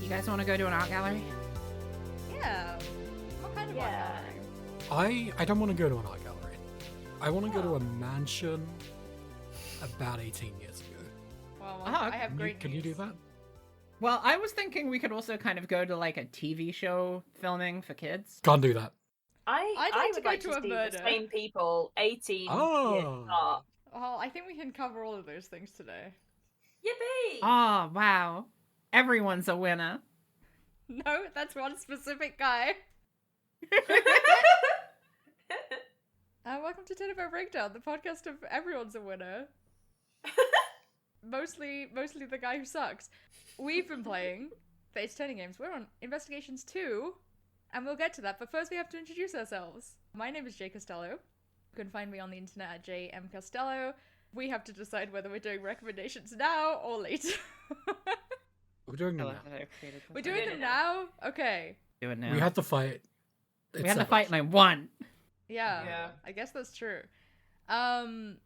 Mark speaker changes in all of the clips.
Speaker 1: You guys want to go to an art gallery?
Speaker 2: Yeah. What kind of art gallery?
Speaker 3: I don't want to go to an art gallery. I want to go to a mansion about 18 years ago.
Speaker 2: Well,
Speaker 1: Ah,
Speaker 2: I have great
Speaker 3: Can you do
Speaker 2: news.
Speaker 3: that?
Speaker 1: Well, I was thinking we could also kind of go to like a TV show filming for kids.
Speaker 3: Can't do that.
Speaker 2: I'd like
Speaker 4: I
Speaker 2: to
Speaker 4: would
Speaker 2: go
Speaker 4: like
Speaker 2: to
Speaker 4: to
Speaker 2: a
Speaker 4: see
Speaker 2: murder.
Speaker 4: the same people 18 years
Speaker 3: Oh.
Speaker 4: apart.
Speaker 2: Well, I think we can cover all of those things today.
Speaker 4: Yippee!
Speaker 1: Oh, wow. Everyone's a winner.
Speaker 2: No, that's one specific guy. Welcome to Turnabout Breakdown, the podcast of everyone's a winner. Mostly the guy who sucks. We've been playing Fate's Turning Games. We're on Investigations 2, and we'll get to that, but first we have to introduce ourselves. My name is Jay Costello. You can find me on the internet at JMCostello. We have to decide whether we're doing recommendations now or later.
Speaker 3: We're doing them now.
Speaker 2: We're doing them now? Okay.
Speaker 1: Do it now.
Speaker 3: We had to fight.
Speaker 1: We had to fight and I won.
Speaker 2: Yeah, I guess that's true. Well,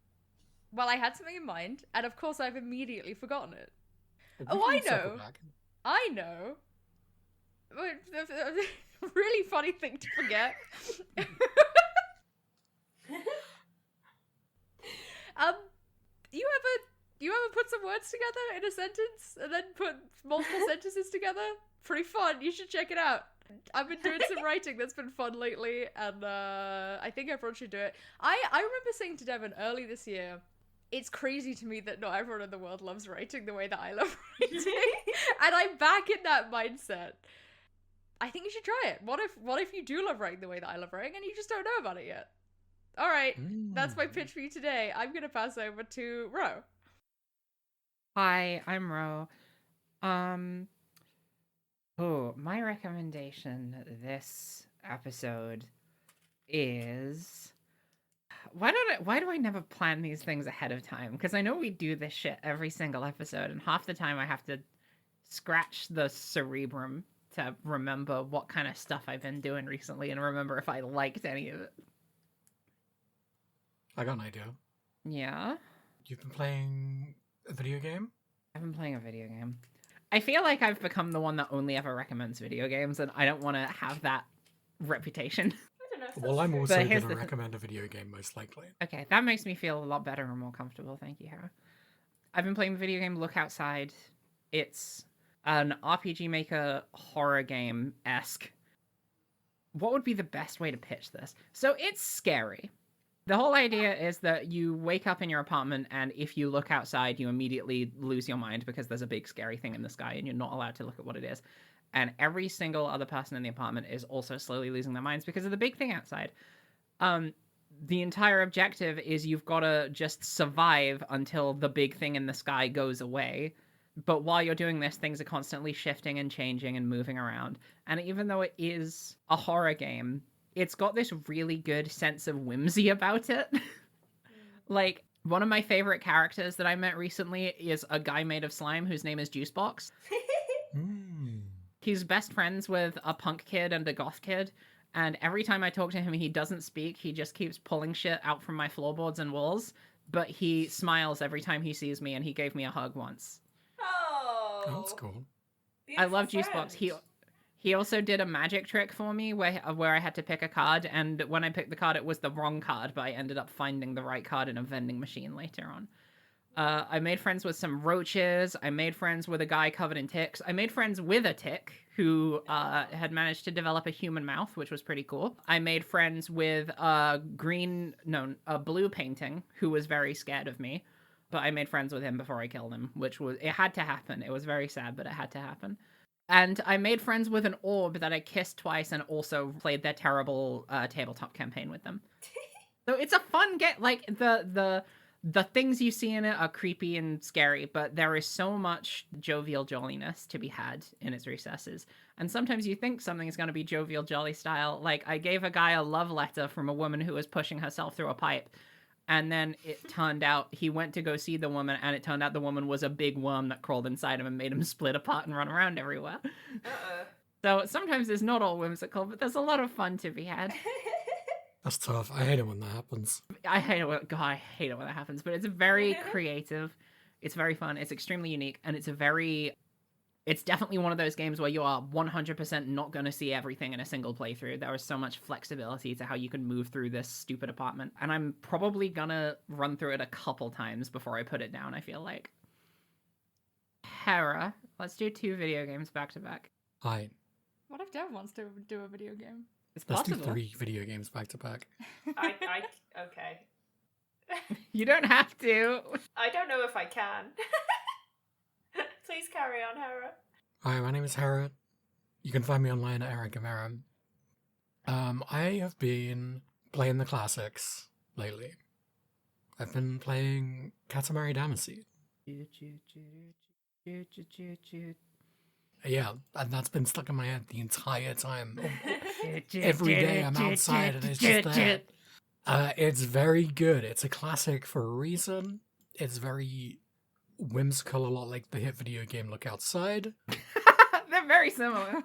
Speaker 2: I had something in mind, and of course I've immediately forgotten it. Oh, I know. I know. Really funny thing to forget. You ever put some words together in a sentence and then put multiple sentences together? Pretty fun. You should check it out. I've been doing some writing that's been fun lately, and I think everyone should do it. I remember saying to Devin early this year, it's crazy to me that not everyone in the world loves writing the way that I love writing, and I'm back in that mindset. I think you should try it. What if you do love writing the way that I love writing, and you just don't know about it yet? All right, that's my pitch for you today. I'm gonna pass over to Ro.
Speaker 1: Hi, I'm Ro. My recommendation this episode is why do I never plan these things ahead of time? Because I know we do this shit every single episode, and half the time I have to scratch the cerebrum to remember what kind of stuff I've been doing recently and remember if I liked any of it.
Speaker 3: I got an idea.
Speaker 1: Yeah?
Speaker 3: You've been playing a video game?
Speaker 1: I've been playing a video game. I feel like I've become the one that only ever recommends video games, and I don't want to have that reputation.
Speaker 4: I don't know if that's
Speaker 3: Well, I'm
Speaker 4: true.
Speaker 3: also
Speaker 1: But
Speaker 3: going
Speaker 1: here's
Speaker 3: to
Speaker 1: the
Speaker 3: recommend a video game, most likely.
Speaker 1: Okay, that makes me feel a lot better and more comfortable. Thank you, Hera. I've been playing the video game Look Outside. It's an RPG Maker horror game-esque. What would be the best way to pitch this? So it's scary. The whole idea is that you wake up in your apartment, and if you look outside, you immediately lose your mind because there's a big scary thing in the sky, and you're not allowed to look at what it is. And every single other person in the apartment is also slowly losing their minds because of the big thing outside. The entire objective is you've got to just survive until the big thing in the sky goes away. But while you're doing this, things are constantly shifting and changing and moving around. And even though it is a horror game, it's got this really good sense of whimsy about it. Like, one of my favorite characters that I met recently is a guy made of slime whose name is Juicebox. He's best friends with a punk kid and a goth kid, and every time I talk to him, he doesn't speak. He just keeps pulling shit out from my floorboards and walls, but he smiles every time he sees me, and he gave me a hug once.
Speaker 4: Oh,
Speaker 3: That's cool.
Speaker 1: I love
Speaker 4: beautiful
Speaker 1: Juicebox.
Speaker 4: friend.
Speaker 1: He also did a magic trick for me where I had to pick a card, and when I picked the card, it was the wrong card, but I ended up finding the right card in a vending machine later on. I made friends with some roaches. I made friends with a guy covered in ticks. I made friends with a tick who had managed to develop a human mouth, which was pretty cool. I made friends with a blue painting who was very scared of me, but I made friends with him before I killed him, it had to happen. It was very sad, but it had to happen. And I made friends with an orb that I kissed twice and also played their terrible tabletop campaign with them. So it's a fun game. Like, the things you see in it are creepy and scary, but there is so much jovial jolliness to be had in its recesses. And sometimes you think something's going to be jovial jolly style. Like, I gave a guy a love letter from a woman who was pushing herself through a pipe. And then it turned out he went to go see the woman, and it turned out the woman was a big worm that crawled inside him and made him split apart and run around everywhere. So sometimes it's not all whimsical, but there's a lot of fun to be had.
Speaker 3: That's tough. I hate it when that happens.
Speaker 1: I hate it when that happens, but it's very creative. It's very fun. It's extremely unique, and it's It's definitely one of those games where you are 100% not going to see everything in a single playthrough. There is so much flexibility to how you can move through this stupid apartment. And I'm probably going to run through it a couple times before I put it down, I feel like. Hera, let's do 2 video games back to back.
Speaker 3: Hi.
Speaker 2: What if Dev wants to do a video game?
Speaker 1: It's
Speaker 3: Let's
Speaker 1: possible.
Speaker 3: do 3 video games back to back.
Speaker 4: Okay.
Speaker 1: You don't have to.
Speaker 4: I don't know if I can. Please carry on, Hera.
Speaker 3: Hi, my name is Hera. You can find me online at Aaron Gamera. I have been playing the classics lately. I've been playing Katamari Damacy. Yeah, and that's been stuck in my head the entire time. Every day I'm outside and it's just there. It's very good. It's a classic for a reason. It's very whimsical, a lot like the hit video game Look Outside.
Speaker 1: They're very similar.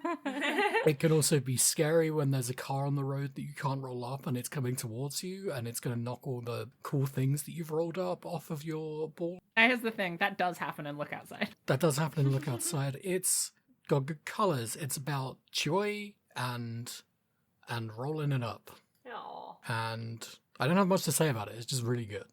Speaker 3: It can also be scary when there's a car on the road that you can't roll up and it's coming towards you and it's going to knock all the cool things that you've rolled up off of your ball.
Speaker 1: Here's the thing, that does happen in Look Outside.
Speaker 3: That does happen in Look Outside. It's got good colours. It's about joy and rolling it up.
Speaker 4: Aww.
Speaker 3: And I don't have much to say about it. It's just really good.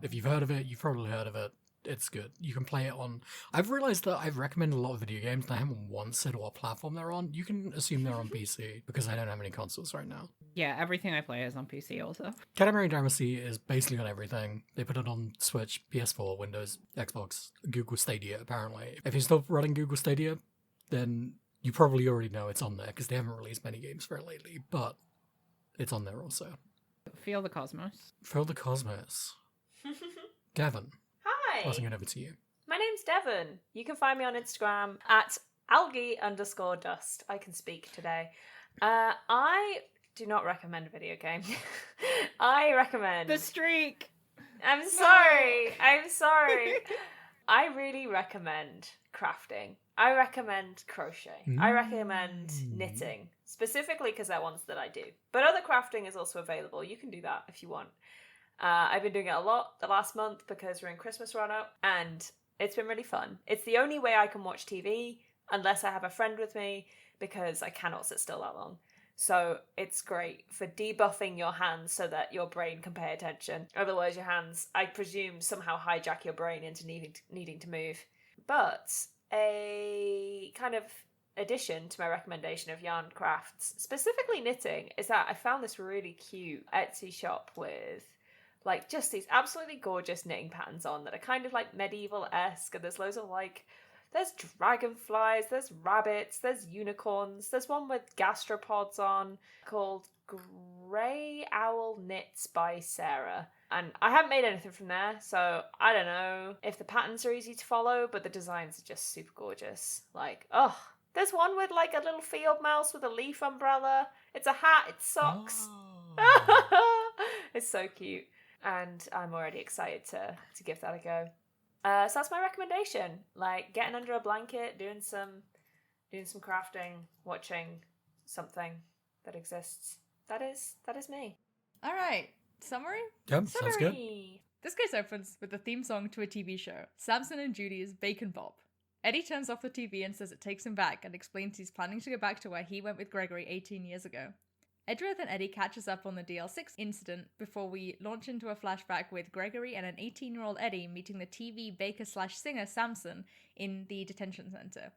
Speaker 3: If you've heard of it, you've probably heard of it. It's good. You can play it on... I've realised that I've recommended a lot of video games and I haven't once said what platform they're on. You can assume they're on PC because I don't have any consoles right now.
Speaker 1: Yeah, everything I play is on PC also.
Speaker 3: Katamari Damacy is basically on everything. They put it on Switch, PS4, Windows, Xbox, Google Stadia, apparently. If you're still running Google Stadia, then you probably already know it's on there because they haven't released many games for it lately, but it's on there also.
Speaker 1: Feel the Cosmos.
Speaker 3: Feel the Cosmos. Devon,
Speaker 4: Hi.
Speaker 3: passing it over to you.
Speaker 4: My name's Devon. You can find me on Instagram at algae_dust. I can speak today. I do not recommend a video game. I recommend...
Speaker 1: The streak!
Speaker 4: I'm sorry. I'm sorry. I really recommend crafting. I recommend crochet. I recommend knitting. Specifically because they're ones that I do. But other crafting is also available. You can do that if you want. I've been doing it a lot the last month because we're in Christmas run-up. And it's been really fun. It's the only way I can watch TV unless I have a friend with me because I cannot sit still that long. So it's great for debuffing your hands so that your brain can pay attention. Otherwise your hands, I presume, somehow hijack your brain into needing to move. But a kind of addition to my recommendation of yarn crafts, specifically knitting, is that I found this really cute Etsy shop with like just these absolutely gorgeous knitting patterns on that are kind of like medieval-esque, and there's loads of like, there's dragonflies, there's rabbits, there's unicorns, there's one with gastropods on called Grey Owl Knits by Sarah. And I haven't made anything from there, so I don't know if the patterns are easy to follow, but the designs are just super gorgeous. Like, oh, there's one with like a little field mouse with a leaf umbrella. It's a hat, it's socks.
Speaker 3: Oh.
Speaker 4: It's so cute. And I'm already excited to give that a go. So that's my recommendation. Like getting under a blanket, doing some crafting, watching something that exists. That is me.
Speaker 2: All right. Summary?
Speaker 3: Yep, sounds good.
Speaker 4: Summary.
Speaker 2: This case opens with the theme song to a TV show, Samson and Judy's Bacon Bop. Eddie turns off the TV and says it takes him back and explains he's planning to go back to where he went with Gregory 18 years ago. Edgeworth and Eddie catches up on the DL6 incident before we launch into a flashback with Gregory and an 18-year-old Eddie meeting the TV baker/singer Samson in the detention center.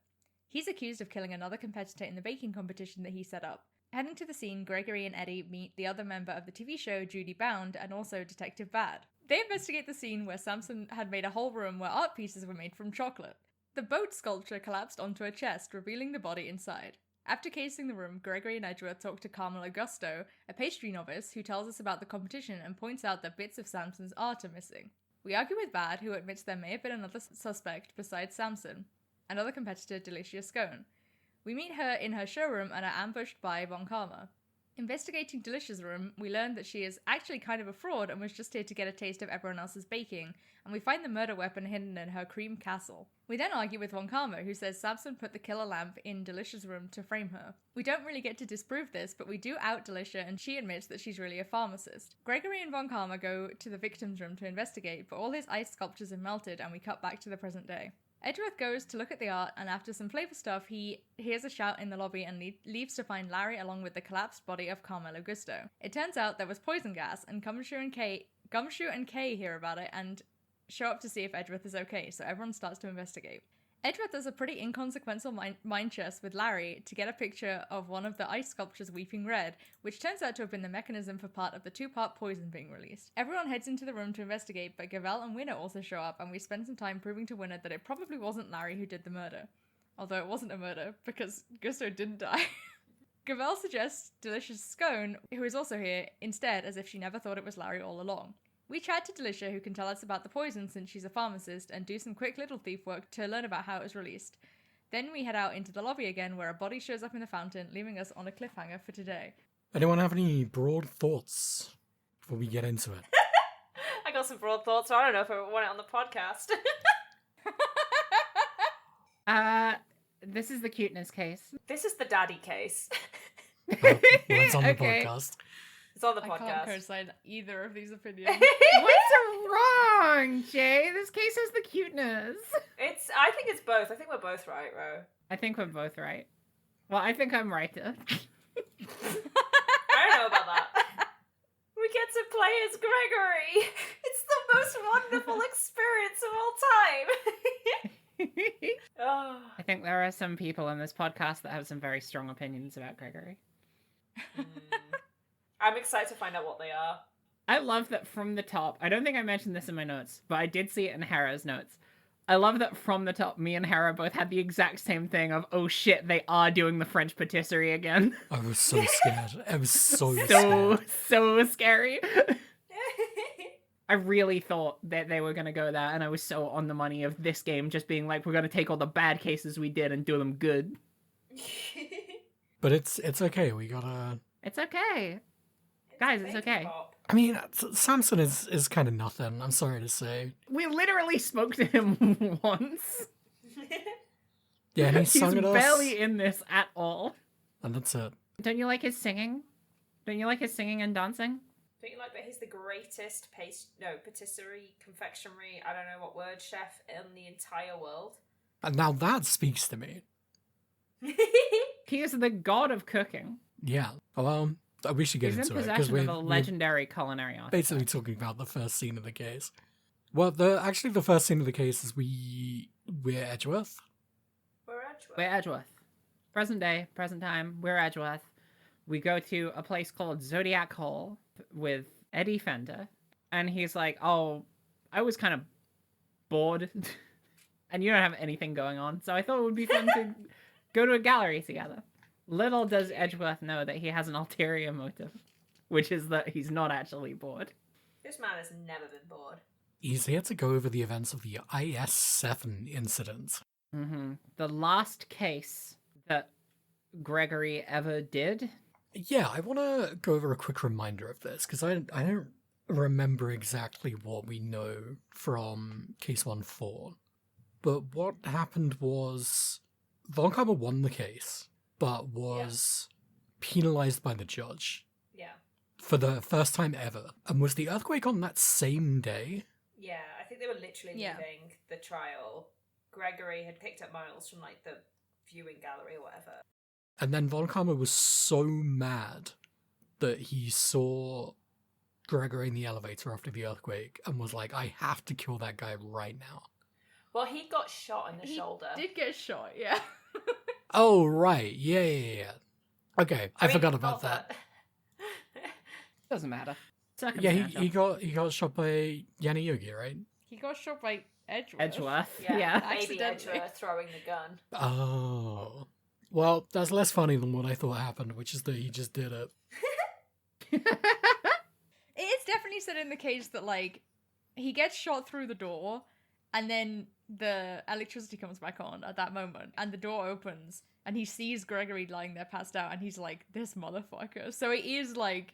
Speaker 2: He's accused of killing another competitor in the baking competition that he set up. Heading to the scene, Gregory and Eddie meet the other member of the TV show, Judy Bound, and also Detective Bad. They investigate the scene where Samson had made a whole room where art pieces were made from chocolate. The boat sculpture collapsed onto a chest, revealing the body inside. After casing the room, Gregory and Edgeworth talk to Carmel Augusto, a pastry novice, who tells us about the competition and points out that bits of Samson's art are missing. We argue with Bad, who admits there may have been another suspect besides Samson, another competitor, Delicia Scone. We meet her in her showroom and are ambushed by Von Karma. Investigating Delicia's room, we learn that she is actually kind of a fraud and was just here to get a taste of everyone else's baking, and we find the murder weapon hidden in her cream castle. We then argue with Von Karma, who says Samson put the killer lamp in Delicia's room to frame her. We don't really get to disprove this, but we do out Delicia, and she admits that she's really a pharmacist. Gregory and Von Karma go to the victim's room to investigate, but all his ice sculptures have melted, and we cut back to the present day. Edgeworth goes to look at the art, and after some flavor stuff, he hears a shout in the lobby and leaves to find Larry along with the collapsed body of Carmelo Gusto. It turns out there was poison gas, and Gumshoe and Kay hear about it and show up to see if Edgeworth is okay, so everyone starts to investigate. Edgeworth does a pretty inconsequential mind chess with Larry to get a picture of one of the ice sculptures weeping red, which turns out to have been the mechanism for part of the 2-part poison being released. Everyone heads into the room to investigate, but Gavel and Winner also show up, and we spend some time proving to Winner that it probably wasn't Larry who did the murder. Although it wasn't a murder, because Gusto didn't die. Gavel suggests Delicious Scone, who is also here, instead, as if she never thought it was Larry all along. We chat to Delicia, who can tell us about the poison since she's a pharmacist, and do some quick little thief work to learn about how it was released. Then we head out into the lobby again, where a body shows up in the fountain, leaving us on a cliffhanger for today.
Speaker 3: Anyone have any broad thoughts before we get into it?
Speaker 4: I got some broad thoughts, so I don't know if I want it on the podcast.
Speaker 1: This is the cuteness case.
Speaker 4: This is the daddy case.
Speaker 3: Well, it's on the
Speaker 1: Okay.
Speaker 3: podcast.
Speaker 4: It's on the
Speaker 2: I can't
Speaker 4: podcast.
Speaker 2: co-sign either of these opinions.
Speaker 1: What's wrong, Jay? This case has the cuteness.
Speaker 4: I think it's both. I think we're both right, Ro.
Speaker 1: I think we're both right. Well, I think I'm right.
Speaker 4: I don't know about that. We get to play as Gregory. It's the most wonderful experience of all time. Oh.
Speaker 1: I think there are some people in this podcast that have some very strong opinions about Gregory.
Speaker 4: I'm excited to find out what they are.
Speaker 1: I love that from the top. I don't think I mentioned this in my notes, but I did see it in Hera's notes. I love that from the top, me and Hera both had the exact same thing of, oh shit, they are doing the French patisserie again.
Speaker 3: I was so scared. I was so scared.
Speaker 1: So scary. I really thought that they were going to go there, and I was so on the money of this game just being like, we're going to take all the bad cases we did and do them good.
Speaker 3: But it's okay. We gotta...
Speaker 1: It's okay. Guys, it's okay.
Speaker 3: I mean, Samson is kind of nothing, I'm sorry to say.
Speaker 1: We literally spoke to him once.
Speaker 3: Yeah, and he
Speaker 1: He's
Speaker 3: sung at us.
Speaker 1: barely in this at all.
Speaker 3: And that's it.
Speaker 1: Don't you like his singing? Don't you like his singing and dancing?
Speaker 4: Don't you like that he's the greatest patisserie, confectionery, I don't know what word, chef in the entire world?
Speaker 3: And now that speaks to me.
Speaker 1: He is the god of cooking.
Speaker 3: Yeah. Well, we should get
Speaker 1: He's in
Speaker 3: into it because
Speaker 1: possession
Speaker 3: we're
Speaker 1: of a legendary culinary art.
Speaker 3: basically talking about the first scene of the case. Well, the first scene of the case is we're Edgeworth.
Speaker 4: We're Edgeworth.
Speaker 1: We're Edgeworth. Present day, present time, we're Edgeworth. We go to a place called Zodiac Hall with Eddie Fender. And he's like, oh, I was kind of bored. And you don't have anything going on. So I thought it would be fun to go to a gallery together. Little does Edgeworth know that he has an ulterior motive, which is that he's not actually bored.
Speaker 4: This man has never been bored.
Speaker 3: He's here to go over the events of the IS-7 incident.
Speaker 1: Mm-hmm. The last case that Gregory ever did.
Speaker 3: Yeah, I want to go over a quick reminder of this, because I don't remember exactly what we know from Case 1-4. But what happened was Von Karma won the case, but was penalized by the judge.
Speaker 4: Yeah.
Speaker 3: For the first time ever. And was the earthquake on that same day?
Speaker 4: Yeah, I think they were literally leaving the trial. Gregory had picked up Miles from, like, the viewing gallery or whatever.
Speaker 3: And then Von Karma was so mad that he saw Gregory in the elevator after the earthquake and was like, I have to kill that guy right now.
Speaker 4: Well, he got shot in the shoulder.
Speaker 2: He did get shot, yeah.
Speaker 3: Oh, right. Yeah. Okay, I
Speaker 4: mean,
Speaker 3: forgot about
Speaker 4: not
Speaker 3: that.
Speaker 1: Doesn't matter.
Speaker 3: Yeah, he got shot by Yanni Yogi, right?
Speaker 2: He got shot by Edgeworth.
Speaker 1: Edgeworth.
Speaker 4: Yeah,
Speaker 1: Yeah.
Speaker 4: maybe
Speaker 2: Accidentally.
Speaker 4: Edgeworth throwing the gun.
Speaker 3: Oh. Well, that's less funny than what I thought happened, which is that he just did it.
Speaker 2: It is definitely said in the case that, like, he gets shot through the door, and then the electricity comes back on at that moment, and the door opens, and he sees Gregory lying there passed out, and he's like, this motherfucker. So it is, like,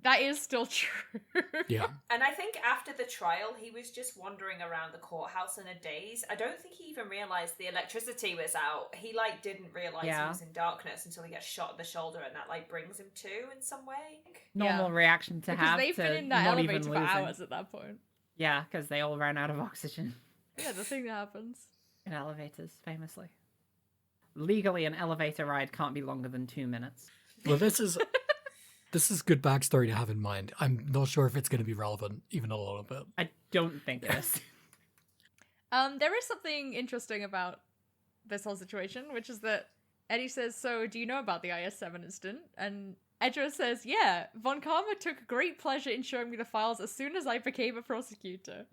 Speaker 2: that is still true.
Speaker 3: Yeah.
Speaker 4: And I think after the trial, he was just wandering around the courthouse in a daze. I don't think he even realised the electricity was out. He, like, didn't realise he was in darkness until he gets shot in the shoulder, and that, like, brings him to in some way.
Speaker 1: Normal reaction to
Speaker 2: Because
Speaker 1: have
Speaker 2: they've
Speaker 1: to
Speaker 2: been in that
Speaker 1: not
Speaker 2: elevator
Speaker 1: even
Speaker 2: for
Speaker 1: losing.
Speaker 2: hours at that point.
Speaker 1: Yeah, because they all ran out of oxygen.
Speaker 2: Yeah, the thing that happens.
Speaker 1: In elevators, famously. Legally, an elevator ride can't be longer than 2 minutes.
Speaker 3: Well, this is good backstory to have in mind. I'm not sure if it's going to be relevant, even a little bit.
Speaker 1: I don't think it is.
Speaker 2: There is something interesting about this whole situation, which is that Eddie says, "So, do you know about the IS-7 incident?" And Edgeworth says, "Yeah, Von Karma took great pleasure in showing me the files as soon as I became a prosecutor."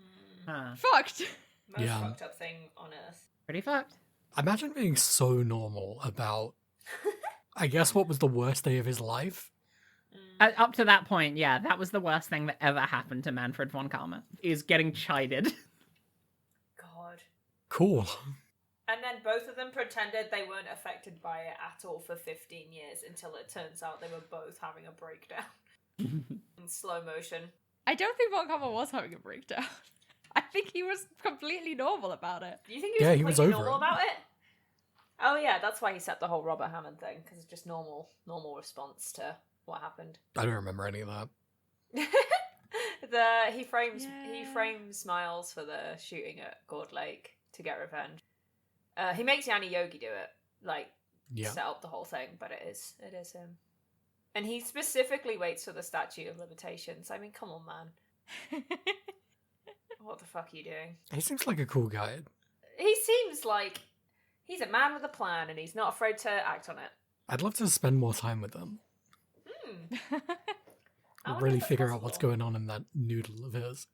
Speaker 1: Huh.
Speaker 2: Fucked!
Speaker 4: Most
Speaker 3: Yeah.
Speaker 4: fucked up thing on earth.
Speaker 1: Pretty fucked.
Speaker 3: Imagine being so normal about, I guess, what was the worst day of his life?
Speaker 1: Up to that point, yeah, that was the worst thing that ever happened to Manfred von Karma, is getting chided.
Speaker 4: God.
Speaker 3: Cool.
Speaker 4: And then both of them pretended they weren't affected by it at all for 15 years until it turns out they were both having a breakdown in slow motion.
Speaker 2: I don't think Von Karma was having a breakdown. I think he was completely normal about it.
Speaker 4: Do you think he was
Speaker 3: Yeah, he was
Speaker 4: completely
Speaker 3: over
Speaker 4: normal
Speaker 3: it.
Speaker 4: about it? Oh yeah, that's why he said the whole Robert Hammond thing, because it's just normal response to what happened.
Speaker 3: I don't remember any of that.
Speaker 4: He frames Miles for the shooting at Gord Lake to get revenge. He makes Yanni Yogi do it, like
Speaker 3: Yeah.
Speaker 4: set up the whole thing, but it is him. And he specifically waits for the statute of limitations. I mean, come on, man. What the fuck are you doing?
Speaker 3: He seems like a cool guy.
Speaker 4: He seems like he's a man with a plan, and he's not afraid to act on it.
Speaker 3: I'd love to spend more time with him.
Speaker 4: I wonder
Speaker 3: Really
Speaker 4: if it's
Speaker 3: figure out what's
Speaker 4: possible.
Speaker 3: going on in that noodle of his.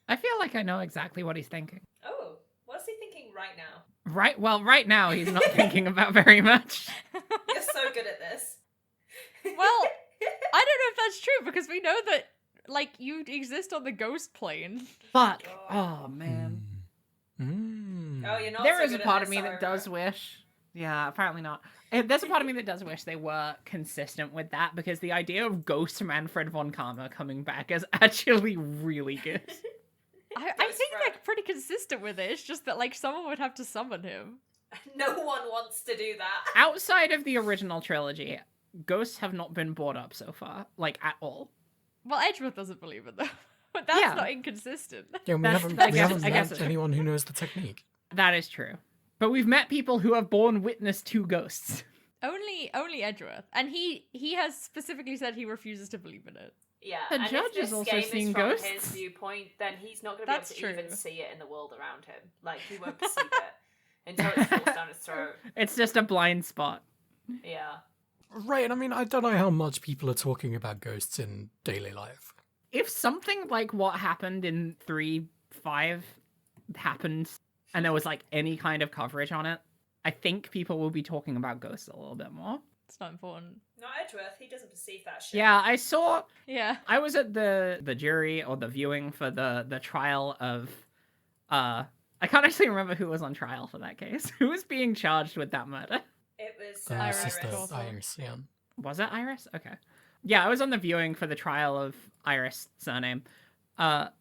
Speaker 1: I feel like I know exactly what he's thinking.
Speaker 4: Oh, what's he thinking right now?
Speaker 1: Right now he's not thinking about very much.
Speaker 4: You're so good at this.
Speaker 2: Well, I don't know if that's true, because we know that, like, you exist on the ghost plane.
Speaker 1: Fuck. Oh, man.
Speaker 4: Oh, you're not.
Speaker 1: There
Speaker 4: so
Speaker 1: is a
Speaker 4: good at
Speaker 1: part of
Speaker 4: this,
Speaker 1: me
Speaker 4: I
Speaker 1: that does
Speaker 4: remember.
Speaker 1: wish. Yeah, apparently not. There's a part of me that does wish they were consistent with that, because the idea of Ghost Manfred von Karma coming back is actually really good.
Speaker 2: I
Speaker 4: Ghost
Speaker 2: think
Speaker 4: Fred.
Speaker 2: they're pretty consistent with it. It's just that, like, someone would have to summon him.
Speaker 4: No one wants to do that.
Speaker 1: Outside of the original trilogy, ghosts have not been brought up so far, like, at all.
Speaker 2: Well, Edgeworth doesn't believe it, though. But that's
Speaker 1: Yeah.
Speaker 2: not inconsistent.
Speaker 3: Yeah, we
Speaker 1: That's-
Speaker 3: haven't,
Speaker 1: I
Speaker 3: we
Speaker 1: guess-
Speaker 3: haven't
Speaker 1: I guess
Speaker 3: met
Speaker 1: it's-
Speaker 3: anyone who knows the technique.
Speaker 1: That is true. But we've met people who have borne witness to ghosts.
Speaker 2: Only Edgeworth. And he has specifically said he refuses to believe in it.
Speaker 4: Yeah,
Speaker 1: The
Speaker 4: and
Speaker 1: judge
Speaker 4: if this
Speaker 1: has also
Speaker 4: game
Speaker 1: seen
Speaker 4: is from
Speaker 1: ghosts.
Speaker 4: his viewpoint, then he's not going to be able
Speaker 2: That's
Speaker 4: to even
Speaker 2: true.
Speaker 4: see it in the world around him. Like, he won't perceive it until it falls down his throat.
Speaker 1: It's just a blind spot.
Speaker 4: Yeah.
Speaker 3: Right, and I mean, I don't know how much people are talking about ghosts in daily life.
Speaker 1: If something like what happened in 3-5 happened and there was like any kind of coverage on it, I think people will be talking about ghosts a little bit more.
Speaker 2: It's not important.
Speaker 4: Not Edgeworth, he doesn't perceive that shit.
Speaker 1: Yeah,
Speaker 2: Yeah.
Speaker 1: I was at the jury or the viewing for the trial of I can't actually remember who was on trial for that case. Who was being charged with that murder?
Speaker 4: It was
Speaker 2: Iris
Speaker 3: Sister
Speaker 2: also.
Speaker 3: Iris, yeah.
Speaker 1: Was it Iris? Okay. Yeah, I was on the viewing for the trial of Iris' surname. And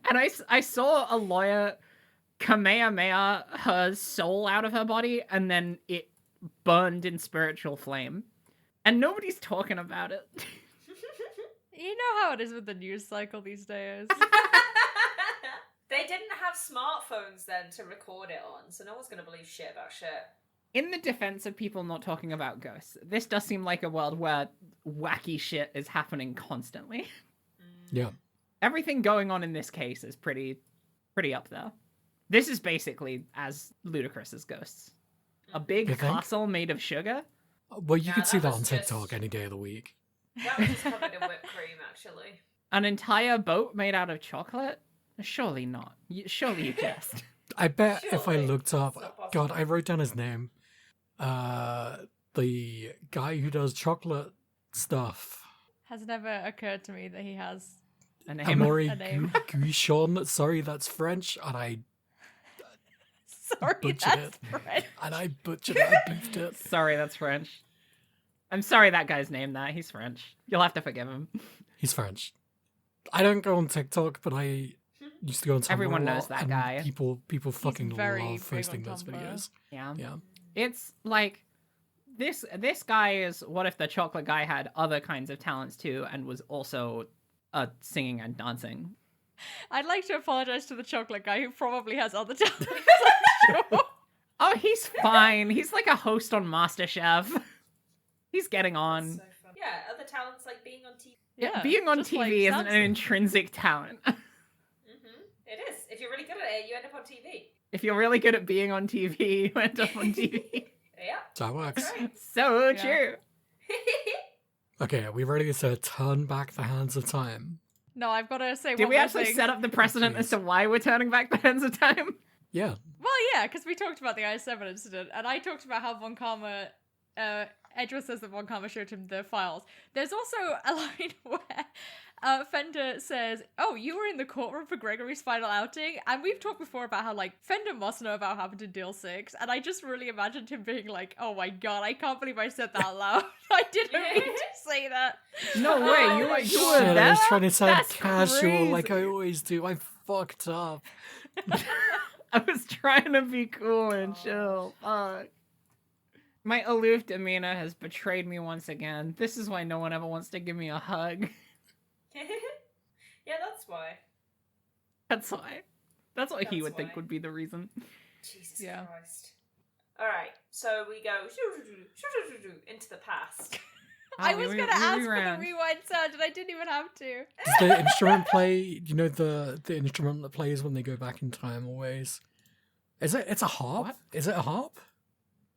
Speaker 1: and I saw a lawyer Kamehameha her soul out of her body and then it burned in spiritual flame. And nobody's talking about it.
Speaker 2: You know how it is with the news cycle these days.
Speaker 4: They didn't have smartphones then to record it on, so no one's going to believe shit about shit.
Speaker 1: In the defense of people not talking about ghosts, this does seem like a world where wacky shit is happening constantly.
Speaker 3: Yeah.
Speaker 1: Everything going on in this case is pretty up there. This is basically as ludicrous as ghosts. A big
Speaker 3: You think?
Speaker 1: castle made of sugar?
Speaker 3: Well, you
Speaker 4: Nah,
Speaker 3: could see
Speaker 4: that
Speaker 3: that
Speaker 4: was
Speaker 3: on
Speaker 4: just-
Speaker 3: TikTok any day of the week.
Speaker 4: That was just covered in whipped cream, actually.
Speaker 1: An entire boat made out of chocolate? Surely not. Surely you jest.
Speaker 3: I bet if I
Speaker 4: Surely.
Speaker 3: looked up,
Speaker 4: It's not possible.
Speaker 3: God, I wrote down his name. The guy who does chocolate stuff.
Speaker 2: Has never occurred to me that he has.
Speaker 1: A name.
Speaker 3: Amaury
Speaker 2: A name.
Speaker 3: Guichon. Sorry, that's French, and I
Speaker 2: Sorry,
Speaker 3: Butchered
Speaker 2: that's
Speaker 3: it.
Speaker 2: French.
Speaker 3: butchered it. I beefed it.
Speaker 1: Sorry, that's French. I'm sorry that guy's named that. He's French. You'll have to forgive him.
Speaker 3: He's French. I don't go on TikTok, but I used to go on Tumblr.
Speaker 1: Everyone
Speaker 3: a
Speaker 1: knows
Speaker 3: lot,
Speaker 1: that
Speaker 3: and
Speaker 1: guy.
Speaker 3: People fucking
Speaker 2: very
Speaker 3: love
Speaker 2: big
Speaker 3: posting
Speaker 2: on
Speaker 3: those
Speaker 2: Tumblr.
Speaker 3: videos.
Speaker 1: Yeah.
Speaker 3: Yeah.
Speaker 1: It's like this guy is what if the chocolate guy had other kinds of talents too and was also singing and dancing.
Speaker 2: I'd like to apologize to the chocolate guy who probably has other talents. I'm sure.
Speaker 1: Oh, he's fine. He's like a host on MasterChef. He's getting on.
Speaker 4: That's so fun. Yeah, other talents like being on TV.
Speaker 2: Yeah,
Speaker 1: being on
Speaker 2: just
Speaker 1: TV
Speaker 2: like
Speaker 1: isn't an
Speaker 2: Samson.
Speaker 1: intrinsic talent.
Speaker 4: It is. If you're really good at it, you end up on TV.
Speaker 1: If you're really good at being on TV, you end up on TV.
Speaker 4: Yeah.
Speaker 3: That works.
Speaker 4: That's right.
Speaker 1: So
Speaker 2: Yeah.
Speaker 1: true.
Speaker 3: Okay, are we ready to turn back the hands of time?
Speaker 2: No, I've got to say
Speaker 1: Did
Speaker 2: one
Speaker 1: we
Speaker 2: more
Speaker 1: actually
Speaker 2: thing.
Speaker 1: set up the precedent as to why we're turning back the hands of time?
Speaker 3: Yeah.
Speaker 2: Well, yeah, because we talked about the i7 incident, and I talked about how Von Karma, Edgeworth says that Von Karma showed him the files. There's also a line where Fender says, "Oh, you were in the courtroom for Gregory's final outing," and we've talked before about how, like, Fender must know about what happened in Deal 6, and I just really imagined him being like, "Oh my god, I can't believe I said that out loud. I didn't mean to say that."
Speaker 1: No way, you were
Speaker 3: Shit, I
Speaker 1: there?
Speaker 3: was trying to sound
Speaker 1: That's
Speaker 3: casual like I
Speaker 1: crazy.
Speaker 3: always do. I fucked up.
Speaker 1: I was trying to be cool and chill. Fuck. My aloof demeanor has betrayed me once again. This is why no one ever wants to give me a hug.
Speaker 4: Yeah, that's why.
Speaker 1: That's why. That's what he
Speaker 4: That's
Speaker 1: would think
Speaker 4: why.
Speaker 1: would be the reason.
Speaker 4: Jesus
Speaker 2: Yeah.
Speaker 4: Christ. Alright, so we go into the past.
Speaker 2: I
Speaker 1: Oh,
Speaker 2: was
Speaker 1: we
Speaker 2: going to ask for the
Speaker 1: rewound.
Speaker 2: rewind sound, and I didn't even have to.
Speaker 3: Does the instrument play, you know, the instrument that plays when they go back in time always? It's a harp?
Speaker 1: What?
Speaker 3: Is it a harp?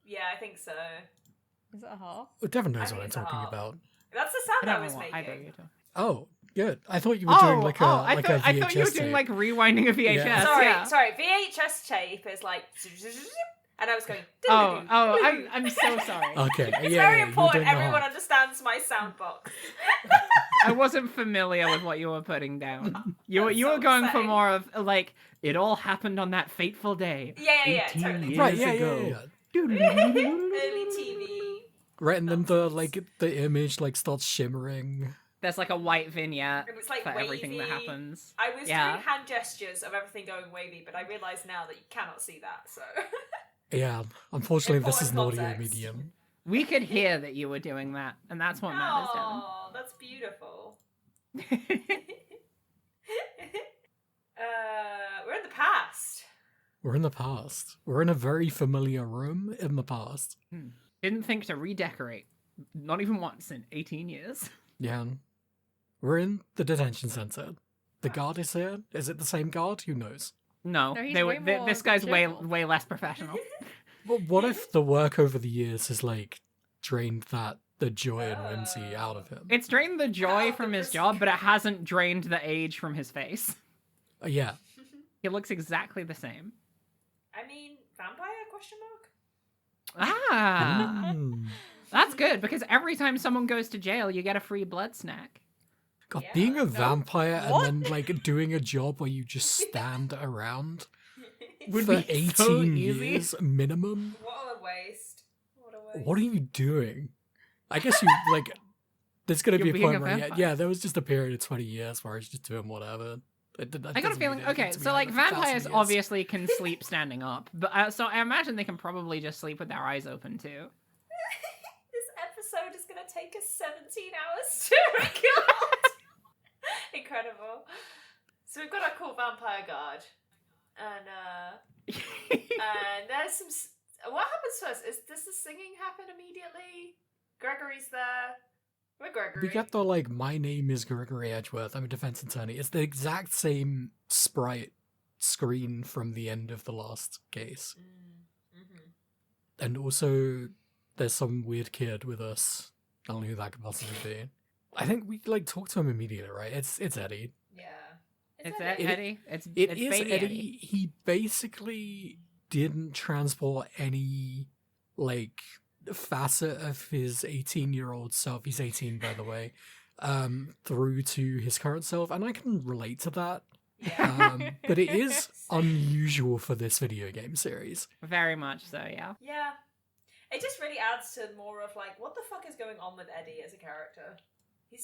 Speaker 4: Yeah, I think so.
Speaker 2: Is it a harp?
Speaker 3: Oh, Devin
Speaker 4: I
Speaker 3: knows
Speaker 4: think
Speaker 3: what I'm
Speaker 4: it's a
Speaker 3: talking
Speaker 4: harp.
Speaker 3: about.
Speaker 4: That's the
Speaker 1: I
Speaker 4: sound I,
Speaker 1: don't
Speaker 4: was
Speaker 1: know what either
Speaker 4: making.
Speaker 1: you're doing.
Speaker 3: Oh, good. I thought you were doing like a
Speaker 1: I
Speaker 3: like a
Speaker 1: thought, I
Speaker 3: VHS
Speaker 1: thought you were doing
Speaker 3: tape.
Speaker 1: like rewinding a VHS.
Speaker 3: Yeah.
Speaker 1: Yeah.
Speaker 4: Sorry, VHS tape is like, and I was going.
Speaker 1: Oh, I'm so sorry.
Speaker 3: Okay,
Speaker 4: It's
Speaker 3: yeah,
Speaker 4: very
Speaker 3: yeah, you're
Speaker 4: important.
Speaker 3: doing the
Speaker 4: Everyone
Speaker 3: harp.
Speaker 4: understands my sound box.
Speaker 1: I wasn't familiar with what you were putting down. You
Speaker 4: That's
Speaker 1: were
Speaker 4: so
Speaker 1: going for
Speaker 4: upsetting.
Speaker 1: more of like it all happened on that fateful day.
Speaker 4: Yeah,
Speaker 1: 18
Speaker 4: totally.
Speaker 1: years
Speaker 3: Right, yeah,
Speaker 1: ago.
Speaker 3: yeah.
Speaker 4: Early TV.
Speaker 3: Right, and then the image like starts shimmering.
Speaker 1: There's like a white vignette
Speaker 4: It was like
Speaker 1: for everything that
Speaker 4: wavy.
Speaker 1: happens.
Speaker 4: I was
Speaker 1: Yeah.
Speaker 4: doing hand gestures of everything going wavy, but I realise now that you cannot see that. So
Speaker 3: Yeah, unfortunately, this is an
Speaker 4: Important
Speaker 3: audio
Speaker 4: context.
Speaker 3: medium.
Speaker 1: We could hear that you were doing that, and that's what matters,
Speaker 4: oh, that's beautiful.
Speaker 1: Devin.
Speaker 4: We're in the past.
Speaker 3: We're in the past. We're in a very familiar room in the past.
Speaker 1: Didn't think to redecorate. Not even once in 18 years.
Speaker 3: Yeah. We're in the detention center. The guard is here. Is it the same guard? Who knows?
Speaker 1: No,
Speaker 2: No, he's
Speaker 1: they
Speaker 2: way
Speaker 1: were.
Speaker 2: more
Speaker 1: This guy's
Speaker 2: cheerful.
Speaker 1: way less professional.
Speaker 3: Well, what if the work over the years has like drained the joy and whimsy out of him?
Speaker 1: It's drained the joy
Speaker 4: Oh,
Speaker 1: from
Speaker 4: the
Speaker 1: his
Speaker 4: risk.
Speaker 1: job, but it hasn't drained the age from his face.
Speaker 3: Yeah.
Speaker 1: He looks exactly the same.
Speaker 4: I mean, vampire? Question mark.
Speaker 1: Ah,
Speaker 3: Mm.
Speaker 1: that's good because every time someone goes to jail, you get a free blood snack.
Speaker 3: God,
Speaker 4: Yeah.
Speaker 3: being a vampire
Speaker 2: What?
Speaker 3: and then like doing a job where you just stand around
Speaker 1: Would
Speaker 3: for
Speaker 1: be
Speaker 3: 18
Speaker 1: so easy.
Speaker 3: years minimum.
Speaker 4: What a waste. What a waste.
Speaker 3: What are you doing? I guess you like. There's gonna
Speaker 1: You're
Speaker 3: be a
Speaker 1: being
Speaker 3: point
Speaker 1: a
Speaker 3: where
Speaker 1: vampire.
Speaker 3: yeah, there was just a period of 20 years where I was just doing whatever.
Speaker 1: I got a feeling. Okay, so like vampires obviously can sleep standing up, but so I imagine they can probably just sleep with their eyes open too.
Speaker 4: This episode is going to take us 17 hours to record. Incredible. So we've got our cool vampire guard. And there's some... What happens first? Does the singing happen immediately? Gregory's there. We're Gregory.
Speaker 3: We get the like, my name is Gregory Edgeworth. I'm a defense attorney. It's the exact same sprite screen from the end of the last case, and also there's some weird kid with us. I don't know who that could possibly be. I think we like talk to him immediately, right? It's Eddie.
Speaker 4: Yeah.
Speaker 1: It's
Speaker 4: Eddie.
Speaker 1: Eddie. It's
Speaker 3: It
Speaker 1: it's
Speaker 3: is
Speaker 1: baby
Speaker 3: Eddie. He basically didn't transport any like facet of his 18-year-old self. He's 18, by the way. Through to his current self, and I can relate to that.
Speaker 4: Yeah.
Speaker 3: But it is unusual for this video game series.
Speaker 1: Very much so, yeah.
Speaker 4: Yeah. It just really adds to more of like, what the fuck is going on with Eddie as a character? He's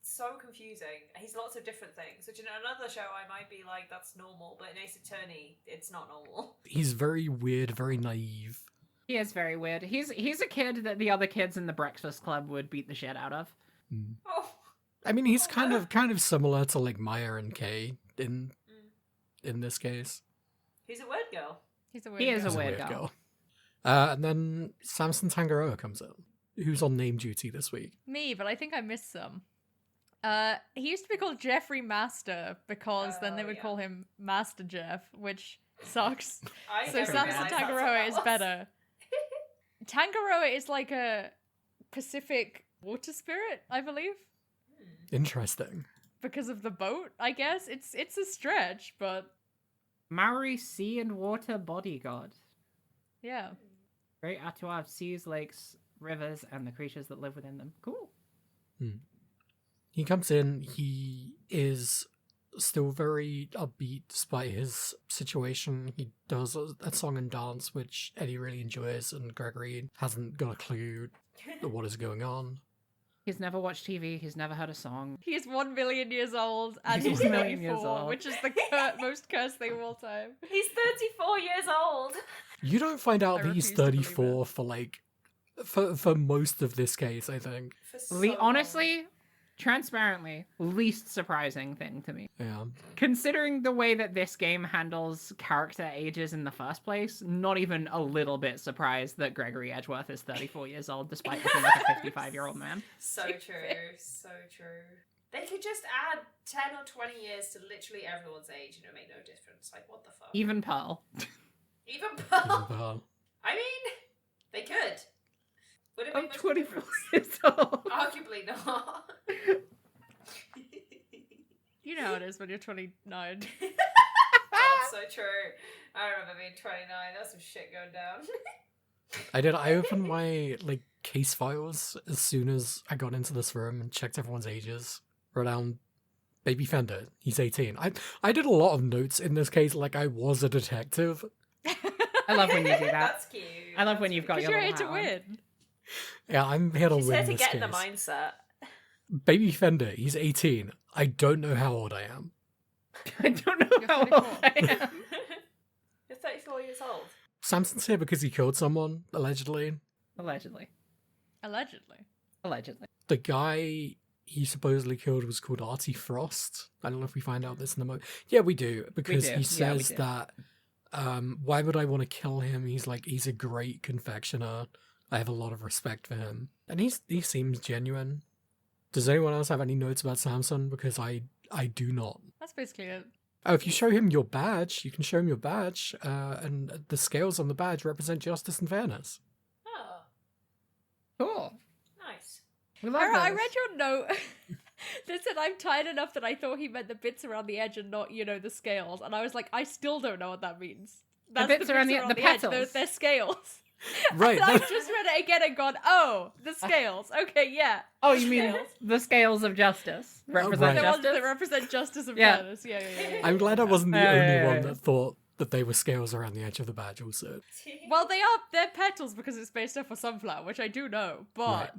Speaker 4: so confusing. He's lots of different things. Which in another show I might be like, that's normal, but in Ace Attorney, it's not normal.
Speaker 3: He's very weird, very naive.
Speaker 1: He is very weird. He's a kid that the other kids in the Breakfast Club would beat the shit out of.
Speaker 3: Mm.
Speaker 4: Oh,
Speaker 3: I mean, he's kind of similar to like Maya and Kay in this case.
Speaker 4: He's a word girl.
Speaker 2: He's a weird
Speaker 1: He is
Speaker 2: girl.
Speaker 1: a weird girl.
Speaker 3: And then Samson Tangaroa comes in, who's on name duty this week.
Speaker 2: Me, but I think I missed some. He used to be called Jeffrey Master because then they would call him Master Jeff, which sucks. So Samson Tangaroa is better. Tangaroa is like a Pacific water spirit, I believe,
Speaker 3: Interesting.
Speaker 2: because of the boat. I guess it's a stretch, but
Speaker 1: Maori sea and water bodyguard.
Speaker 2: yeah.
Speaker 1: Great Atua of seas, lakes, rivers, and the creatures that live within them. Cool.
Speaker 3: He comes in, he is still very upbeat despite his situation. He does a song and dance, which Eddie really enjoys, and Gregory hasn't got a clue what is going on.
Speaker 1: He's never watched TV. He's never heard a song.
Speaker 2: He's 1 million years old, and
Speaker 1: He's
Speaker 2: he's
Speaker 1: 1 million years
Speaker 2: 34,
Speaker 1: old.
Speaker 2: which is the most cursed thing of all time.
Speaker 4: He's 34 years old.
Speaker 3: You don't find out
Speaker 2: I
Speaker 3: that he's
Speaker 2: refuse to believe
Speaker 3: 34 for like for most of this case, I think.
Speaker 1: The honestly, transparently, least surprising thing to me.
Speaker 3: Yeah.
Speaker 1: Considering the way that this game handles character ages in the first place, not even a little bit surprised that Gregory Edgeworth is 34 years old, despite looking like a 55-year-old man.
Speaker 4: So true, so true. They could just add 10 or 20 years to literally everyone's age and it would make no difference. Like, what the fuck?
Speaker 1: Even Pearl.
Speaker 4: Even Pearl?
Speaker 3: But
Speaker 4: I mean, they could. Would it
Speaker 1: I'm
Speaker 4: make much
Speaker 1: 24
Speaker 4: difference?
Speaker 1: years old.
Speaker 4: Arguably not.
Speaker 2: You know how it is when you're 29.
Speaker 4: That's so true. I remember being 29. There was some shit going down.
Speaker 3: I opened my like case files as soon as I got into this room and checked everyone's ages. Wrote down Baby Fender, he's 18. I did a lot of notes in this case like I was a detective.
Speaker 1: I love when you do that.
Speaker 4: That's cute.
Speaker 1: I love when you've got
Speaker 2: Because
Speaker 1: your
Speaker 2: you're
Speaker 1: little
Speaker 2: here to
Speaker 1: hat on.
Speaker 2: win.
Speaker 3: Yeah, I'm here to
Speaker 4: She's
Speaker 3: win
Speaker 4: here to
Speaker 3: this
Speaker 4: get
Speaker 3: case.
Speaker 4: in the mindset.
Speaker 3: Baby Fender, he's 18. I don't know how old I am.
Speaker 1: I don't know
Speaker 2: You're
Speaker 1: how
Speaker 2: 34.
Speaker 1: old I am.
Speaker 4: You're 34 years old.
Speaker 3: Samson's here because he killed someone, allegedly.
Speaker 1: Allegedly.
Speaker 2: Allegedly.
Speaker 3: The guy he supposedly killed was called Artie Frost. I don't know if we find out this in the moment. Yeah, we do, because
Speaker 1: do.
Speaker 3: he
Speaker 1: Yeah, we
Speaker 3: says
Speaker 1: do.
Speaker 3: that, why would I want to kill him? He's like, he's a great confectioner. I have a lot of respect for him. And he seems genuine. Does anyone else have any notes about Samson? Because I do not.
Speaker 2: That's basically it.
Speaker 3: Oh, if you show him your badge, you can show him your badge, and the scales on the badge represent justice and fairness.
Speaker 4: Oh,
Speaker 1: Cool.
Speaker 4: nice.
Speaker 1: We love
Speaker 2: I
Speaker 1: those.
Speaker 2: read your note that said I'm tired enough that I thought he meant the bits around the edge and not, the scales. And I was like, I still don't know what that means. That's
Speaker 1: bits around the
Speaker 2: edge.
Speaker 1: petals.
Speaker 2: They're scales.
Speaker 3: Right.
Speaker 2: And I just read it again and gone, oh, the scales. Okay, yeah.
Speaker 1: Oh, you mean the scales of justice represent
Speaker 3: right.
Speaker 2: The ones
Speaker 1: justice?
Speaker 2: that represent justice and
Speaker 1: Yeah.
Speaker 2: fairness. Yeah.
Speaker 3: I'm glad I wasn't the
Speaker 1: Yeah,
Speaker 3: only
Speaker 1: yeah,
Speaker 3: one
Speaker 1: yeah.
Speaker 3: that thought that they were scales around the edge of the badge also.
Speaker 2: Well, they're petals because it's based off a sunflower, which I do know. But,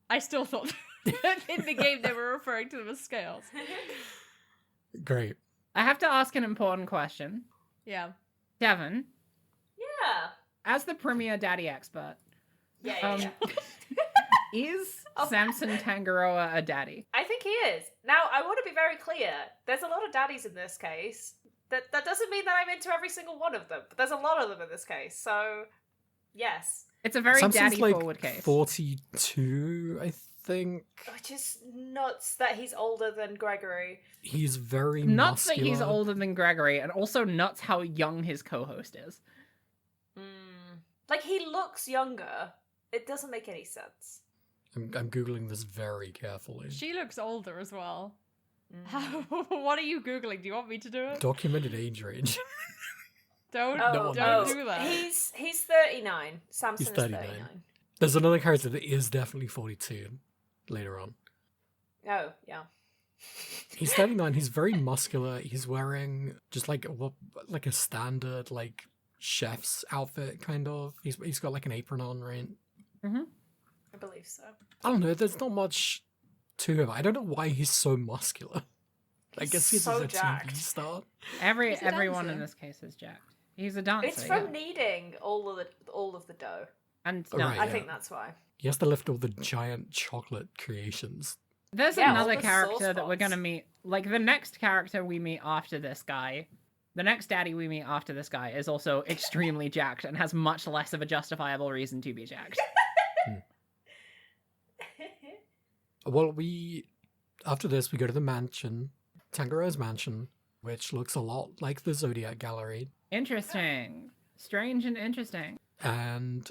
Speaker 2: I still thought that in the game they were referring to them as scales.
Speaker 3: Great.
Speaker 1: I have to ask an important question.
Speaker 2: Yeah.
Speaker 1: Devon,
Speaker 4: Yeah.
Speaker 1: as the premier daddy expert,
Speaker 4: Yeah.
Speaker 1: is
Speaker 4: Oh.
Speaker 1: Samson Tangaroa a daddy?
Speaker 4: I think he is. Now, I want to be very clear. There's a lot of daddies in this case. That doesn't mean that I'm into every single one of them, but there's a lot of them in this case. So, yes.
Speaker 1: It's a very
Speaker 3: Samson's
Speaker 1: daddy-forward
Speaker 3: like
Speaker 1: case.
Speaker 3: 42, I think.
Speaker 4: Which is nuts that he's older than Gregory.
Speaker 3: He's very
Speaker 1: Nuts
Speaker 3: muscular.
Speaker 1: that he's older than Gregory, and also nuts how young his co-host is.
Speaker 4: Like, he looks younger. It doesn't make any sense.
Speaker 3: I'm Googling this very carefully.
Speaker 2: She looks older as well. What are you Googling? Do you want me to do it?
Speaker 3: Documented age range.
Speaker 2: Don't
Speaker 3: No,
Speaker 2: don't do that.
Speaker 4: He's 39. Samson
Speaker 3: He's
Speaker 4: is
Speaker 3: 39.
Speaker 4: 39.
Speaker 3: There's another character that is definitely 42 later on.
Speaker 4: Oh, yeah.
Speaker 3: He's 39. He's very muscular. He's wearing just like a standard like chef's outfit kind of. He's got like an apron on, right?
Speaker 1: Mm-hmm.
Speaker 4: I believe so.
Speaker 3: I don't know. There's not much to him. I don't know why he's so muscular. I
Speaker 4: He's
Speaker 3: guess he's
Speaker 4: so
Speaker 3: a TV
Speaker 4: jacked.
Speaker 3: star.
Speaker 2: He's a
Speaker 1: Everyone in
Speaker 2: dancer.
Speaker 1: this case is jacked. He's a dancer.
Speaker 4: It's from
Speaker 1: yeah.
Speaker 4: kneading all of the dough.
Speaker 1: And
Speaker 3: Oh,
Speaker 1: no,
Speaker 3: right,
Speaker 4: I
Speaker 3: yeah.
Speaker 4: think that's why.
Speaker 3: He has to lift all the giant chocolate creations.
Speaker 1: There's
Speaker 4: Yeah, all
Speaker 1: another
Speaker 4: the
Speaker 1: character
Speaker 4: sore
Speaker 1: that we're gonna
Speaker 4: spots.
Speaker 1: meet. Like, the next character we meet after this guy, the next daddy we meet after this guy is also extremely jacked and has much less of a justifiable reason to be jacked.
Speaker 3: Well, after this, we go to the mansion, Tangaro's mansion, which looks a lot like the Zodiac Gallery.
Speaker 1: Interesting. Strange and interesting.
Speaker 3: And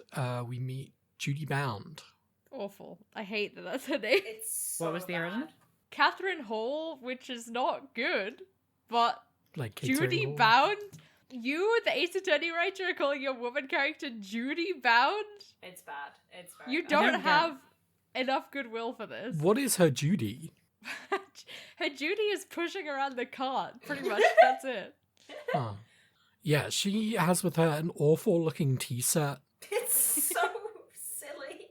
Speaker 3: we meet Judy Bound.
Speaker 2: Awful. I hate that that's her name.
Speaker 4: It's so
Speaker 1: What was the
Speaker 4: bad.
Speaker 1: original?
Speaker 2: Catherine Hall, which is not good, but
Speaker 3: Like
Speaker 2: Judy
Speaker 3: catering hall.
Speaker 2: Bound? You, the Ace Attorney writer, are calling your woman character Judy Bound?
Speaker 4: It's bad. It's very
Speaker 2: You
Speaker 4: bad.
Speaker 2: don't
Speaker 1: get it.
Speaker 2: have enough goodwill for this.
Speaker 3: What is her duty?
Speaker 2: Her duty is pushing around the cart, pretty much. That's it.
Speaker 3: Huh. Yeah, she has with her an awful looking tea set.
Speaker 4: It's so silly.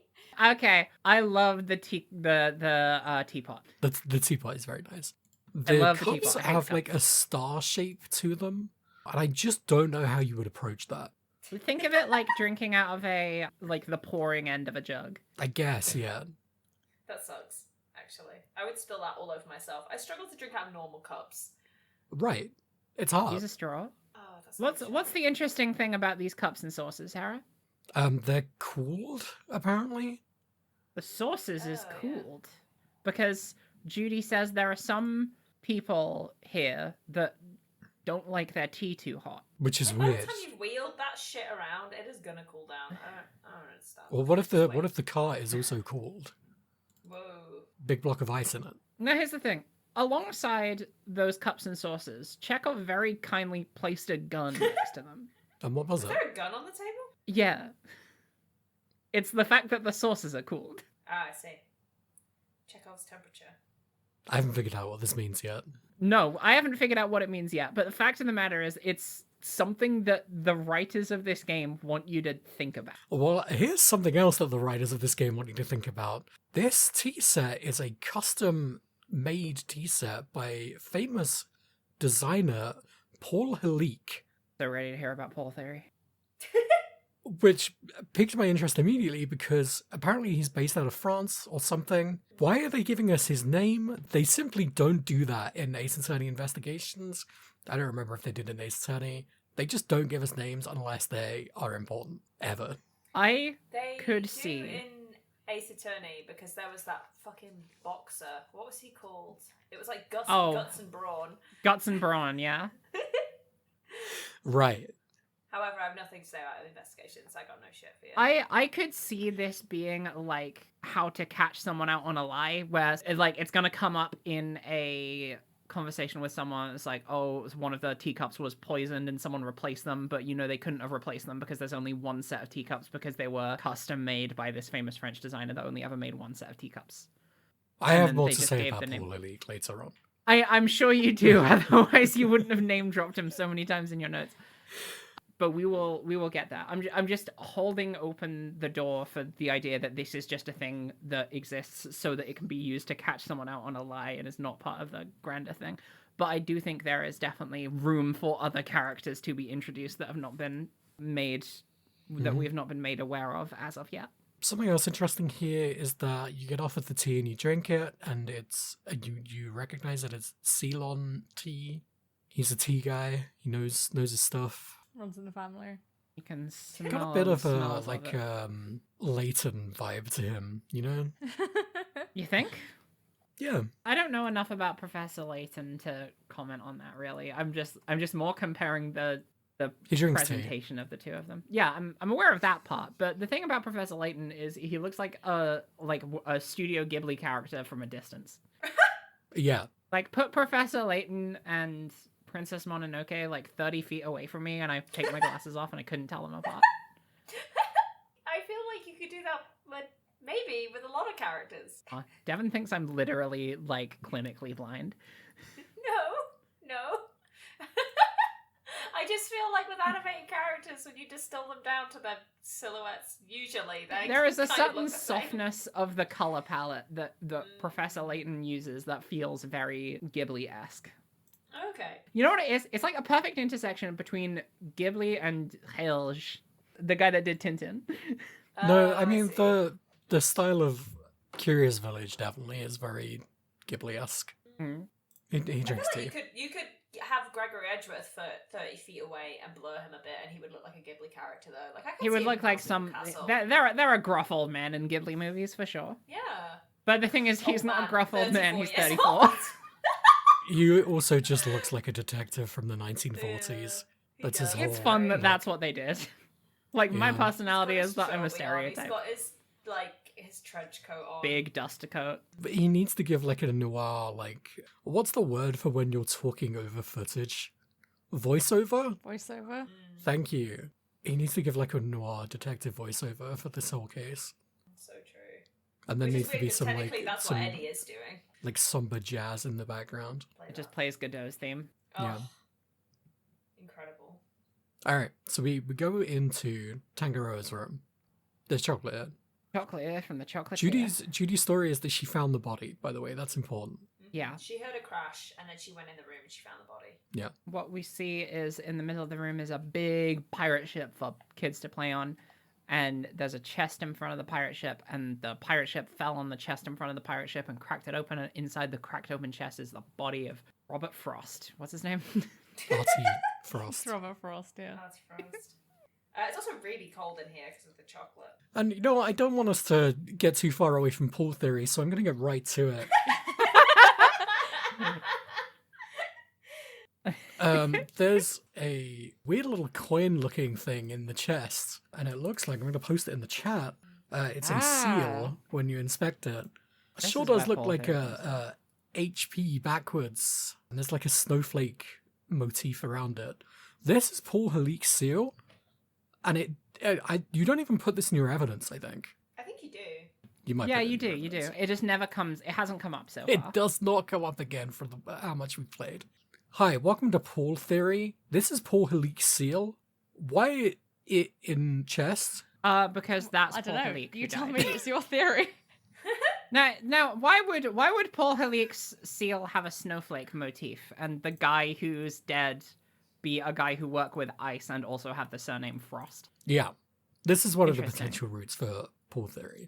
Speaker 1: Okay, I love the teapot.
Speaker 3: The teapot is very nice.
Speaker 1: I
Speaker 3: The
Speaker 1: love the
Speaker 3: cups
Speaker 1: teapot. I hate
Speaker 3: have
Speaker 1: cups.
Speaker 3: like a star shape to them. And I just don't know how you would approach that.
Speaker 1: Think of it like drinking out of the pouring end of a jug.
Speaker 3: I guess, yeah.
Speaker 4: That sucks, actually. I would spill that all over myself. I struggle to drink out of normal cups.
Speaker 3: Right. It's hard.
Speaker 1: Use a straw.
Speaker 4: Oh, that's
Speaker 1: What's the interesting thing about these cups and saucers, Sarah?
Speaker 3: They're cooled, apparently.
Speaker 1: The saucers is
Speaker 4: Oh, yeah.
Speaker 1: cooled. Because Judy says there are some people here that don't like their tea too hot.
Speaker 3: Which is
Speaker 4: By the
Speaker 3: weird.
Speaker 4: time you've wheeled that shit around, it is gonna cool down. I don't understand.
Speaker 3: Well, what if the car is also cooled?
Speaker 4: Whoa.
Speaker 3: Big block of ice in it.
Speaker 1: Now, here's the thing. Alongside those cups and saucers, Chekhov very kindly placed a gun next to them.
Speaker 3: And what was
Speaker 4: Is
Speaker 3: it?
Speaker 4: there a gun on the table?
Speaker 1: Yeah. It's the fact that the saucers are cooled.
Speaker 4: Ah, I see. Chekhov's temperature.
Speaker 3: I haven't figured out what this means yet.
Speaker 1: No, I haven't figured out what it means yet, but the fact of the matter is it's something that the writers of this game want you to think about.
Speaker 3: Well, here's something else that the writers of this game want you to think about. This tea set is a custom-made tea set by famous designer Paul Helique,
Speaker 1: So ready to hear about Pole Theory?
Speaker 3: which piqued my interest immediately because apparently he's based out of France or something. Why are they giving us his name? They simply don't do that in Ace Attorney Investigations. I don't remember if they did in Ace Attorney. They just don't give us names unless they are important, ever.
Speaker 1: I
Speaker 4: They
Speaker 1: could
Speaker 4: do
Speaker 1: see.
Speaker 4: in Ace Attorney because there was that fucking boxer. What was he called? It was like Guts,
Speaker 1: Oh.
Speaker 4: Guts and Brawn.
Speaker 1: Guts and Brawn, yeah.
Speaker 3: Right.
Speaker 4: However, I have nothing to say about investigations. I got no shit for you.
Speaker 1: I could see this being like how to catch someone out on a lie, where it's gonna come up in a conversation with someone. It's like, oh, one of the teacups was poisoned and someone replaced them, but they couldn't have replaced them because there's only one set of teacups because they were custom made by this famous French designer that only ever made one set of teacups.
Speaker 3: I
Speaker 1: And
Speaker 3: have
Speaker 1: then
Speaker 3: more
Speaker 1: they
Speaker 3: to
Speaker 1: just
Speaker 3: say
Speaker 1: gave
Speaker 3: about
Speaker 1: the name.
Speaker 3: Paul Helique later on.
Speaker 1: I'm sure you do, otherwise you wouldn't have name dropped him so many times in your notes. But we will get that. I'm just holding open the door for the idea that this is just a thing that exists so that it can be used to catch someone out on a lie and is not part of the grander thing. But I do think there is definitely room for other characters to be introduced that have not been made, that we have not been made aware of as of yet.
Speaker 3: Something else interesting here is that you get offered the tea and you drink it, and it's you recognize it as Ceylon tea. He's a tea guy. He knows his stuff.
Speaker 2: Runs in the family.
Speaker 1: You can smell
Speaker 3: Got a bit of a
Speaker 1: smells
Speaker 3: like
Speaker 1: it.
Speaker 3: Leighton vibe to him, you know?
Speaker 1: You think?
Speaker 3: Yeah.
Speaker 1: I don't know enough about Professor Layton to comment on that really. I'm just more comparing the
Speaker 3: He drinks tea.
Speaker 1: presentation of the two of them. Yeah, I'm aware of that part, but the thing about Professor Layton is he looks like a Studio Ghibli character from a distance.
Speaker 3: Yeah.
Speaker 1: Like put Professor Layton and Princess Mononoke like 30 feet away from me and I take my glasses off and I couldn't tell them apart.
Speaker 4: I feel like you could do that maybe with a lot of characters.
Speaker 1: Devin thinks I'm literally like clinically blind.
Speaker 4: No. I just feel like with animated characters, when you distill them down to their silhouettes, usually
Speaker 1: There is a
Speaker 4: kind of
Speaker 1: certain
Speaker 4: look the same.
Speaker 1: softness of the color palette that Professor Layton uses that feels very Ghibli-esque.
Speaker 4: Okay.
Speaker 1: You know what it is? It's like a perfect intersection between Ghibli and Helge, the guy that did Tintin.
Speaker 3: No,
Speaker 4: Oh,
Speaker 3: I mean
Speaker 4: see.
Speaker 3: the style of Curious Village definitely is very Ghibli-esque.
Speaker 1: Mm.
Speaker 3: He
Speaker 4: I feel
Speaker 3: drinks
Speaker 4: like
Speaker 3: tea.
Speaker 4: you could have Gregory Edgeworth for 30 feet away and blur him a bit, and he would look like a Ghibli character though. Like I could
Speaker 1: He
Speaker 4: see
Speaker 1: would
Speaker 4: him
Speaker 1: look
Speaker 4: in
Speaker 1: like
Speaker 4: Castle
Speaker 1: some.
Speaker 4: Castle.
Speaker 1: There are gruff old men in Ghibli movies for sure.
Speaker 4: Yeah.
Speaker 1: But the thing is, he's
Speaker 4: Old
Speaker 1: not a
Speaker 4: man,
Speaker 1: gruff old man.
Speaker 4: 34
Speaker 1: He's
Speaker 4: years
Speaker 1: 34.
Speaker 4: old.
Speaker 3: He also just looks like a detective from the 1940s.
Speaker 4: He
Speaker 3: That's his
Speaker 4: does.
Speaker 3: whole.
Speaker 1: It's fun that
Speaker 3: look.
Speaker 1: that's what they did. Like my
Speaker 3: Yeah.
Speaker 1: personality
Speaker 4: He's
Speaker 1: is
Speaker 4: got
Speaker 1: that I'm a
Speaker 4: his shelving on,
Speaker 1: stereotype.
Speaker 4: He's got his his trench coat on.
Speaker 1: Big duster coat.
Speaker 3: But he needs to give like a noir, like, what's the word for when you're talking over footage? Voiceover?
Speaker 2: Voiceover.
Speaker 4: Mm,
Speaker 3: Thank you. He needs to give like a noir detective voiceover for this whole case.
Speaker 4: so true.
Speaker 3: And then
Speaker 4: Which
Speaker 3: needs
Speaker 4: is
Speaker 3: to
Speaker 4: weird,
Speaker 3: be
Speaker 4: 'cause
Speaker 3: some
Speaker 4: technically
Speaker 3: like
Speaker 4: that's
Speaker 3: some
Speaker 4: what Eddie is doing.
Speaker 3: like somber jazz in the background.
Speaker 4: Play
Speaker 1: It just
Speaker 4: that.
Speaker 1: plays Godot's theme.
Speaker 4: Oh,
Speaker 3: Yeah.
Speaker 4: Incredible.
Speaker 3: Alright, so we go into Tangaroa's room. There's chocolate here.
Speaker 1: Chocolate from the chocolate.
Speaker 3: Judy's story is that she found the body, by the way, that's important.
Speaker 4: Mhm.
Speaker 1: Yeah.
Speaker 4: She heard a crash and then she went in the room and she found the body.
Speaker 1: What we see is in the middle of the room is a big pirate ship for kids to play on. And there's a chest in front of the pirate ship, and the pirate ship fell on the chest in front of the pirate ship and cracked it open. And inside the cracked open chest is the body of Robert Frost. What's his name?
Speaker 3: Artie Frost.
Speaker 2: It's Robert Frost, yeah.
Speaker 4: That's frost. It's also really cold in here because of the chocolate.
Speaker 3: And you know what, I don't want us to get too far away from pool theory, so I'm gonna get right to it. There's a weird little coin-looking thing in the chest, and it looks like, I'm going to post it in the chat, it's a seal when you inspect it. It
Speaker 1: This
Speaker 3: sure
Speaker 1: is
Speaker 3: does
Speaker 1: where
Speaker 3: look
Speaker 1: Paul
Speaker 3: like
Speaker 1: Theory
Speaker 3: a HP backwards, and there's like a snowflake motif around it. This is Paul Halik's seal, and you don't even put this in your evidence, I think.
Speaker 4: I think you do.
Speaker 3: You might
Speaker 1: Yeah,
Speaker 3: put it
Speaker 1: you
Speaker 3: in
Speaker 1: do.
Speaker 3: your
Speaker 1: You do.
Speaker 3: evidence.
Speaker 1: It just never comes. It hasn't come up so far.
Speaker 3: It does not come up again for how much we've played. Hi, welcome to Paul Theory. This is Paul Halik's seal. Why it in chest?
Speaker 1: Because that's
Speaker 2: I don't
Speaker 1: Paul
Speaker 2: know.
Speaker 1: Halik.
Speaker 2: You
Speaker 1: who
Speaker 2: tell
Speaker 1: died.
Speaker 2: me. It's your theory.
Speaker 1: Now, why would Paul Halik's seal have a snowflake motif, and the guy who's dead be a guy who worked with ice and also have the surname Frost?
Speaker 3: Yeah. This is one of the
Speaker 1: Interesting.
Speaker 3: potential routes for Paul Theory.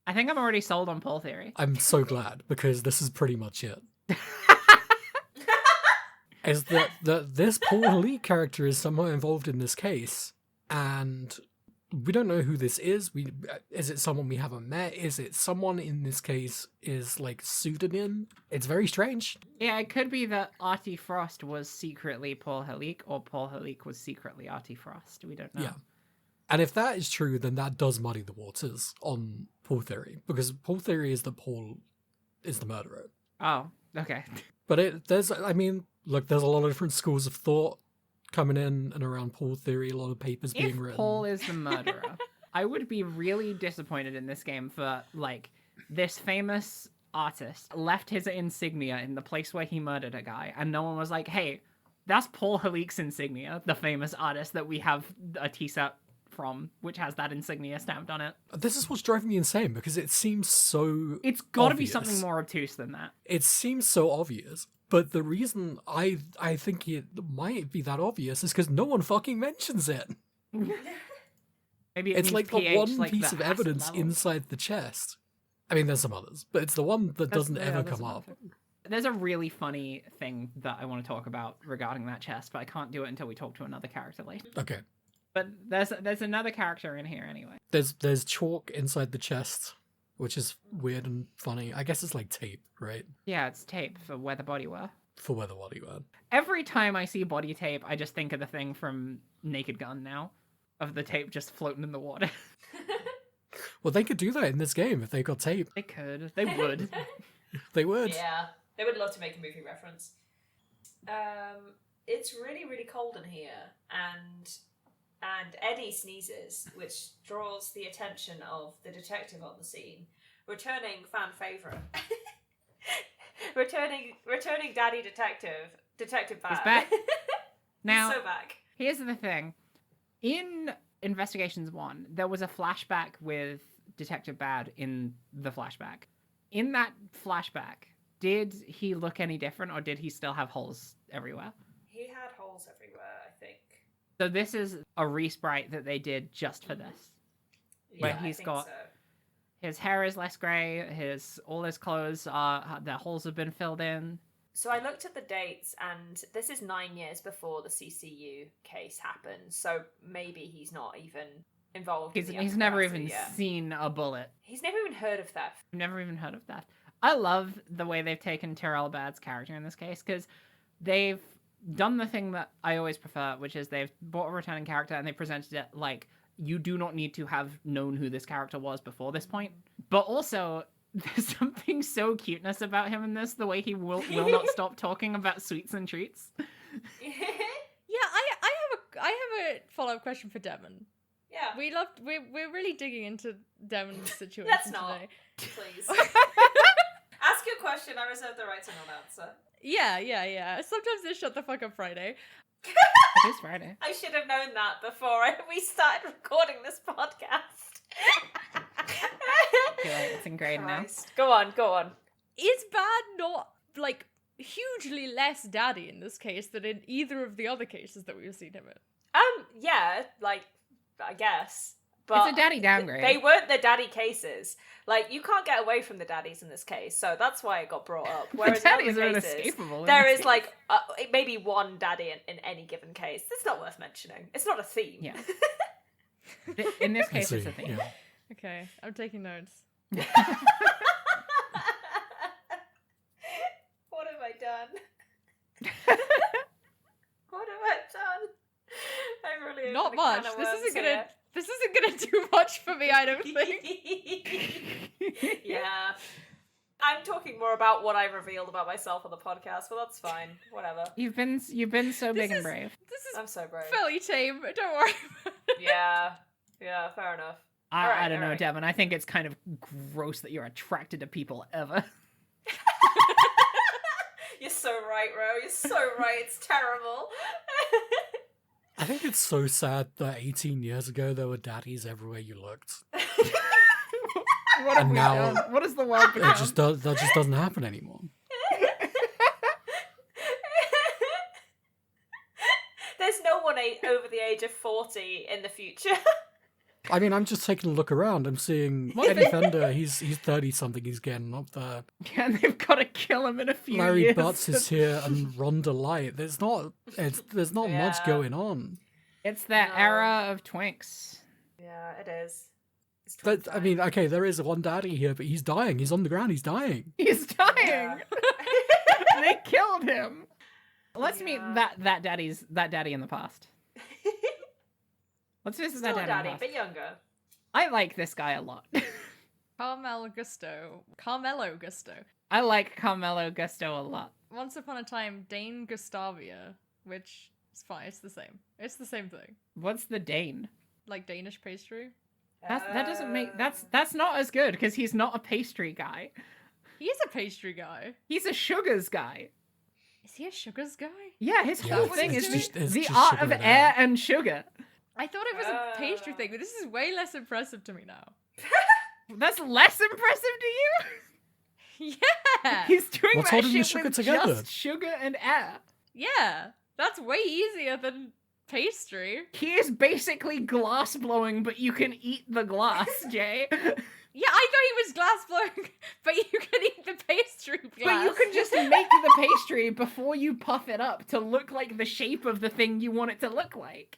Speaker 1: I think I'm already sold on Paul Theory.
Speaker 3: I'm so glad, because this is pretty much it. Is that this Paul Halik character is somehow involved in this case, and we don't know who this is. Is it someone we haven't met? Is it someone in this case is like pseudonym? It's very strange.
Speaker 1: Yeah, it could be that Artie Frost was secretly Paul Halik, or Paul Halik was secretly Artie Frost. We don't know.
Speaker 3: Yeah. And if that is true, then that does muddy the waters on Paul Theory, because Paul Theory is that Paul is the murderer.
Speaker 1: Oh, okay.
Speaker 3: But there's a lot of different schools of thought coming in and around Paul Theory, a lot of papers being
Speaker 1: If
Speaker 3: written.
Speaker 1: Paul is the murderer, I would be really disappointed in this game for, like, this famous artist left his insignia in the place where he murdered a guy, and no one was like, hey, that's Paul Halik's insignia, the famous artist that we have a t-shirt from, which has that insignia stamped on it.
Speaker 3: This is what's driving me insane, because it seems so
Speaker 1: It's gotta be
Speaker 3: obvious.
Speaker 1: something more obtuse than that.
Speaker 3: It seems so obvious, but the reason I think it might be that obvious is because no one fucking mentions it.
Speaker 1: Maybe it
Speaker 3: It's
Speaker 1: means
Speaker 3: like the
Speaker 1: pH,
Speaker 3: one
Speaker 1: like
Speaker 3: piece
Speaker 1: the
Speaker 3: of
Speaker 1: acid
Speaker 3: evidence
Speaker 1: level.
Speaker 3: inside the chest. I mean, there's some others, but it's the one that doesn't
Speaker 1: Yeah,
Speaker 3: ever
Speaker 1: there's
Speaker 3: come
Speaker 1: another
Speaker 3: up.
Speaker 1: thing. There's a really funny thing that I want to talk about regarding that chest, but I can't do it until we talk to another character later.
Speaker 3: Okay.
Speaker 1: But there's another character in here anyway.
Speaker 3: There's chalk inside the chest, which is weird and funny. I guess it's like tape, right?
Speaker 1: Yeah, it's tape for where the body were.
Speaker 3: For where the body went.
Speaker 1: Every time I see body tape, I just think of the thing from Naked Gun now, of the tape just floating in the water.
Speaker 3: Well, they could do that in this game if they got tape.
Speaker 1: They could. They would.
Speaker 3: They would.
Speaker 4: Yeah, they would love to make a movie reference. It's really, really cold in here, and Eddie sneezes, which draws the attention of the detective on the scene, returning fan favorite, returning daddy detective Bad.
Speaker 1: He's back. Now,
Speaker 4: He's so back.
Speaker 1: here's the thing. In Investigations 1, there was a flashback with Detective Bad in the flashback. In that flashback, did he look any different, or did he still have holes everywhere?
Speaker 4: He had holes everywhere, I think.
Speaker 1: So this is a resprite that they did just for this.
Speaker 4: Yeah,
Speaker 1: Where he's
Speaker 4: I think
Speaker 1: got-
Speaker 4: so.
Speaker 1: His hair is less grey. All his clothes the holes have been filled in.
Speaker 4: So I looked at the dates, and this is 9 years before the CCU case happened. So maybe he's not even involved.
Speaker 1: He's never even seen a bullet.
Speaker 4: He's never even heard of theft.
Speaker 1: Never even heard of theft. I love the way they've taken Tyrell Baird's character in this case, because they've done the thing that I always prefer, which is they've brought a returning character and they presented it like you do not need to have known who this character was before this point. But also, there's something so cuteness about him in this, the way he will not stop talking about sweets and treats.
Speaker 2: Yeah, I have a follow-up question for Devon.
Speaker 4: Yeah.
Speaker 2: We're really digging into Devon's situation
Speaker 4: Let's not.
Speaker 2: today.
Speaker 4: Please. Ask your question, I reserve the right to not answer.
Speaker 2: Yeah. Sometimes they shut the fuck up Friday.
Speaker 1: It is Friday.
Speaker 4: I should have known that before we started recording this podcast.
Speaker 1: I feel like it's ingrained now.
Speaker 4: Go on.
Speaker 2: Is Bad not, like, hugely less daddy in this case than in either of the other cases that we've seen him in?
Speaker 4: Yeah, like, I guess. But
Speaker 1: it's a daddy downgrade.
Speaker 4: They weren't the daddy cases. Like, you can't get away from the daddies in this case, so that's why it got brought up. Whereas
Speaker 1: the daddies
Speaker 4: in
Speaker 1: are
Speaker 4: other cases,
Speaker 1: inescapable.
Speaker 4: there is, like, maybe one daddy in any given case. It's not worth mentioning. It's not a theme.
Speaker 1: Yeah. In this case, it's a theme.
Speaker 3: Yeah.
Speaker 2: Okay, I'm taking notes.
Speaker 4: What have I done? What have I done? I really
Speaker 2: Not
Speaker 4: opened a
Speaker 2: much.
Speaker 4: can of
Speaker 2: This
Speaker 4: worms
Speaker 2: isn't
Speaker 4: here.
Speaker 2: gonna do much for me, I don't think.
Speaker 4: Yeah. I'm talking more about what I revealed about myself on the podcast, but that's fine. Whatever.
Speaker 1: You've been so big and brave.
Speaker 2: This is
Speaker 4: I'm so brave.
Speaker 2: fairly tame, don't worry about it.
Speaker 4: Yeah, fair enough.
Speaker 1: I don't know,
Speaker 4: alright.
Speaker 1: Devon. I think it's kind of gross that you're attracted to people ever.
Speaker 4: You're so right, Ro. You're so right. It's terrible.
Speaker 3: I think it's so sad that 18 years ago there were daddies everywhere you looked.
Speaker 1: What have
Speaker 3: And
Speaker 1: we
Speaker 3: now-
Speaker 1: done? What has the world become?
Speaker 3: That just doesn't happen anymore.
Speaker 4: There's no one over the age of 40 in the future.
Speaker 3: I mean, I'm just taking a look around. I'm seeing Eddie Fender. He's 30-something. He's getting up there.
Speaker 1: And they've got to kill him in a few
Speaker 3: Larry
Speaker 1: years.
Speaker 3: Butts is here, and Rhonda Light. There's not much
Speaker 4: Yeah.
Speaker 3: going on.
Speaker 1: It's that
Speaker 4: No.
Speaker 1: era of twinks.
Speaker 4: Yeah, it is. It's
Speaker 3: But I
Speaker 4: 25.
Speaker 3: mean, okay, there is one daddy here, but he's dying. He's on the ground. He's dying.
Speaker 1: He's dying.
Speaker 4: Yeah.
Speaker 1: They killed him. Let's meet
Speaker 4: Yeah.
Speaker 1: that daddy in the past. Let's visit
Speaker 4: Still
Speaker 1: that
Speaker 4: a
Speaker 1: daddy.
Speaker 4: daddy,
Speaker 1: in the
Speaker 4: but
Speaker 1: past.
Speaker 4: younger.
Speaker 1: I like this guy a lot.
Speaker 2: Carmelo Gusto.
Speaker 1: I like Carmelo Gusto a lot.
Speaker 2: Once upon a time, Dane Gustavia, which is fine, it's the same. It's the same thing.
Speaker 1: What's the Dane?
Speaker 2: Like Danish pastry.
Speaker 1: That doesn't make that's not as good because he's not a pastry guy.
Speaker 2: He is a pastry guy.
Speaker 1: He's a sugars guy.
Speaker 2: Is he a sugars guy?
Speaker 1: Yeah, his
Speaker 3: Yeah,
Speaker 1: whole
Speaker 2: it's
Speaker 1: thing is
Speaker 2: just-
Speaker 3: it's
Speaker 1: the
Speaker 3: just
Speaker 1: art
Speaker 3: sugar
Speaker 1: of
Speaker 3: and
Speaker 1: air and sugar.
Speaker 2: I thought it was a pastry thing, but this is way less impressive to me now.
Speaker 1: That's less impressive to you?
Speaker 2: Yeah!
Speaker 1: He's doing
Speaker 3: What's
Speaker 1: that
Speaker 3: holding the
Speaker 1: shit
Speaker 3: sugar
Speaker 1: with
Speaker 3: together?
Speaker 1: just sugar and air.
Speaker 2: Yeah! That's way easier than pastry.
Speaker 1: He is basically glass blowing, but you can eat the glass, Jay.
Speaker 2: Yeah, I thought he was glass blowing, but you can eat the pastry glass.
Speaker 1: But you can just make the pastry before you puff it up to look like the shape of the thing you want it to look like.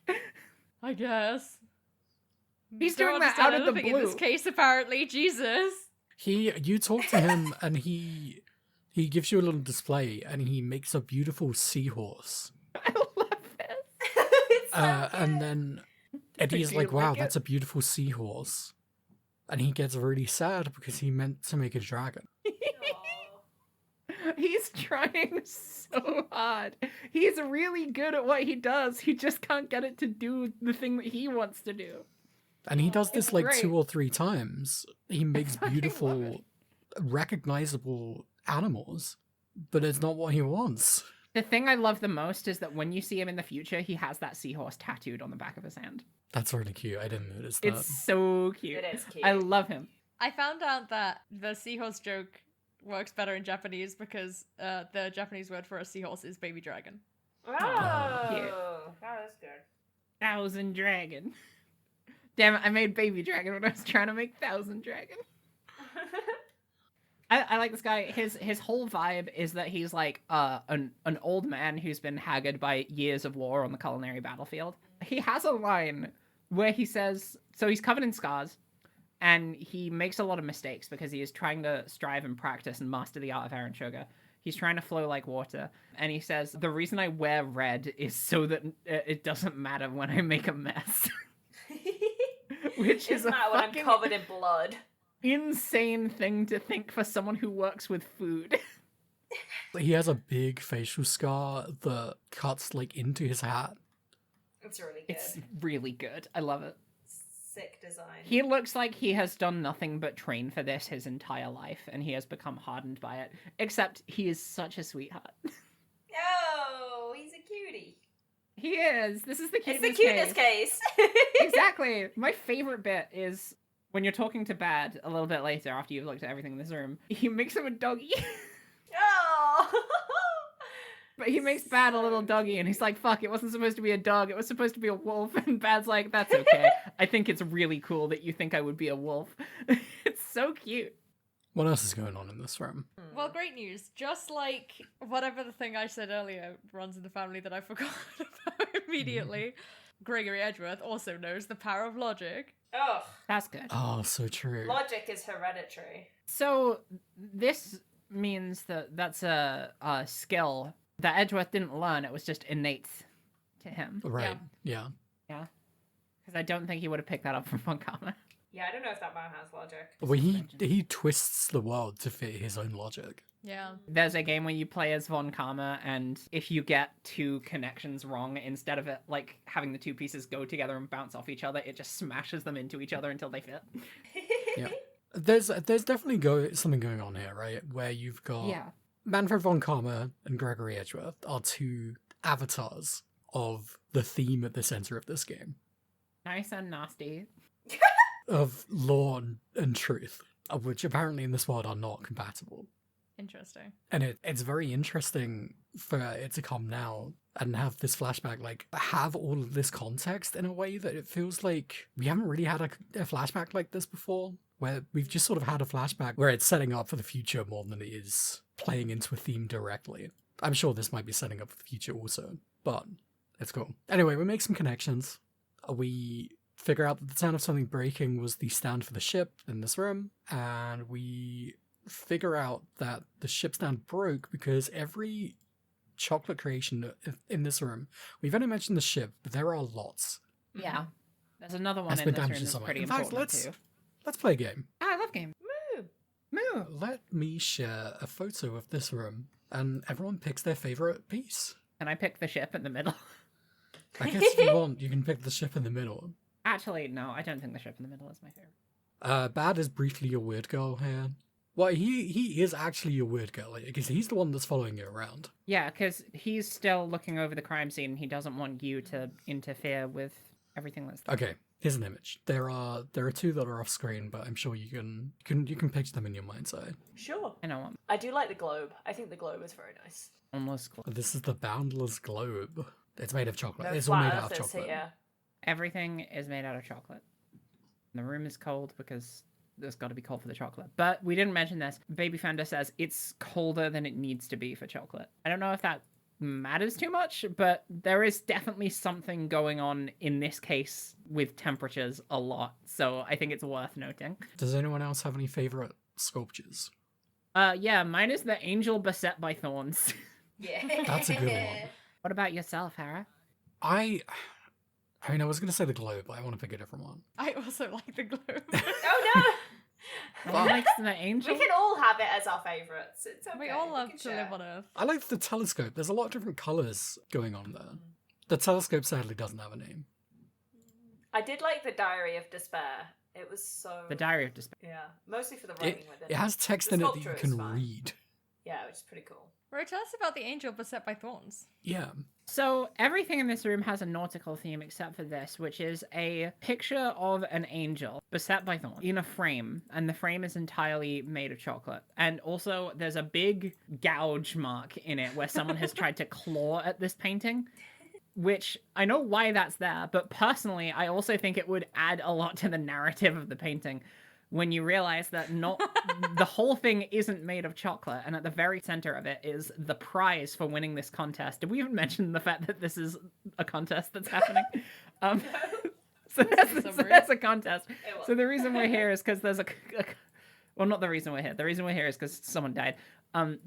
Speaker 2: I guess.
Speaker 1: He's
Speaker 2: Don't
Speaker 1: doing that
Speaker 2: understand
Speaker 1: out of the
Speaker 2: anything in this
Speaker 1: blue.
Speaker 2: case, apparently. Jesus.
Speaker 3: You talk to him, and he gives you a little display, and he makes a beautiful seahorse.
Speaker 1: I love this.
Speaker 4: It's so
Speaker 3: And
Speaker 4: good.
Speaker 3: then Eddie's
Speaker 1: Do
Speaker 3: like,
Speaker 1: you
Speaker 3: "Wow,
Speaker 1: like it?"
Speaker 3: that's a beautiful seahorse," and he gets really sad because he meant to make a dragon.
Speaker 4: Aw.
Speaker 1: He's trying so hard. He's really good at what he does. He just can't get it to do the thing that he wants to do.
Speaker 3: And he does this
Speaker 1: It's
Speaker 3: like
Speaker 1: great.
Speaker 3: 2 or 3 times. He makes
Speaker 1: fucking love
Speaker 3: beautiful, recognizable animals, but it's not what he wants.
Speaker 1: The thing I love the most is that when you see him in the future, he has that seahorse tattooed on the back of his hand.
Speaker 3: That's really cute. I didn't notice that.
Speaker 1: It's so cute.
Speaker 4: It is cute.
Speaker 1: I love him.
Speaker 2: I found out that the seahorse joke works better in Japanese because the Japanese word for a seahorse is baby dragon.
Speaker 4: Oh,
Speaker 1: Cute.
Speaker 4: that is good.
Speaker 1: Thousand Dragon. Damn it, I made Baby Dragon when I was trying to make Thousand Dragon. I like this guy. His whole vibe is that he's like an old man who's been haggard by years of war on the culinary battlefield. He has a line where he says, so he's covered in scars, and he makes a lot of mistakes because he is trying to strive and practice and master the art of air and sugar. He's trying to flow like water, and he says, the reason I wear red is so that it doesn't matter when I make a mess. Which is
Speaker 4: Isn't that when I'm covered in blood?
Speaker 1: Insane thing to think for someone who works with food.
Speaker 3: He has a big facial scar that cuts like into his hat.
Speaker 4: It's really good.
Speaker 1: It's really good. I love it.
Speaker 4: Sick design.
Speaker 1: He looks like he has done nothing but train for this his entire life, and he has become hardened by it. Except he is such a sweetheart.
Speaker 4: Oh, he's a cutie.
Speaker 1: He is. This is the
Speaker 4: It's
Speaker 1: cuteness
Speaker 4: the cuteness case.
Speaker 1: Exactly. My favorite bit is when you're talking to Bad a little bit later after you've looked at everything in this room. He makes him a doggy.
Speaker 4: Oh.
Speaker 1: But he makes Bad a little doggy, and he's like, fuck, it wasn't supposed to be a dog, it was supposed to be a wolf. And Bad's like, that's okay. I think it's really cool that you think I would be a wolf. It's so cute.
Speaker 3: What else is going on in this room?
Speaker 2: Well, great news. Just like whatever the thing I said earlier runs in the family that I forgot about immediately, Gregory Edgeworth also knows the power of logic.
Speaker 4: Oh,
Speaker 1: That's good.
Speaker 3: Oh, so true.
Speaker 4: logic is hereditary.
Speaker 1: So this means that that's a skill that Edgeworth didn't learn. It was just innate to him.
Speaker 3: Right. Yeah.
Speaker 1: Yeah. Because I don't think he would have picked that up from Von Karma.
Speaker 4: Yeah, I don't know if that man has logic.
Speaker 3: Well, he twists the world to fit his own logic.
Speaker 2: Yeah.
Speaker 1: There's a game where you play as Von Karma, and if you get two connections wrong, instead of it like having the two pieces go together and bounce off each other, it just smashes them into each other until they fit.
Speaker 3: Yeah. There's definitely something going on here, right? Where you've got
Speaker 1: Yeah.
Speaker 3: Manfred von Karma and Gregory Edgeworth are two avatars of the theme at the center of this game.
Speaker 1: Nice and nasty.
Speaker 3: Of law and truth, of which apparently in this world are not compatible.
Speaker 2: Interesting.
Speaker 3: And it's very interesting for it to come now and have this flashback, like, have all of this context in a way that it feels like we haven't really had a flashback like this before, where we've just sort of had a flashback where it's setting up for the future more than it is playing into a theme directly. I'm sure this might be setting up for the future also, but it's cool. Anyway, we make some connections. We figure out that the sound of something breaking was the stand for the ship in this room, and we figure out that the ship stand broke because every chocolate creation in this room, we've only mentioned the ship, but there are lots.
Speaker 1: Yeah. There's another one
Speaker 3: That's
Speaker 1: in
Speaker 3: been
Speaker 1: this room
Speaker 3: damaged in
Speaker 1: that's
Speaker 3: some way.
Speaker 1: pretty
Speaker 3: In fact,
Speaker 1: important too.
Speaker 3: let's play a game.
Speaker 1: I love games.
Speaker 4: Woo!
Speaker 1: Moo.
Speaker 3: Let me share a photo of this room, and everyone picks their favorite piece.
Speaker 1: Can I pick the ship in the middle?
Speaker 3: I guess if you want, you can pick the ship in the middle.
Speaker 1: Actually, no, I don't think the ship in the middle is my favorite.
Speaker 3: Bad is briefly a weird girl here. Well, he is actually a weird girl, because he's the one that's following you around.
Speaker 1: Yeah, because he's still looking over the crime scene, and he doesn't want you to interfere with everything that's there.
Speaker 3: Okay, here's an image. There are two that are off screen, but I'm sure you can picture them in your mind's eye.
Speaker 4: Sure.
Speaker 1: I know one.
Speaker 4: I do like the globe. I think the globe is very nice.
Speaker 1: Almost close.
Speaker 3: This is the Boundless Globe. It's made of chocolate.
Speaker 4: No
Speaker 3: It's all made
Speaker 4: flat
Speaker 3: out of
Speaker 4: earthers
Speaker 3: chocolate.
Speaker 4: here.
Speaker 1: Everything is made out of chocolate. The room is cold because there's got to be cold for the chocolate. But we didn't mention this. Baby Fender says it's colder than it needs to be for chocolate. I don't know if that matters too much, but there is definitely something going on in this case with temperatures a lot. So I think it's worth noting.
Speaker 3: Does anyone else have any favorite sculptures?
Speaker 1: Yeah, mine is the angel beset by thorns.
Speaker 4: Yeah.
Speaker 3: That's a good one.
Speaker 1: What about yourself, Hera?
Speaker 3: I mean, I was going to say the globe, but I want to pick a different one.
Speaker 2: I also like the globe.
Speaker 4: Oh no!
Speaker 1: One likes the angel.
Speaker 4: We can all have it as our favourites. It's okay.
Speaker 2: We all love
Speaker 4: can
Speaker 2: to
Speaker 4: share.
Speaker 2: live on Earth.
Speaker 3: I like the telescope. There's a lot of different colours going on there. The telescope sadly doesn't have a name.
Speaker 4: I did like the Diary of Despair. It was so...
Speaker 1: The Diary of Despair.
Speaker 4: Yeah, mostly for the writing within
Speaker 3: It has text
Speaker 4: The
Speaker 3: in it that you
Speaker 4: sculpture is
Speaker 3: can
Speaker 4: fine.
Speaker 3: read.
Speaker 4: Yeah, which is pretty cool.
Speaker 2: Roy, tell us about the angel beset by thorns.
Speaker 3: Yeah.
Speaker 1: So everything in this room has a nautical theme except for this, which is a picture of an angel beset by thorns in a frame, and the frame is entirely made of chocolate. And also there's a big gouge mark in it where someone has tried to claw at this painting, which I know why that's there, but personally I also think it would add a lot to the narrative of the painting, when you realize that not the whole thing isn't made of chocolate, and at the very center of it is the prize for winning this contest. Did we even mention the fact that this is a contest that's happening? So that's a contest. So the reason we're here is because there's well, not the reason we're here. The reason we're here is because someone died.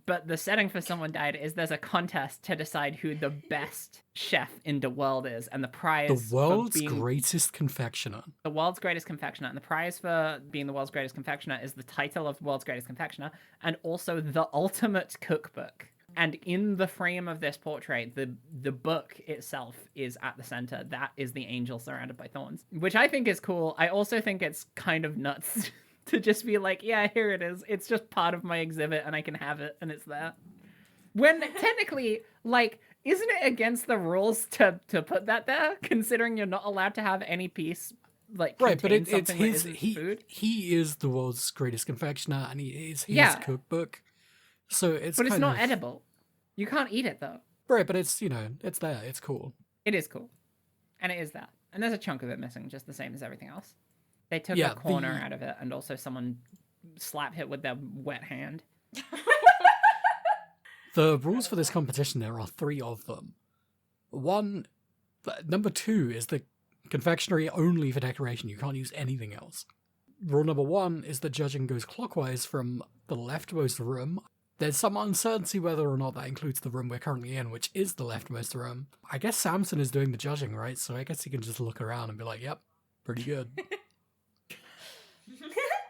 Speaker 1: But the setting for someone died is there's a contest to decide who the best chef in the world is, and the prize
Speaker 3: The world's
Speaker 1: for being
Speaker 3: greatest confectioner.
Speaker 1: the world's greatest confectioner, and the prize for being the world's greatest confectioner is the title of world's greatest confectioner, and also the ultimate cookbook. And in the frame of this portrait, the book itself is at the center. That is the angel surrounded by thorns, which I think is cool. I also think it's kind of nuts to just be like, yeah, here it is. It's just part of my exhibit, and I can have it, and it's there. When technically, like, isn't it against the rules to put that there, considering you're not allowed to have any piece like
Speaker 3: Right, but
Speaker 1: contain
Speaker 3: it's
Speaker 1: something that
Speaker 3: his.
Speaker 1: isn't food?
Speaker 3: He is the world's greatest confectioner, and he is his
Speaker 1: Yeah.
Speaker 3: cookbook. So it's.
Speaker 1: But it's
Speaker 3: kind
Speaker 1: not
Speaker 3: of,
Speaker 1: edible. You can't eat it though.
Speaker 3: Right, but it's it's there. It's cool.
Speaker 1: It is cool, and it is that. And there's a chunk of it missing, just the same as everything else. They took
Speaker 3: Yeah,
Speaker 1: a corner out of it, and also someone slapped it with their wet hand.
Speaker 3: The rules for this competition, there are 3 of them. Number 2 is the confectionery only for decoration. You can't use anything else. Rule number 1 is that judging goes clockwise from the leftmost room. There's some uncertainty whether or not that includes the room we're currently in, which is the leftmost room. I guess Samson is doing the judging, right? So I guess he can just look around and be like, yep, pretty good.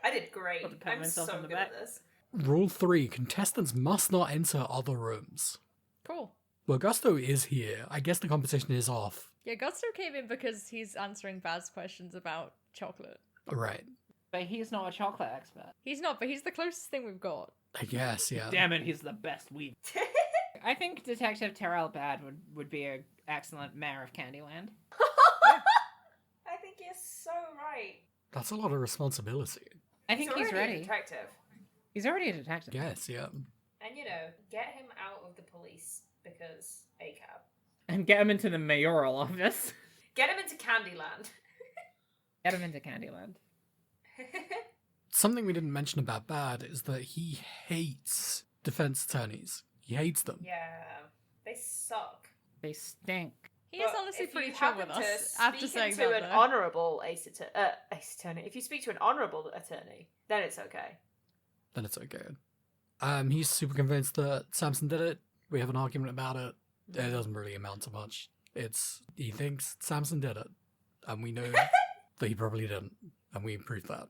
Speaker 4: I did great.
Speaker 1: Got to pat
Speaker 4: I'm
Speaker 1: myself
Speaker 4: so
Speaker 1: on the
Speaker 4: good
Speaker 1: back.
Speaker 4: at this.
Speaker 3: Rule 3, contestants must not enter other rooms.
Speaker 2: Cool.
Speaker 3: Well, Gusto is here. I guess the competition is off.
Speaker 2: Yeah, Gusto came in because he's answering Baz's questions about chocolate.
Speaker 3: Right.
Speaker 1: But he's not a chocolate expert.
Speaker 2: He's not, but he's the closest thing we've got.
Speaker 3: I guess, yeah.
Speaker 1: Damn it, he's the best weed. I think Detective Terrell Bad would be an excellent mayor of Candyland.
Speaker 4: I think you're so right.
Speaker 3: That's a lot of responsibility.
Speaker 1: I think he's
Speaker 4: already a
Speaker 1: ready.
Speaker 4: detective.
Speaker 1: He's already a detective.
Speaker 3: Yes, yeah.
Speaker 4: And get him out of the police because ACAB.
Speaker 1: And get him into the mayoral office.
Speaker 4: Get him into Candyland.
Speaker 1: Get him into Candyland.
Speaker 3: Something we didn't mention about Bad is that he hates defense attorneys. He hates them.
Speaker 4: Yeah, they suck.
Speaker 1: They stink.
Speaker 2: He is
Speaker 4: But
Speaker 2: honestly
Speaker 4: if
Speaker 2: pretty
Speaker 4: you
Speaker 2: chill
Speaker 4: happen
Speaker 2: with
Speaker 4: to
Speaker 2: us after
Speaker 4: speak
Speaker 2: saying
Speaker 4: into
Speaker 2: that.
Speaker 4: an
Speaker 2: though.
Speaker 4: honourable ace attorney, if you speak to an honourable attorney, then it's okay.
Speaker 3: Then it's okay. He's super convinced that Samson did it. We have an argument about it. It doesn't really amount to much. He thinks Samson did it. And we know that he probably didn't. And we proved that.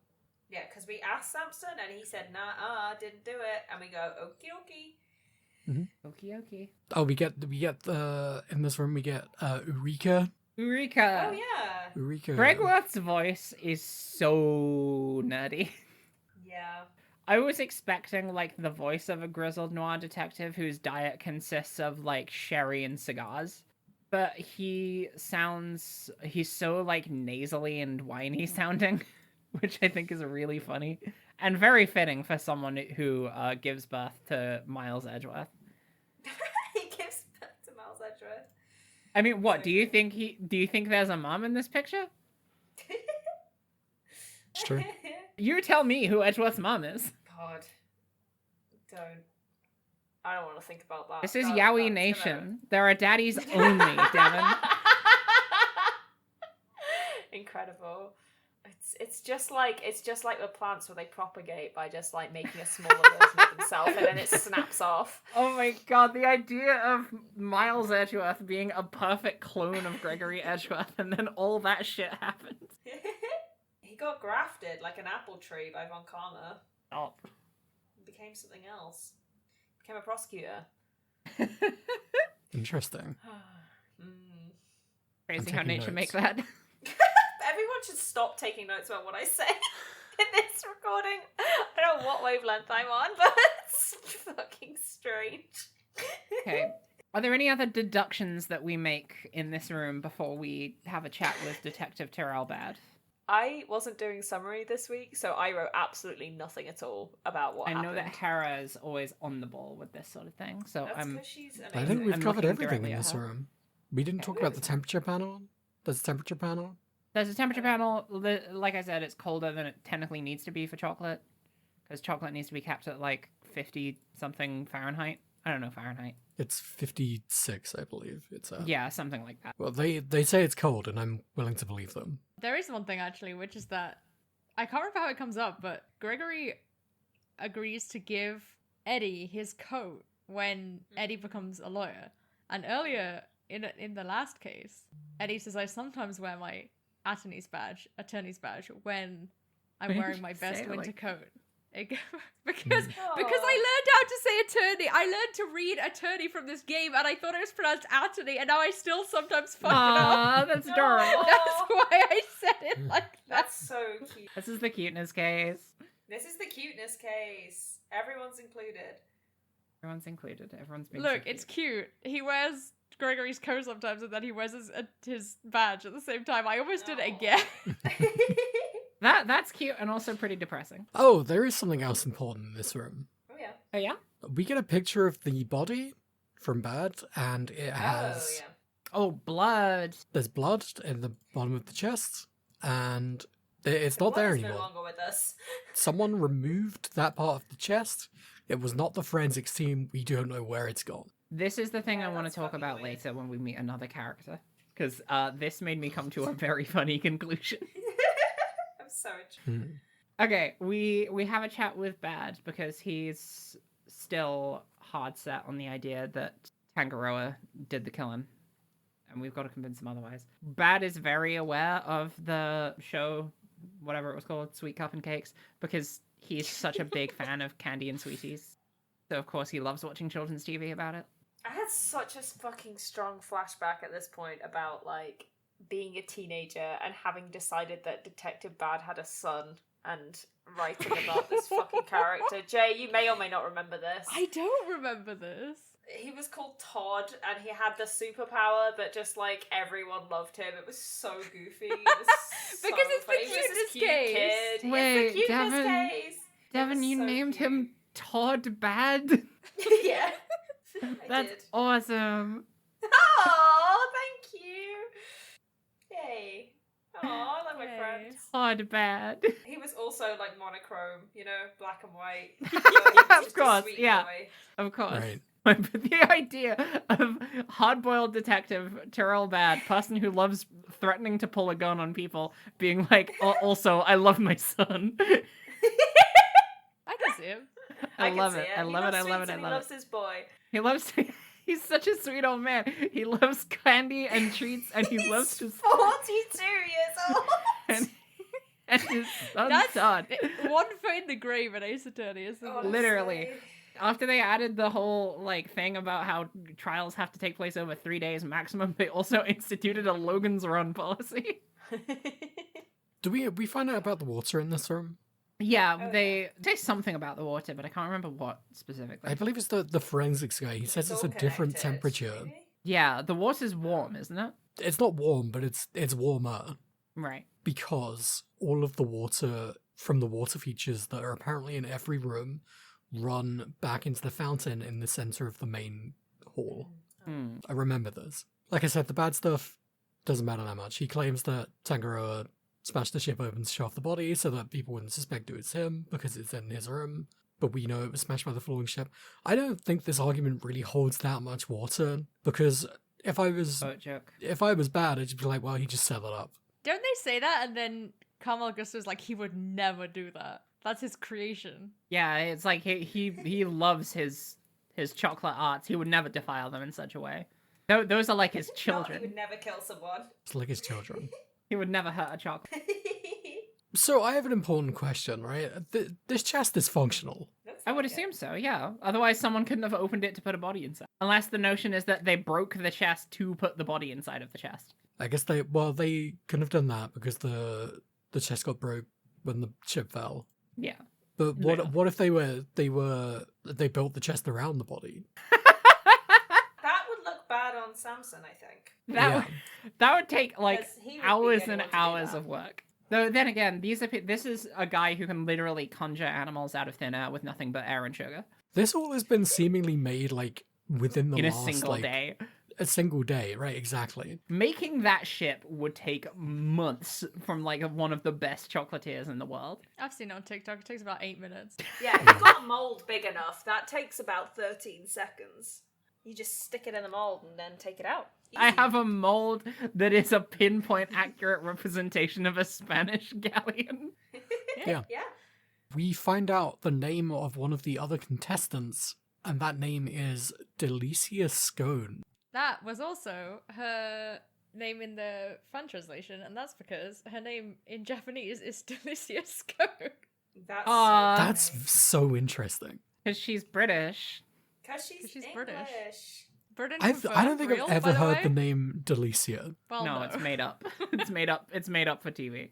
Speaker 4: Yeah, because we asked Samson and he said, nah, didn't do it. And we go, okie dokie.
Speaker 1: Okie dokie.
Speaker 3: Oh, we get in this room we get Eureka.
Speaker 1: Eureka!
Speaker 4: Oh, yeah.
Speaker 3: Eureka.
Speaker 1: Bregworth's voice is so nerdy.
Speaker 4: Yeah.
Speaker 1: I was expecting, like, the voice of a grizzled noir detective whose diet consists of, like, sherry and cigars. But he's so, like, nasally and whiny sounding, which I think is really funny. And very fitting for someone who gives birth to Miles Edgeworth.
Speaker 4: He gives birth to Miles Edgeworth.
Speaker 1: I mean, what, do you think there's a mom in this picture?
Speaker 3: It's true.
Speaker 1: You tell me who Edgeworth's mom is.
Speaker 4: God. I don't want to think about that.
Speaker 1: This is
Speaker 4: That-
Speaker 1: Yowie
Speaker 4: that's
Speaker 1: Nation. There are daddies only, Devin.
Speaker 4: Incredible. It's just like the plants where they propagate by just like making a smaller version of themselves and then it snaps off.
Speaker 1: Oh my god, the idea of Miles Edgeworth being a perfect clone of Gregory Edgeworth and then all that shit happened.
Speaker 4: He got grafted like an apple tree by Von Karma.
Speaker 1: Oh.
Speaker 4: Became something else. Became a prosecutor.
Speaker 3: Interesting.
Speaker 1: Crazy
Speaker 3: I'm
Speaker 1: how
Speaker 3: taking
Speaker 1: nature
Speaker 3: notes.
Speaker 1: makes that.
Speaker 4: Everyone should stop taking notes about what I say in this recording. I don't know what wavelength I'm on, but it's fucking strange.
Speaker 1: Okay. Are there any other deductions that we make in this room before we have a chat with Detective Terrell Bad?
Speaker 4: I wasn't doing summary this week, so I wrote absolutely nothing at all about what
Speaker 1: I know
Speaker 4: happened.
Speaker 1: that Hera is always on the ball with this sort of thing, so
Speaker 4: That's
Speaker 1: I'm...
Speaker 4: because she's amazing.
Speaker 3: I think we've
Speaker 1: I'm
Speaker 3: covered
Speaker 1: looking
Speaker 3: everything
Speaker 1: directly
Speaker 3: in
Speaker 1: at
Speaker 3: this
Speaker 1: her.
Speaker 3: room. We didn't talk about the temperature panel. There's a temperature panel.
Speaker 1: There's a temperature panel. Like I said, it's colder than it technically needs to be for chocolate, because chocolate needs to be kept at like 50 something Fahrenheit. I don't know Fahrenheit.
Speaker 3: It's 56, I believe. It's
Speaker 1: Yeah, something like that.
Speaker 3: Well, they say it's cold, and I'm willing to believe them.
Speaker 2: There is one thing actually, which is that I can't remember how it comes up, but Gregory agrees to give Eddie his coat when Eddie becomes a lawyer. And earlier in the last case, Eddie says, "I sometimes wear my attorney's badge when I'm wearing my best winter coat." Because I learned how to say attorney. I learned to read attorney from this game, and I thought it was pronounced attorney, and now I still sometimes fuck it up.
Speaker 1: That's adorable.
Speaker 2: That's why I said it like that.
Speaker 4: That's so cute.
Speaker 1: This is the cuteness case.
Speaker 4: This is the cuteness case. Everyone's included.
Speaker 1: Everyone's included. Everyone's being
Speaker 2: Look,
Speaker 1: so
Speaker 2: it's cute. He wears Gregory's coat sometimes, and then he wears his badge at the same time. I almost did it again.
Speaker 1: That's cute and also pretty depressing.
Speaker 3: Oh, there is something else important in this room.
Speaker 4: Oh yeah.
Speaker 1: Oh yeah?
Speaker 3: We get a picture of the body from Bad, and it has...
Speaker 1: Oh, blood.
Speaker 3: There's blood in the bottom of the chest, and it's not there anymore.
Speaker 4: No longer with us.
Speaker 3: Someone removed that part of the chest. It was not the forensics team. We don't know where it's gone.
Speaker 1: This is the thing
Speaker 4: Yeah,
Speaker 1: I want to
Speaker 4: that's
Speaker 1: talk
Speaker 4: fucking
Speaker 1: about
Speaker 4: weird.
Speaker 1: later when we meet another character. Because this made me come to a very funny conclusion.
Speaker 4: I'm sorry.
Speaker 1: Okay, we have a chat with Bad because he's still hard set on the idea that Tangaroa did the killing. And we've got to convince him otherwise. Bad is very aware of the show, whatever it was called, Sweet Cup and Cakes, because he's such a big fan of candy and sweeties. So, of course, he loves watching children's TV about it.
Speaker 4: I had such a fucking strong flashback at this point about, like, being a teenager and having decided that Detective Bad had a son and writing about this fucking character. Jay, you may or may not remember this.
Speaker 2: I don't remember this.
Speaker 4: He was called Todd, and he had the superpower, but just, like, everyone loved him. It was so goofy. It was so
Speaker 2: Because it's the
Speaker 4: funny. He was just this
Speaker 2: cuteness
Speaker 4: cute
Speaker 2: case.
Speaker 4: kid.
Speaker 1: Wait,
Speaker 4: It's the cuteness
Speaker 1: Devin-
Speaker 4: case. It
Speaker 1: Devin,
Speaker 4: was
Speaker 1: you
Speaker 4: so
Speaker 1: named
Speaker 4: cute.
Speaker 1: him Todd Bad?
Speaker 4: Yeah. I
Speaker 1: That's
Speaker 4: did.
Speaker 1: awesome.
Speaker 4: Oh, thank you. Yay. Oh, I like my
Speaker 2: Yay.
Speaker 4: friend.
Speaker 1: Todd Bad.
Speaker 4: He was also like monochrome, you know, black and white.
Speaker 1: Of course, yeah. Of course.
Speaker 3: Right.
Speaker 1: But the idea of hard-boiled detective Terrell Bad, person who loves threatening to pull a gun on people, being like, also, I love my son.
Speaker 2: I can see him.
Speaker 1: I love
Speaker 4: can
Speaker 1: it.
Speaker 4: see
Speaker 1: I love it. I love it. I
Speaker 4: He
Speaker 1: love
Speaker 4: loves
Speaker 1: it.
Speaker 4: his boy.
Speaker 1: He loves. He's such a sweet old man. He loves candy and treats, and he loves his
Speaker 4: 42 years old.
Speaker 1: and his son
Speaker 2: That's
Speaker 1: Todd.
Speaker 2: one foot in the grave at Ace Attorney, isn't it?
Speaker 4: Honestly.
Speaker 1: Literally. After they added the whole like thing about how trials have to take place over 3 days maximum, they also instituted a Logan's Run policy.
Speaker 3: Do we find out about the water in this room?
Speaker 1: Yeah,
Speaker 4: Oh,
Speaker 1: they say something about the water, but I can't remember what specifically.
Speaker 3: I believe it's the forensics guy. He says it's a
Speaker 4: all
Speaker 3: different
Speaker 4: connected,
Speaker 3: temperature.
Speaker 4: maybe?
Speaker 1: Yeah, the water's warm, isn't it?
Speaker 3: It's not warm, but it's warmer
Speaker 1: Right.
Speaker 3: because all of the water from the water features that are apparently in every room run back into the fountain in the center of the main hall.
Speaker 1: Hmm.
Speaker 3: I remember this. Like I said, the bad stuff doesn't matter that much. He claims that Tangaroa smashed the ship open to show off the body so that people wouldn't suspect it was him because it's in his room, but we know it was smashed by the falling ship. I don't think this argument really holds that much water, because if I was
Speaker 1: Boat joke.
Speaker 3: bad, I'd just be like, well, he just set it up.
Speaker 2: Don't they say that? And then Carmel Gusta's like, he would never do that. That's his creation.
Speaker 1: Yeah, it's like he loves his chocolate arts. He would never defile them in such a way. Those are like his
Speaker 4: No, he
Speaker 1: children.
Speaker 4: would never kill someone.
Speaker 3: It's like his children.
Speaker 1: He would never hurt a chocolate.
Speaker 3: So I have an important question, right? This chest is functional.
Speaker 4: Looks
Speaker 1: I would
Speaker 4: like it.
Speaker 1: assume so, yeah. Otherwise, someone couldn't have opened it to put a body inside. Unless the notion is that they broke the chest to put the body inside of the chest.
Speaker 3: I guess they couldn't have done that because the chest got broke when the ship fell.
Speaker 1: Yeah.
Speaker 3: But
Speaker 1: Yeah.
Speaker 3: what if they built the chest around the body?
Speaker 4: That would look bad on Samson, I think.
Speaker 1: That would take like
Speaker 4: 'Cause he would be
Speaker 1: hours
Speaker 4: the
Speaker 1: and
Speaker 4: one to do
Speaker 1: hours
Speaker 4: that.
Speaker 1: of work. Though then again, this is a guy who can literally conjure animals out of thin air with nothing but air and sugar
Speaker 3: This all has been seemingly made like within the
Speaker 1: in a
Speaker 3: last
Speaker 1: single
Speaker 3: like
Speaker 1: day.
Speaker 3: a single day, right? Exactly.
Speaker 1: Making that ship would take months from like one of the best chocolatiers in the world.
Speaker 2: I've seen it on TikTok. It takes about 8 minutes.
Speaker 4: Yeah, if you've got a mold big enough, that takes about 13 seconds. You just stick it in the mold and then take it out.
Speaker 1: I
Speaker 4: Easy.
Speaker 1: have a mold that is a pinpoint accurate representation of a Spanish galleon.
Speaker 3: Yeah.
Speaker 4: Yeah.
Speaker 3: We find out the name of one of the other contestants, and that name is Delicia Scone.
Speaker 2: That was also her name in the fan translation, and that's because her name in Japanese is Delicia Scone.
Speaker 4: That's
Speaker 1: Aw.
Speaker 4: so
Speaker 3: That's so interesting.
Speaker 1: Because she's British.
Speaker 4: because she's
Speaker 2: She's
Speaker 4: English.
Speaker 2: British. Britain
Speaker 3: I
Speaker 2: confirmed,
Speaker 3: don't think
Speaker 2: real,
Speaker 3: I've
Speaker 2: by
Speaker 3: ever heard
Speaker 2: way?
Speaker 3: the name Delicia.
Speaker 2: Well,
Speaker 1: No, it's made up. It's made up. It's made up for TV.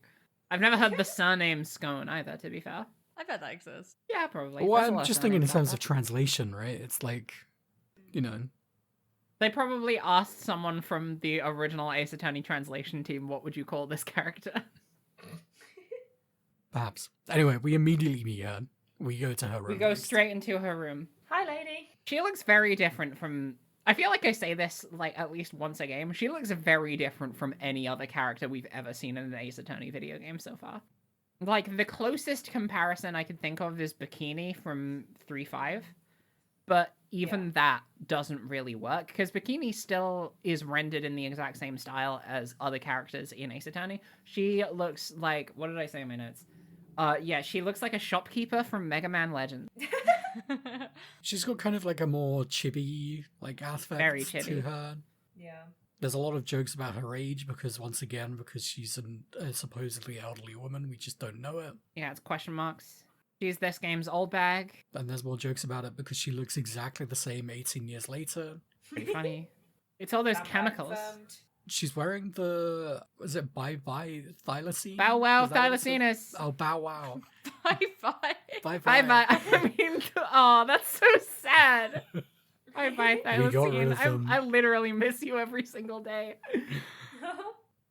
Speaker 1: I've never heard the surname Scone either, to be fair.
Speaker 2: I bet that exists.
Speaker 1: Yeah, probably.
Speaker 3: Well,
Speaker 1: There's a
Speaker 3: I'm
Speaker 1: lot of
Speaker 3: just thinking in
Speaker 1: surnames out
Speaker 3: terms of
Speaker 1: there.
Speaker 3: translation, right? It's like, you know,
Speaker 1: They probably asked someone from the original Ace Attorney translation team, what would you call this character?
Speaker 3: perhaps. Anyway, we immediately meet her. We go to her room.
Speaker 1: We go
Speaker 3: next.
Speaker 1: straight into her room.
Speaker 4: Hi, lady.
Speaker 1: She looks very different from... I feel like I say this, like, at least once a game. She looks very different from any other character we've ever seen in an Ace Attorney video game so far. Like, the closest comparison I can think of is Bikini from 3.5. But even that doesn't really work, because Bikini still is rendered in the exact same style as other characters in Ace Attorney. She looks like... What did I say in my notes? Yeah, she looks like a shopkeeper from Mega Man Legends.
Speaker 3: She's got kind of like a more chibi like aspect
Speaker 1: Very
Speaker 3: to
Speaker 1: chibi.
Speaker 3: her.
Speaker 4: Yeah.
Speaker 3: There's a lot of jokes about her age because, once again, because she's a supposedly elderly woman, we just don't know it.
Speaker 1: Yeah, it's question marks. She's this game's old bag.
Speaker 3: And there's more jokes about it because she looks exactly the same 18 years later.
Speaker 1: Pretty funny. It's all those
Speaker 4: Vampire
Speaker 1: chemicals.
Speaker 4: confirmed.
Speaker 3: She's wearing the, was it Bye Thylacine?
Speaker 1: Bow wow,
Speaker 3: Is that what it says?
Speaker 1: Thylacinus.
Speaker 3: Oh, Bow Wow.
Speaker 2: Bye-bye.
Speaker 3: Bye
Speaker 1: Bye bye. I mean, oh, that's so sad. Bye bye,
Speaker 3: We got rid
Speaker 1: Thylacine.
Speaker 3: of them.
Speaker 1: I literally miss you every single day.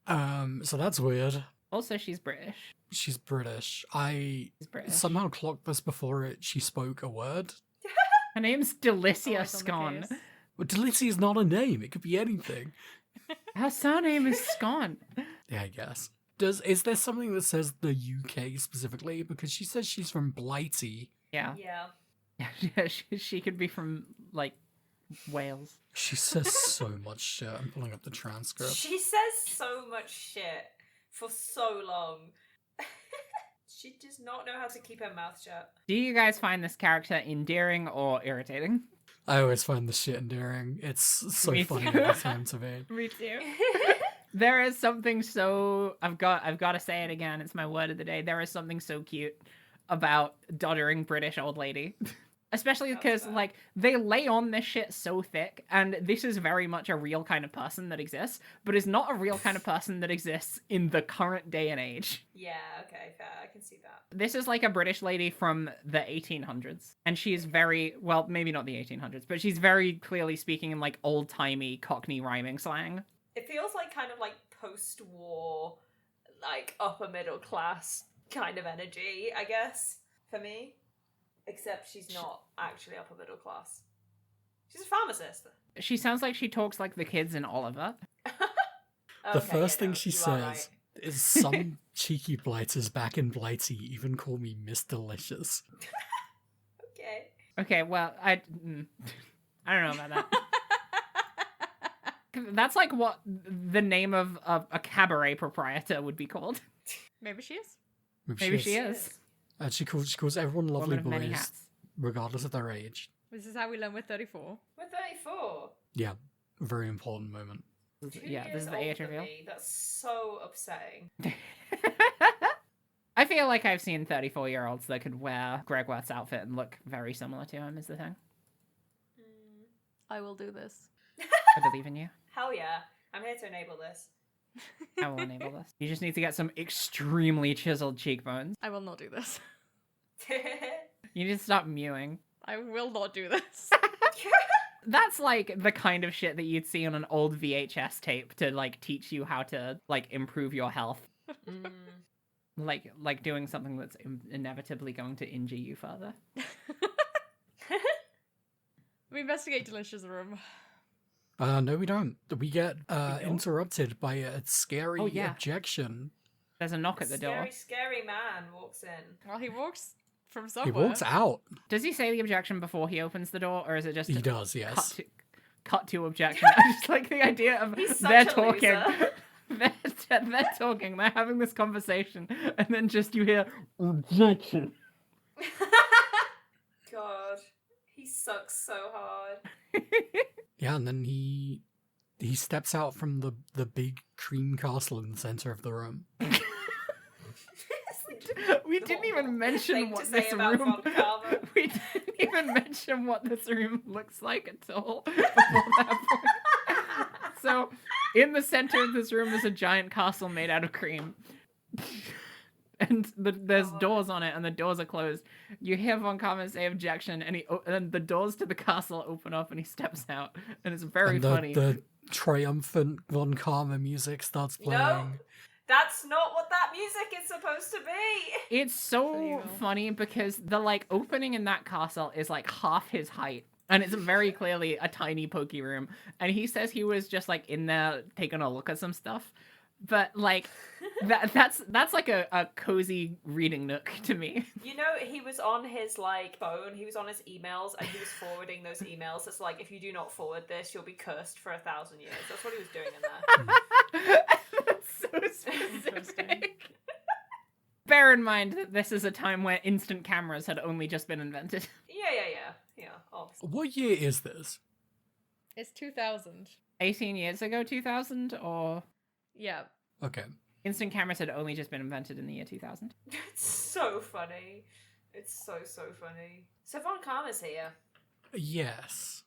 Speaker 3: So that's weird.
Speaker 1: Also, she's British.
Speaker 3: She's British. I
Speaker 1: She's British.
Speaker 3: somehow clocked this before she spoke a word.
Speaker 1: Her name's Delicia
Speaker 2: Always on the
Speaker 1: Scone.
Speaker 2: case.
Speaker 3: But Delicia is not a name. It could be anything.
Speaker 1: Her surname is Scone.
Speaker 3: Yeah, I guess. Is there something that says the UK specifically? Because she says she's from Blighty.
Speaker 1: Yeah.
Speaker 4: Yeah.
Speaker 1: She could be from, like, Wales.
Speaker 3: She says so much shit. I'm pulling up the transcript.
Speaker 4: She says so much shit for so long. She does not know how to keep her mouth shut.
Speaker 1: Do you guys find this character endearing or irritating?
Speaker 3: I always find this shit endearing. It's so
Speaker 1: Me
Speaker 3: funny
Speaker 1: too.
Speaker 3: every time to me.
Speaker 1: Me too. There is something so I've got to say it again. It's my word of the day. There is something so cute about doddering British old lady. Especially
Speaker 4: That's
Speaker 1: because,
Speaker 4: fair.
Speaker 1: like, they lay on this shit so thick, and this is very much a real kind of person that exists, but is not a real kind of person that exists in the current day and age.
Speaker 4: Yeah, okay, fair. I can see that.
Speaker 1: This is like a British lady from the 1800s, and she's very, well, maybe not the 1800s, but she's very clearly speaking in, like, old-timey Cockney rhyming slang.
Speaker 4: It feels like kind of like post-war, like upper middle class kind of energy, I guess, for me. Except she's not actually upper middle class. She's a pharmacist.
Speaker 1: She sounds like she talks like the kids in Oliver.
Speaker 3: The
Speaker 4: Okay,
Speaker 3: first
Speaker 4: yeah,
Speaker 3: thing
Speaker 4: no,
Speaker 3: she
Speaker 4: you are
Speaker 3: says
Speaker 4: right.
Speaker 3: is some cheeky blighters back in Blighty even call me Miss Delicious.
Speaker 4: Okay.
Speaker 1: Okay, well, I don't know about that. That's like what the name of a cabaret proprietor would be called.
Speaker 2: Maybe she is.
Speaker 1: Maybe she is.
Speaker 3: And she calls everyone lovely
Speaker 1: Woman of many
Speaker 3: boys,
Speaker 1: hats.
Speaker 3: regardless of their age.
Speaker 2: This is how we learn we're 34.
Speaker 4: We're 34.
Speaker 3: Yeah, very important moment.
Speaker 1: Yeah, this is the age reveal.
Speaker 4: That's so upsetting.
Speaker 1: I feel like I've seen 34-year-olds that could wear Greg Worth's outfit and look very similar to him, is the thing.
Speaker 2: I will do this.
Speaker 1: I believe in you.
Speaker 4: Hell yeah. I'm here to enable this.
Speaker 1: I will enable this. You just need to get some extremely chiseled cheekbones.
Speaker 2: I will not do this.
Speaker 1: You need to stop mewing.
Speaker 2: I will not do this.
Speaker 1: That's like the kind of shit that you'd see on an old VHS tape to like teach you how to like improve your health. Like doing something that's inevitably going to injure you further.
Speaker 2: We investigate Delicia's room.
Speaker 3: No, we don't. We get interrupted by a scary
Speaker 1: Oh, yeah.
Speaker 3: objection.
Speaker 1: There's a knock at the door.
Speaker 4: Scary man walks in.
Speaker 2: Well, he walks from
Speaker 3: He
Speaker 2: somewhere.
Speaker 3: walks out.
Speaker 1: Does he say the objection before he opens the door, or is it just
Speaker 3: He
Speaker 1: a
Speaker 3: does, yes.
Speaker 1: cut to objection? I just like the idea of
Speaker 4: He's such
Speaker 1: they're
Speaker 4: a
Speaker 1: talking.
Speaker 4: loser.
Speaker 1: They're talking, they're having this conversation, and then just you hear objection.
Speaker 4: God, he sucks so hard.
Speaker 3: Yeah, and then he steps out from the big cream castle in the center of the room.
Speaker 1: We didn't even mention
Speaker 4: Thing
Speaker 1: what
Speaker 4: to say
Speaker 1: this
Speaker 4: about
Speaker 1: room.
Speaker 4: Von Karma.
Speaker 1: We didn't even mention what this room looks like at all before that point. So, in the center of this room is a giant castle made out of cream, and there's doors on it, and the doors are closed. You hear Von Karma say objection, and the doors to the castle open up, and he steps out, and it's very funny.
Speaker 3: The triumphant Von Karma music starts playing.
Speaker 4: No, that's not what that music is supposed to be.
Speaker 1: It's so
Speaker 2: evil.
Speaker 1: funny because the like opening in that castle is like half his height. And it's very clearly a tiny pokey room. And he says he was just like in there taking a look at some stuff. But like that's like a cozy reading nook to me.
Speaker 4: You know, he was on his like phone, he was on his emails, and he was forwarding those emails. It's like, if you do not forward this, you'll be cursed for 1,000 years. That's what he was doing in there.
Speaker 1: That's so specific. Bear in mind that this is a time where instant cameras had only just been invented.
Speaker 4: Yeah, obviously.
Speaker 3: What year is this?
Speaker 2: It's 2000.
Speaker 1: 18 years ago, 2000, or
Speaker 2: Yeah.
Speaker 3: Okay.
Speaker 1: instant cameras had only just been invented in the year 2000.
Speaker 4: It's so funny. It's so funny. So Von Karma's here.
Speaker 3: Yes.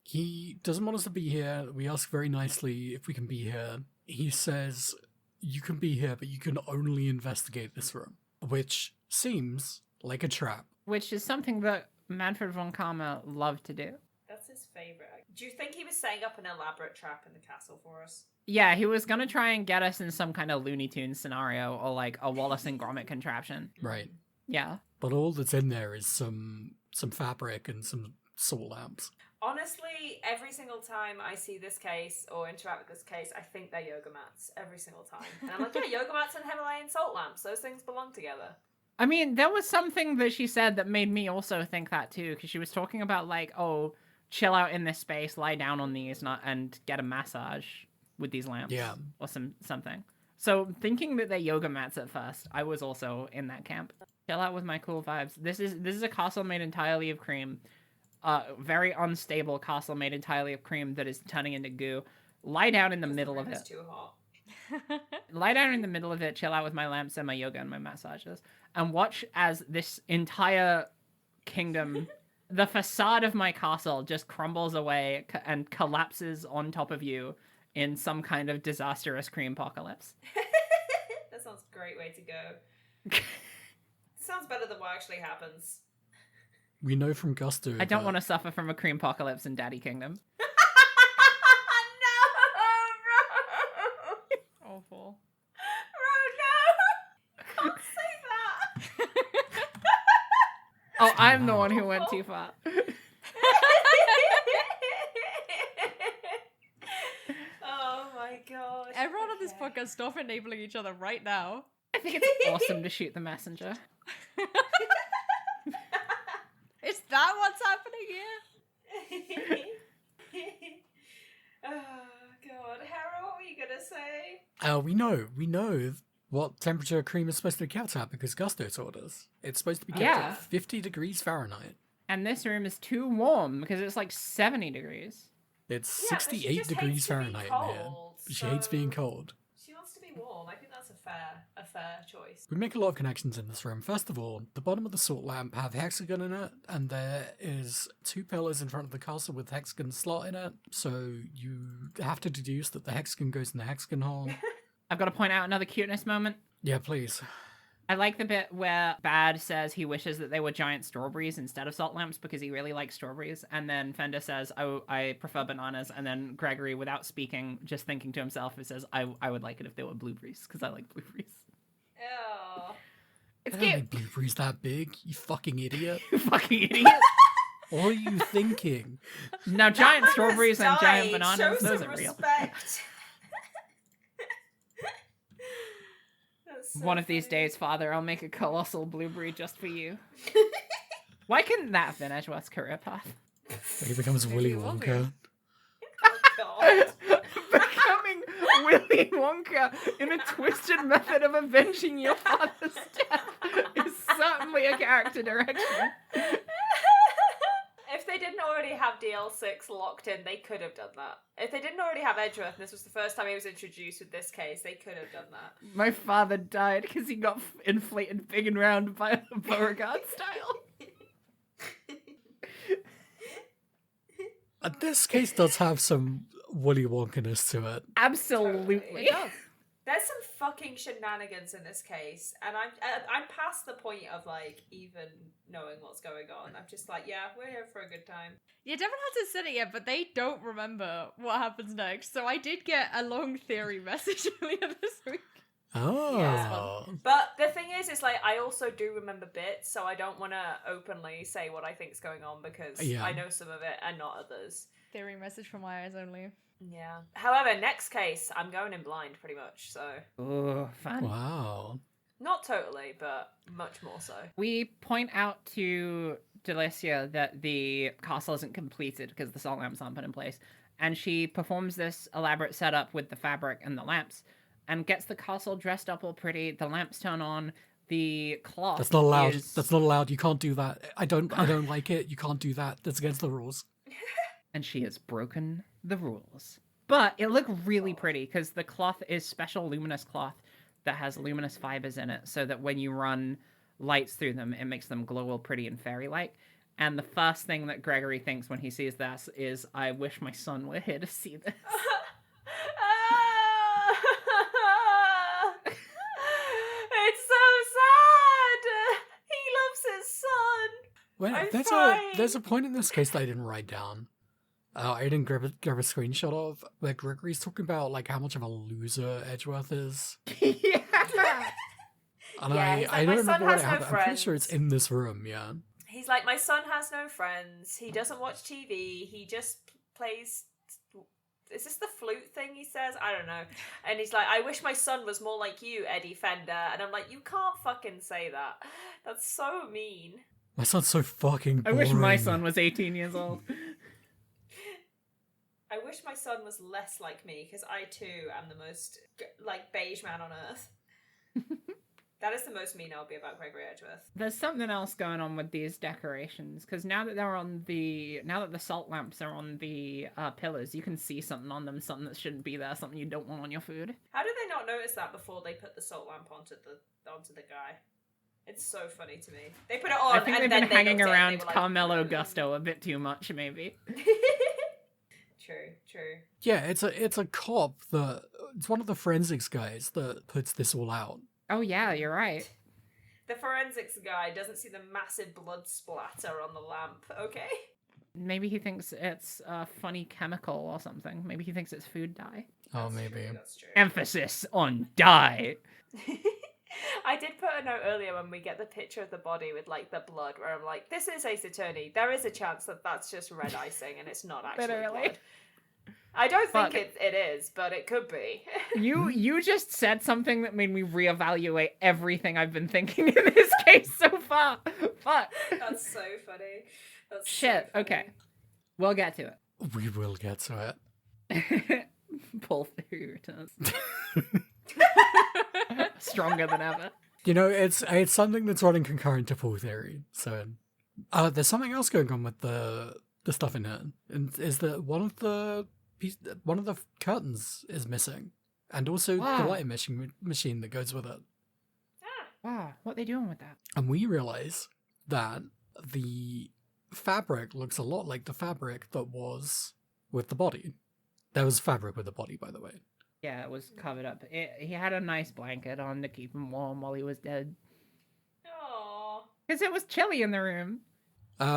Speaker 3: He doesn't want us to be here. We ask very nicely if we can be here. He says, you can be here, but you can only investigate this room. Which seems like a trap.
Speaker 1: Which is something that Manfred von Karma loved to do.
Speaker 4: That's his favorite. Do you think he was setting up an elaborate trap in the castle for us?
Speaker 1: Yeah, he was gonna try and get us in some kind of Looney Tunes scenario or like a Wallace and Gromit contraption.
Speaker 3: Right.
Speaker 1: Yeah.
Speaker 3: But all that's in there is some fabric and some salt lamps.
Speaker 4: Honestly, every single time I see this case or interact with this case, I think they're yoga mats. Every single time. And I'm like, yeah, yoga mats and Himalayan salt lamps. Those things belong together.
Speaker 1: I mean, there was something that she said that made me also think that too, because she was talking about like, oh, chill out in this space, lie down on these, and get a massage with these lamps.
Speaker 3: Yeah.
Speaker 1: Or something. So thinking that they're yoga mats at first, I was also in that camp. Chill out with my cool vibes. This is a castle made entirely of cream. Very unstable castle made entirely of cream that is turning into goo. Lie down in the middle of
Speaker 4: It's
Speaker 1: it.
Speaker 4: too hot.
Speaker 1: Lie down in the middle of it, chill out with my lamps and my yoga and my massages, and watch as this entire kingdom, the facade of my castle, just crumbles away and collapses on top of you in some kind of disastrous cream apocalypse.
Speaker 4: That sounds a great way to go. Sounds better than what actually happens.
Speaker 3: We know from Gusto.
Speaker 1: I don't want to suffer from a cream apocalypse in Daddy Kingdom.
Speaker 4: No, bro!
Speaker 2: Awful.
Speaker 4: Bro, no! Can't say that!
Speaker 1: Oh, I'm the one who went too far.
Speaker 4: Oh my god.
Speaker 2: Everyone on this podcast, stop enabling each other right now.
Speaker 1: I think it's awesome to shoot the messenger.
Speaker 2: Is that what's happening here?
Speaker 4: Oh god. Hera, what were you gonna say?
Speaker 3: We know what temperature cream is supposed to be kept at because Gusto told us. It's supposed to be kept
Speaker 1: Yeah.
Speaker 3: at 50 degrees Fahrenheit.
Speaker 1: And this room is too warm because it's like 70 degrees.
Speaker 3: It's
Speaker 4: Yeah, but she
Speaker 3: 68
Speaker 4: just
Speaker 3: degrees
Speaker 4: hates to be
Speaker 3: Fahrenheit in here.
Speaker 4: cold,
Speaker 3: She hates being
Speaker 4: so-
Speaker 3: cold.
Speaker 4: She wants to be warm. I think that's a fair choice.
Speaker 3: We make a lot of connections in this room. First of all, the bottom of the salt lamp have hexagon in it, and there is 2 pillars in front of the castle with hexagon slot in it. So you have to deduce that the hexagon goes in the hexagon hole.
Speaker 1: I've got to point out another cuteness moment.
Speaker 3: Yeah, please.
Speaker 1: I like the bit where Bad says he wishes that they were giant strawberries instead of salt lamps because he really likes strawberries. And then Fender says, oh, I prefer bananas. And then Gregory, without speaking, just thinking to himself, he says, I would like it if they were blueberries because I like blueberries.
Speaker 4: Ew.
Speaker 1: It's
Speaker 3: I don't
Speaker 1: cute.
Speaker 3: make blueberries that big, you fucking idiot.
Speaker 1: You fucking idiot.
Speaker 3: What are you thinking?
Speaker 1: Now, giant
Speaker 4: That man
Speaker 1: strawberries
Speaker 4: has
Speaker 1: and giant
Speaker 4: died.
Speaker 1: bananas,
Speaker 4: Show
Speaker 1: those
Speaker 4: some
Speaker 1: are real.
Speaker 4: respect. That's so
Speaker 1: One of these
Speaker 4: funny.
Speaker 1: days, Father, I'll make a colossal blueberry just for you. Why couldn't that have been Edgeworth's career path?
Speaker 3: He becomes
Speaker 2: Maybe
Speaker 3: Willy
Speaker 2: it will be.
Speaker 3: Wonka.
Speaker 4: Oh, God.
Speaker 1: Becoming Willy Wonka in a twisted method of avenging your father's death is certainly a character direction.
Speaker 4: If they didn't already have DL6 locked in, they could have done that. If they didn't already have Edgeworth, and this was the first time he was introduced with this case, they could have done that.
Speaker 1: My father died because he got inflated big and round by Beauregard style.
Speaker 3: This case does have some Willy Wonka-ness to it.
Speaker 1: Absolutely.
Speaker 2: It does.
Speaker 4: There's some fucking shenanigans in this case, and I'm past the point of like even knowing what's going on. I'm just like, yeah, we're here for a good time.
Speaker 2: Yeah, Devon hasn't said it yet, but they don't remember what happens next. So I did get a long theory message earlier this week.
Speaker 3: Oh.
Speaker 4: Yeah. But the thing is like I also do remember bits, so I don't want to openly say what I think's going on because
Speaker 3: Yeah.
Speaker 4: I know some of it and not others.
Speaker 2: Theory message from my eyes only.
Speaker 4: Yeah. However, next case, I'm going in blind pretty much, so
Speaker 1: Oh, fun.
Speaker 3: Wow.
Speaker 4: not totally, but much more so.
Speaker 1: We point out to Delicia that the castle isn't completed because the salt lamps aren't put in place, and she performs this elaborate setup with the fabric and the lamps, and gets the castle dressed up all pretty. The lamps turn on. The cloth.
Speaker 3: That's not allowed.
Speaker 1: is-
Speaker 3: That's not allowed. You can't do that. I don't like it. You can't do that. That's against the rules.
Speaker 1: And she has broken the rules. But it looked really pretty because the cloth is special luminous cloth that has luminous fibers in it, so that when you run lights through them, it makes them glow all pretty and fairy-like. And the first thing that Gregory thinks when he sees this is, I wish my son were here to see this.
Speaker 4: It's so sad. He loves his son.
Speaker 3: Wait,
Speaker 4: I'm
Speaker 3: there's a
Speaker 4: fine.
Speaker 3: point in this case that I didn't write down. I didn't grab a screenshot of where Gregory's talking about like how much of a loser Edgeworth is.
Speaker 1: Yeah.
Speaker 3: And
Speaker 4: Yeah, he's
Speaker 3: I
Speaker 4: like,
Speaker 3: don't
Speaker 4: "My son
Speaker 3: remember what
Speaker 4: has
Speaker 3: it
Speaker 4: no
Speaker 3: happened. I'm pretty sure it's
Speaker 4: friends."
Speaker 3: in this room, yeah.
Speaker 4: He's like, my son has no friends. He doesn't watch TV. He just plays. Is this the flute thing he says? I don't know. And he's like, I wish my son was more like you, Eddie Fender. And I'm like, you can't fucking say that. That's so mean.
Speaker 3: My son's so fucking
Speaker 1: I
Speaker 3: boring.
Speaker 1: wish my son was 18 years old.
Speaker 4: I wish my son was less like me, because I too am the most, like, beige man on earth. That is the most mean I'll be about Gregory Edgeworth.
Speaker 1: There's something else going on with these decorations, because now that the salt lamps are on the pillars, you can see something on them, something that shouldn't be there, something you don't want on your food.
Speaker 4: How did they not notice that before they put the salt lamp onto the guy? It's so funny to me. They put it on,
Speaker 1: I think
Speaker 4: and
Speaker 1: they've
Speaker 4: then
Speaker 1: been hanging
Speaker 4: they looked at it and
Speaker 1: around
Speaker 4: they were like,
Speaker 1: Carmelo Gusto a bit too much, maybe.
Speaker 4: True.
Speaker 3: Yeah, it's a cop that it's one of the forensics guys that puts this all out.
Speaker 1: Oh yeah, you're right.
Speaker 4: The forensics guy doesn't see the massive blood splatter on the lamp, okay?
Speaker 1: Maybe he thinks it's a funny chemical or something. Maybe he thinks it's food dye.
Speaker 3: Oh,
Speaker 4: That's
Speaker 3: maybe.
Speaker 4: True, that's true.
Speaker 1: Emphasis on dye.
Speaker 4: I did put a note earlier when we get the picture of the body with, like, the blood, where I'm like, this is Ace Attorney. There is a chance that that's just red icing and it's not actually
Speaker 1: Literally.
Speaker 4: blood. I don't think
Speaker 1: Fuck.
Speaker 4: it is, but it could be.
Speaker 1: You just said something that made me reevaluate everything I've been thinking in this case so far. Fuck.
Speaker 4: That's so funny. That's
Speaker 1: Shit.
Speaker 4: so funny.
Speaker 1: Okay. We'll get to
Speaker 3: We will get to
Speaker 1: it. Pull through returns. Stronger than ever.
Speaker 3: You know, it's something that's running concurrent to Pool Theory. So, there's something else going on with the stuff in here, and is that one of the curtains is missing, and also
Speaker 1: Wow.
Speaker 3: the lighting machine that goes with it.
Speaker 1: Wow, what are they doing with that?
Speaker 3: And we realize that the fabric looks a lot like the fabric that was with the body. There was fabric with the body, by the way.
Speaker 1: Yeah, it was covered up. He had a nice blanket on to keep him warm while he was dead.
Speaker 4: Aww.
Speaker 1: Because it was chilly in the room.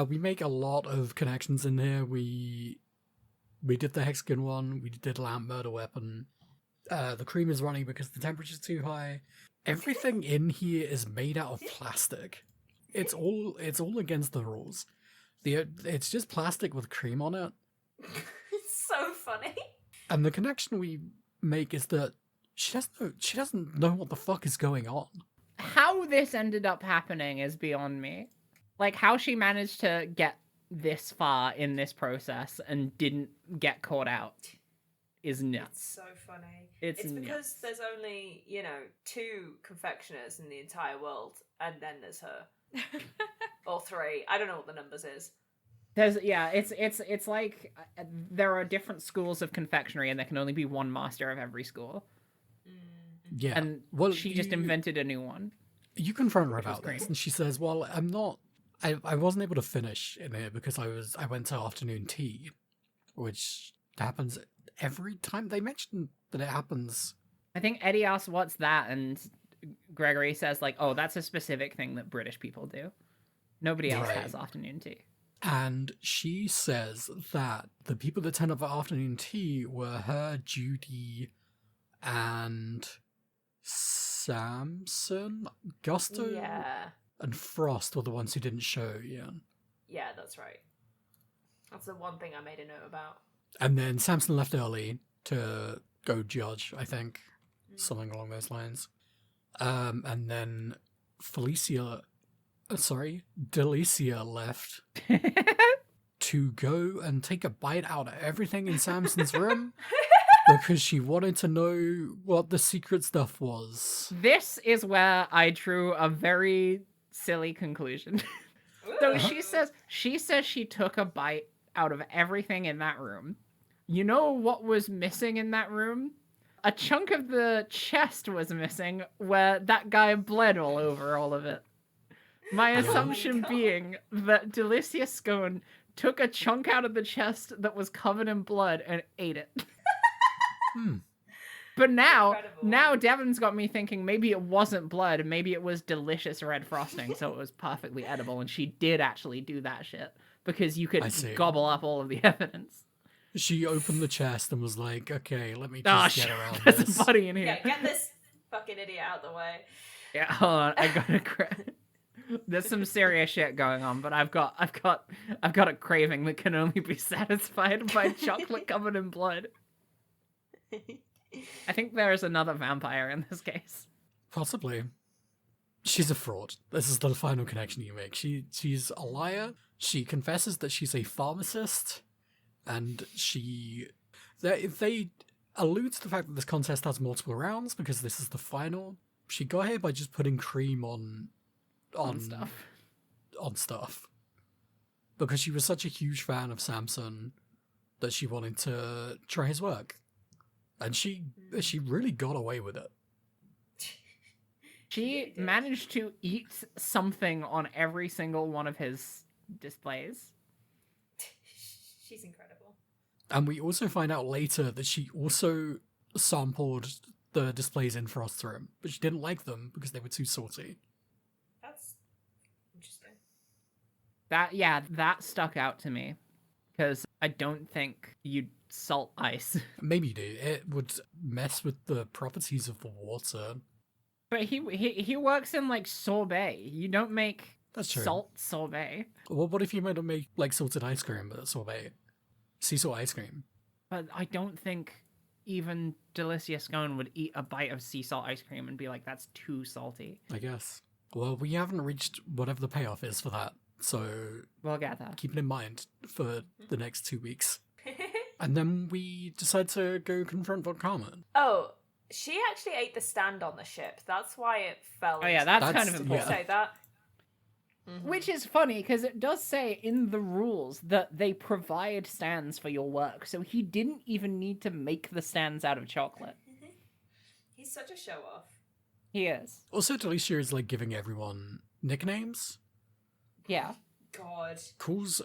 Speaker 3: We make a lot of connections in here. We did the hexagon one. We did lamp murder weapon. The cream is running because the temperature's too high. Everything in here is made out of plastic. It's all against the rules. It's just plastic with cream on it.
Speaker 4: It's so funny.
Speaker 3: And the connection we make is that she doesn't know what the fuck is going on.
Speaker 1: How this ended up happening is beyond me. Like, how she managed to get this far in this process and didn't get caught out is nuts.
Speaker 4: It's so funny.
Speaker 1: It's
Speaker 4: because
Speaker 1: nuts.
Speaker 4: there's only, 2 confectioners in the entire world, and then there's her. Or 3. I don't know what the numbers is.
Speaker 1: It's like there are different schools of confectionery, and there can only be one master of every school.
Speaker 3: Yeah.
Speaker 1: And she just invented a new one.
Speaker 3: You confront her about this, and she says, well, I wasn't able to finish in here because I went to afternoon tea, which happens every time. They mention that it happens.
Speaker 1: I think Eddie asks, what's that? And Gregory says, like, oh, that's a specific thing that British people do. Nobody else has afternoon tea.
Speaker 3: And she says that the people that turned up for afternoon tea were her, Judy, and Samson, Gusto, and Frost were the ones who didn't show.
Speaker 4: Yeah, that's right. That's the one thing I made a note about.
Speaker 3: And then Samson left early to go judge, I think, something along those lines. And then Delicia left to go and take a bite out of everything in Samson's room because she wanted to know what the secret stuff was.
Speaker 1: This is where I drew a very silly conclusion. So she says she took a bite out of everything in that room. You know what was missing in that room? A chunk of the chest was missing where that guy bled all over all of it. My assumption being that Delicia Scone took a chunk out of the chest that was covered in blood and ate it. But now Devin's got me thinking maybe it wasn't blood, maybe it was delicious red frosting, so it was perfectly edible, and she did actually do that shit because you could gobble up all of the evidence.
Speaker 3: She opened the chest and was like, okay, let me just get around
Speaker 1: there's
Speaker 3: this.
Speaker 1: a body in here.
Speaker 4: Yeah, get this fucking idiot out of the way.
Speaker 1: Yeah, hold on, I gotta there's some serious shit going on, but I've got a craving that can only be satisfied by chocolate covered in blood. I think there is another vampire in this case.
Speaker 3: Possibly. She's a fraud. This is the final connection you make. She's a liar. She confesses that she's a pharmacist, and they allude to the fact that this contest has multiple rounds because this is the final. She got here by just putting cream on stuff. Because she was such a huge fan of Samson that she wanted to try his work. And she really got away with it.
Speaker 1: She managed to eat something on every single one of his displays.
Speaker 4: She's incredible.
Speaker 3: And we also find out later that she also sampled the displays in Frost's room, but she didn't like them because they were too salty.
Speaker 4: That's interesting.
Speaker 1: That stuck out to me because I don't think you'd salt ice.
Speaker 3: Maybe you do. It would mess with the properties of the water.
Speaker 1: But he works in like sorbet. You don't make salt sorbet.
Speaker 3: Well, what if you might make like salted ice cream, but sorbet? Sea salt ice cream.
Speaker 1: But I don't think even Delicia Scone would eat a bite of sea salt ice cream and be like, that's too salty.
Speaker 3: I guess. Well, we haven't reached whatever the payoff is for that, so
Speaker 1: we'll get that.
Speaker 3: Keep it in mind for the next 2 weeks. And then we decide to go confront Von Karman.
Speaker 4: Oh, she actually ate the stand on the ship. That's why it fell.
Speaker 1: Oh yeah, that's kind of important.
Speaker 4: Say that.
Speaker 1: Mm-hmm. Which is funny, because it does say in the rules that they provide stands for your work, so he didn't even need to make the stands out of chocolate.
Speaker 4: He's such a show-off.
Speaker 1: He is.
Speaker 3: Also, Delicia is, like, giving everyone nicknames.
Speaker 1: Yeah.
Speaker 4: God.
Speaker 3: Calls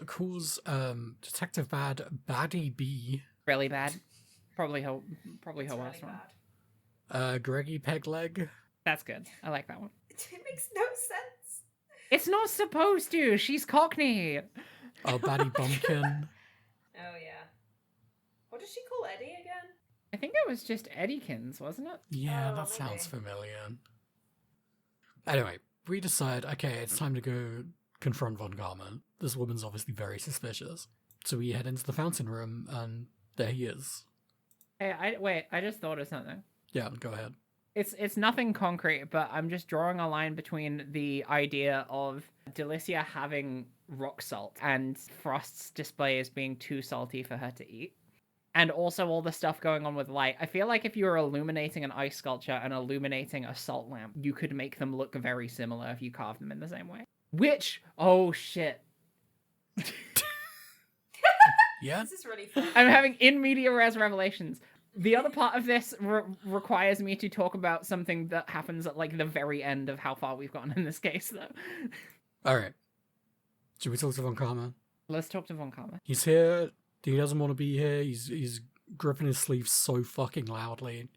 Speaker 3: Detective Bad Baddie B.
Speaker 1: Really bad. Probably her last one.
Speaker 3: Greggy Pegleg.
Speaker 1: That's good. I like that one.
Speaker 4: It makes no sense.
Speaker 1: It's not supposed to. She's Cockney.
Speaker 3: Oh, Baddie Bumpkin.
Speaker 4: Oh, yeah. What does she call Eddie again?
Speaker 1: I think it was just Eddykins, wasn't it?
Speaker 3: Yeah, that sounds familiar. Anyway, we decide, okay, it's time to go confront Von Karman. this woman's obviously very suspicious. So we head into the fountain room, and there he is.
Speaker 1: Hey, I just thought of something.
Speaker 3: Yeah, go ahead.
Speaker 1: It's nothing concrete, but I'm just drawing a line between the idea of Delicia having rock salt and Frost's display as being too salty for her to eat. And also all the stuff going on with light. I feel like if you were illuminating an ice sculpture and illuminating a salt lamp, you could make them look very similar if you carved them in the same way. Which, oh shit.
Speaker 3: Yeah.
Speaker 4: This is really fun.
Speaker 1: I'm having in media res revelations. The other part of this requires me to talk about something that happens at like the very end of how far we've gotten in this case, though.
Speaker 3: All right. Should we talk to Von Karma?
Speaker 1: Let's talk to Von Karma.
Speaker 3: He's here. He doesn't want to be here. He's gripping his sleeve so fucking loudly.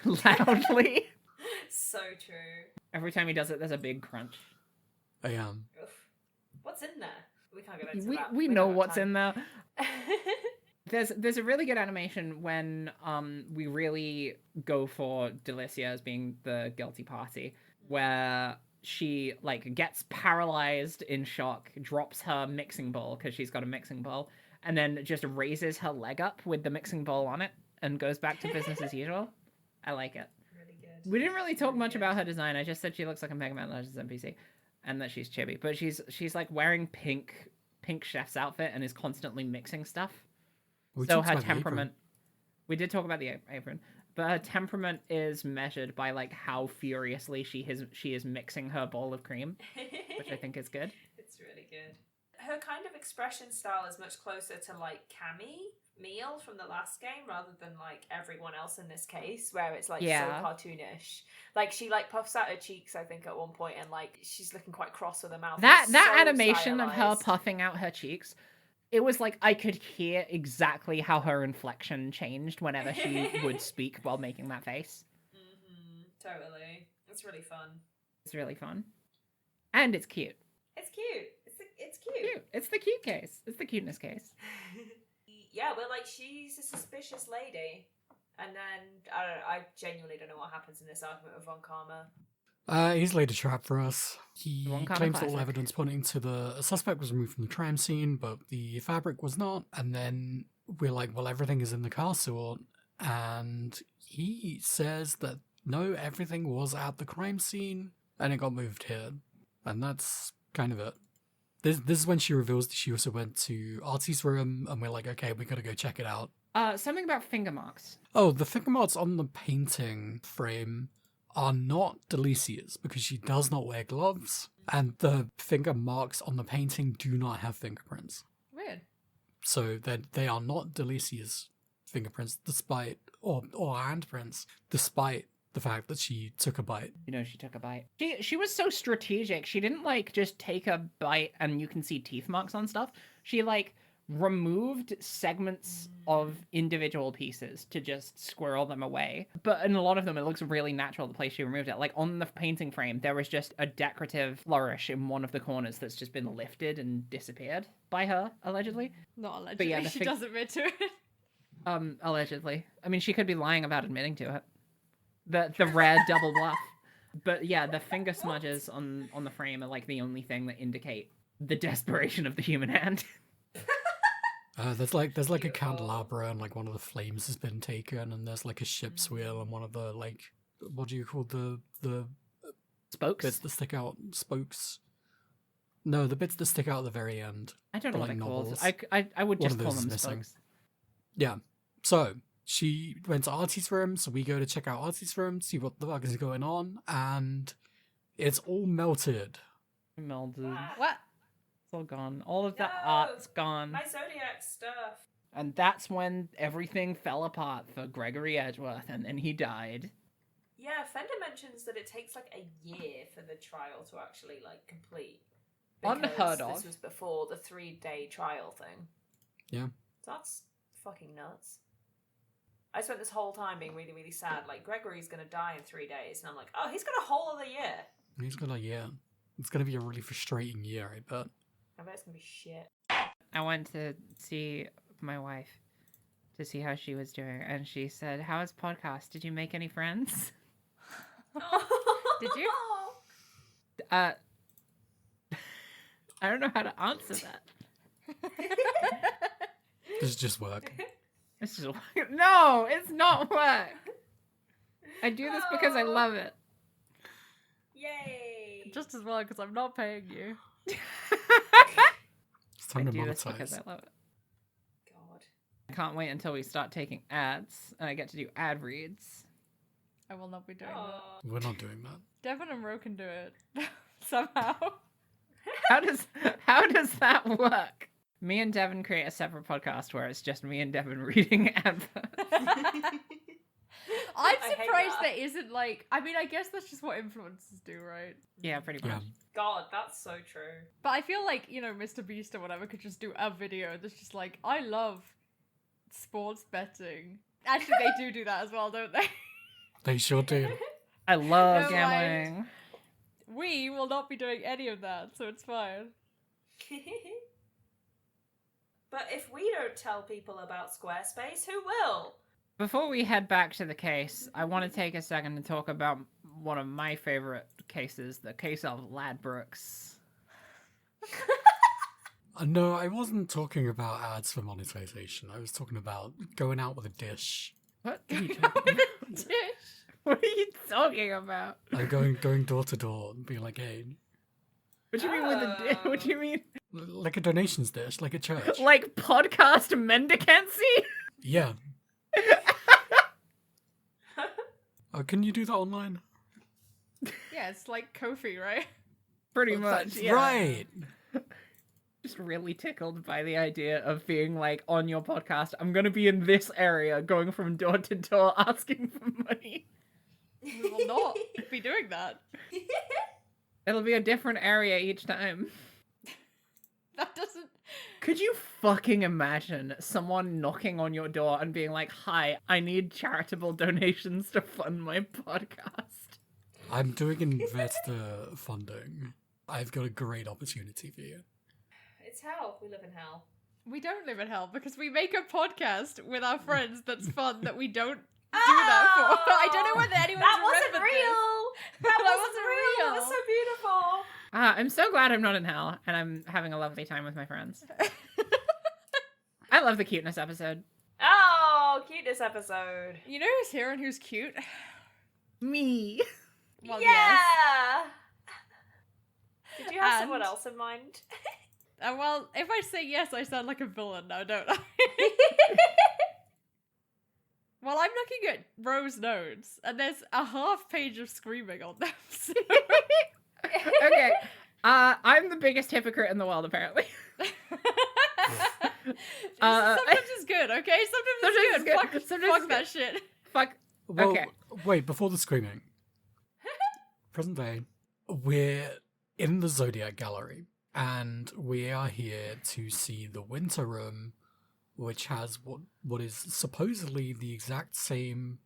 Speaker 1: Loudly.
Speaker 4: So true.
Speaker 1: Every time he does it, there's a big crunch.
Speaker 3: I am.
Speaker 4: Oof. What's in there? We can't get into that.
Speaker 1: We
Speaker 4: don't
Speaker 1: know
Speaker 4: have
Speaker 1: what's
Speaker 4: time.
Speaker 1: in there. There's a really good animation when we really go for Delicia as being the guilty party, where she like gets paralyzed in shock, drops her mixing bowl because she's got a mixing bowl, and then just raises her leg up with the mixing bowl on it and goes back to business as usual. I like it.
Speaker 4: Really good.
Speaker 1: We didn't really talk much about her design. I just said she looks like a Mega Man Legends NPC, and that she's chibi. But she's like wearing pink chef's outfit and is constantly mixing stuff.
Speaker 3: We
Speaker 1: So
Speaker 3: talked
Speaker 1: her
Speaker 3: about the apron.
Speaker 1: temperament. We did talk about the apron, but her temperament is measured by like how furiously she is mixing her bowl of cream, which I think is good.
Speaker 4: It's really good. Her kind of expression style is much closer to like Cammy Meal from the last game rather than like everyone else in this case, where it's like
Speaker 1: Yeah.
Speaker 4: so cartoonish. Like she like puffs out her cheeks, I think, at one point, and like she's looking quite cross with her mouth.
Speaker 1: That
Speaker 4: It's
Speaker 1: that
Speaker 4: so
Speaker 1: animation of her
Speaker 4: stylized.
Speaker 1: puffing out her cheeks, it was like I could hear exactly how her inflection changed whenever she would speak while making that face.
Speaker 4: Totally. It's really fun.
Speaker 1: It's really fun. And it's cute.
Speaker 4: It's cute. It's cute.
Speaker 1: Cute. It's the cute case. It's the cuteness case.
Speaker 4: Yeah, but like she's a suspicious lady, and then I genuinely don't know what happens in this argument with Von Karma.
Speaker 3: He's laid a trap for us. He
Speaker 1: One kind of
Speaker 3: claims that all
Speaker 1: classic.
Speaker 3: evidence pointing to the suspect was removed from the crime scene, but the fabric was not. And then we're like, well, everything is in the castle. And he says that no, everything was at the crime scene and it got moved here. And that's kind of it. This is when she reveals that she also went to Artie's room, and we're like, okay, we gotta go check it out.
Speaker 1: Something about finger marks.
Speaker 3: Oh, the finger marks on the painting frame are not Delicia's because she does not wear gloves, and the finger marks on the painting do not have fingerprints.
Speaker 2: Weird.
Speaker 3: So they are not Delicia's fingerprints, despite or handprints, despite the fact that she took a bite.
Speaker 1: You know, she took a bite. She was so strategic. She didn't like just take a bite and you can see teeth marks on stuff. She like removed segments of individual pieces to just squirrel them away. But in a lot of them, it looks really natural the place she removed it. Like on the painting frame, there was just a decorative flourish in one of the corners that's just been lifted and disappeared by her, allegedly.
Speaker 2: Not allegedly.
Speaker 1: yeah, the
Speaker 2: she does admit to it.
Speaker 1: Allegedly. I mean, she could be lying about admitting to it. The rare double bluff. But yeah, the finger smudges on the frame are like the only thing that indicate the desperation of the human hand.
Speaker 3: There's like a
Speaker 4: Beautiful.
Speaker 3: candelabra and like one of the flames has been taken, and there's like a ship's wheel and one of the like, what do you call the
Speaker 1: Spokes?
Speaker 3: bits that stick out? Spokes? No, the bits that stick out at the very end.
Speaker 1: I don't know what
Speaker 3: like
Speaker 1: they're called.
Speaker 3: novels.
Speaker 1: I would
Speaker 3: One
Speaker 1: just
Speaker 3: of
Speaker 1: call
Speaker 3: those
Speaker 1: them
Speaker 3: is missing.
Speaker 1: spokes.
Speaker 3: Yeah. So she went to Artie's room, so we go to check out Artie's room, see what the fuck is going on, and it's all melted.
Speaker 1: Melded.
Speaker 2: What?
Speaker 1: It's all gone. All of the
Speaker 4: No!
Speaker 1: art's gone.
Speaker 4: My Zodiac stuff.
Speaker 1: And that's when everything fell apart for Gregory Edgeworth, and then he died.
Speaker 4: Yeah, Fender mentions that it takes like a year for the trial to actually like complete.
Speaker 1: Unheard
Speaker 4: Because
Speaker 1: of.
Speaker 4: This was before the 3-day trial thing.
Speaker 3: Yeah.
Speaker 4: So that's fucking nuts. I spent this whole time being really, really sad. Like, Gregory's gonna die in 3 days. And I'm like, oh, he's got a whole other year.
Speaker 3: He's gonna, yeah. It's gonna be a really frustrating year, I bet.
Speaker 4: I bet it's gonna be shit.
Speaker 1: I went to see my wife to see how she was doing, and she said, "How is podcast? Did you make any friends?"
Speaker 2: Did you?
Speaker 1: I don't know how to answer that.
Speaker 3: This is just work.
Speaker 1: It's just no, it's not work. I do this because I love it.
Speaker 4: Yay!
Speaker 2: Just as well, because I'm not paying you.
Speaker 3: It's time
Speaker 1: I
Speaker 3: to
Speaker 1: do this because
Speaker 3: monetize.
Speaker 1: I love it.
Speaker 4: God.
Speaker 1: I can't wait until we start taking ads and I get to do ad reads.
Speaker 2: I will not be doing that.
Speaker 4: Aw.
Speaker 3: We're not doing that.
Speaker 2: Devin and Ro can do it. Somehow.
Speaker 1: How does that work? Me and Devin create a separate podcast where it's just me and Devin reading adverts.
Speaker 2: I'm
Speaker 4: I hate
Speaker 2: surprised
Speaker 4: that.
Speaker 2: there isn't like, I mean, I guess that's just what influencers do, right?
Speaker 1: Yeah, pretty much.
Speaker 3: Yeah.
Speaker 4: God, that's so true.
Speaker 2: But I feel like, you know, Mr. Beast or whatever could just do a video that's just like, I love sports betting. Actually, they do that as well, don't they?
Speaker 3: They sure do.
Speaker 1: I love
Speaker 2: Never
Speaker 1: gambling.
Speaker 2: We will not be doing any of that, so it's fine.
Speaker 4: But if we don't tell people about Squarespace, who will?
Speaker 1: Before we head back to the case, I want to take a second to talk about one of my favorite cases, the case of Ladbrokes.
Speaker 3: No, I wasn't talking about ads for monetization. I was talking about going out with a dish.
Speaker 1: What are you talking about? What are you talking about?
Speaker 3: Like going door to door and being like, hey,
Speaker 1: What do you mean with a what do you mean?
Speaker 3: like a donations dish, like a church.
Speaker 1: Like podcast mendicancy?
Speaker 3: Yeah. Can you do that online?
Speaker 2: Yeah, it's like Kofi, right?
Speaker 1: Pretty much,
Speaker 3: That's
Speaker 1: yeah.
Speaker 3: right.
Speaker 1: Just really tickled by the idea of being like on your podcast. I'm gonna be in this area, going from door to door, asking for money.
Speaker 2: We will not be doing that.
Speaker 1: It'll be a different area each time.
Speaker 2: That doesn't...
Speaker 1: Could you fucking imagine someone knocking on your door and being like, "Hi, I need charitable donations to fund my podcast."
Speaker 3: I'm doing investor funding. I've got a great opportunity for you.
Speaker 4: It's hell. We live in hell.
Speaker 2: We don't live in hell because we make a podcast with our friends that's fun that we don't do that for. I don't know whether anyone's
Speaker 4: That wasn't
Speaker 2: remembered
Speaker 4: real.
Speaker 2: this.
Speaker 4: That
Speaker 2: That
Speaker 4: wasn't
Speaker 2: wasn't
Speaker 4: real.
Speaker 2: real.
Speaker 4: That was so beautiful.
Speaker 1: I'm so glad I'm not in hell, and I'm having a lovely time with my friends. I love the cuteness episode.
Speaker 4: Oh, cutest episode.
Speaker 2: You know who's here and who's cute?
Speaker 1: Me.
Speaker 2: Well,
Speaker 4: yeah.
Speaker 2: yes.
Speaker 4: Did you have someone
Speaker 2: And-
Speaker 4: else in mind?
Speaker 2: Well, if I say yes, I sound like a villain now, don't I? Well, I'm looking at Ro's notes, and there's a half page of screaming on them. So...
Speaker 1: Okay. I'm the biggest hypocrite in the world, apparently.
Speaker 2: Sometimes it's good, okay? Sometimes it's good. Fuck,
Speaker 1: Sometimes
Speaker 2: fuck
Speaker 1: it's
Speaker 2: that shit.
Speaker 1: Fuck.
Speaker 3: Well,
Speaker 1: Okay.
Speaker 3: wait, before the screaming. Present day, we're in the Zodiac Gallery, and we are here to see the Winter Room, which has what is supposedly the exact same,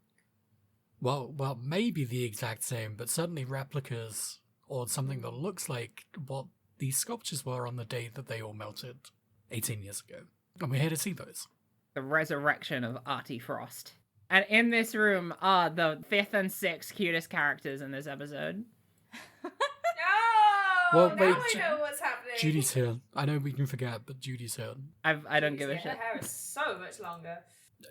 Speaker 3: well, maybe the exact same, but certainly replicas, or something that looks like what these sculptures were on the day that they all melted 18 years ago. And we're here to see those.
Speaker 1: The resurrection of Artie Frost. And in this room are the 5th and 6th cutest characters in this episode.
Speaker 4: No.
Speaker 3: Well,
Speaker 4: now
Speaker 3: wait,
Speaker 4: I know what's happening.
Speaker 3: Judy's here. I know we can forget, but Judy's here.
Speaker 1: I don't give a
Speaker 4: Her
Speaker 1: shit.
Speaker 4: hair is so much longer.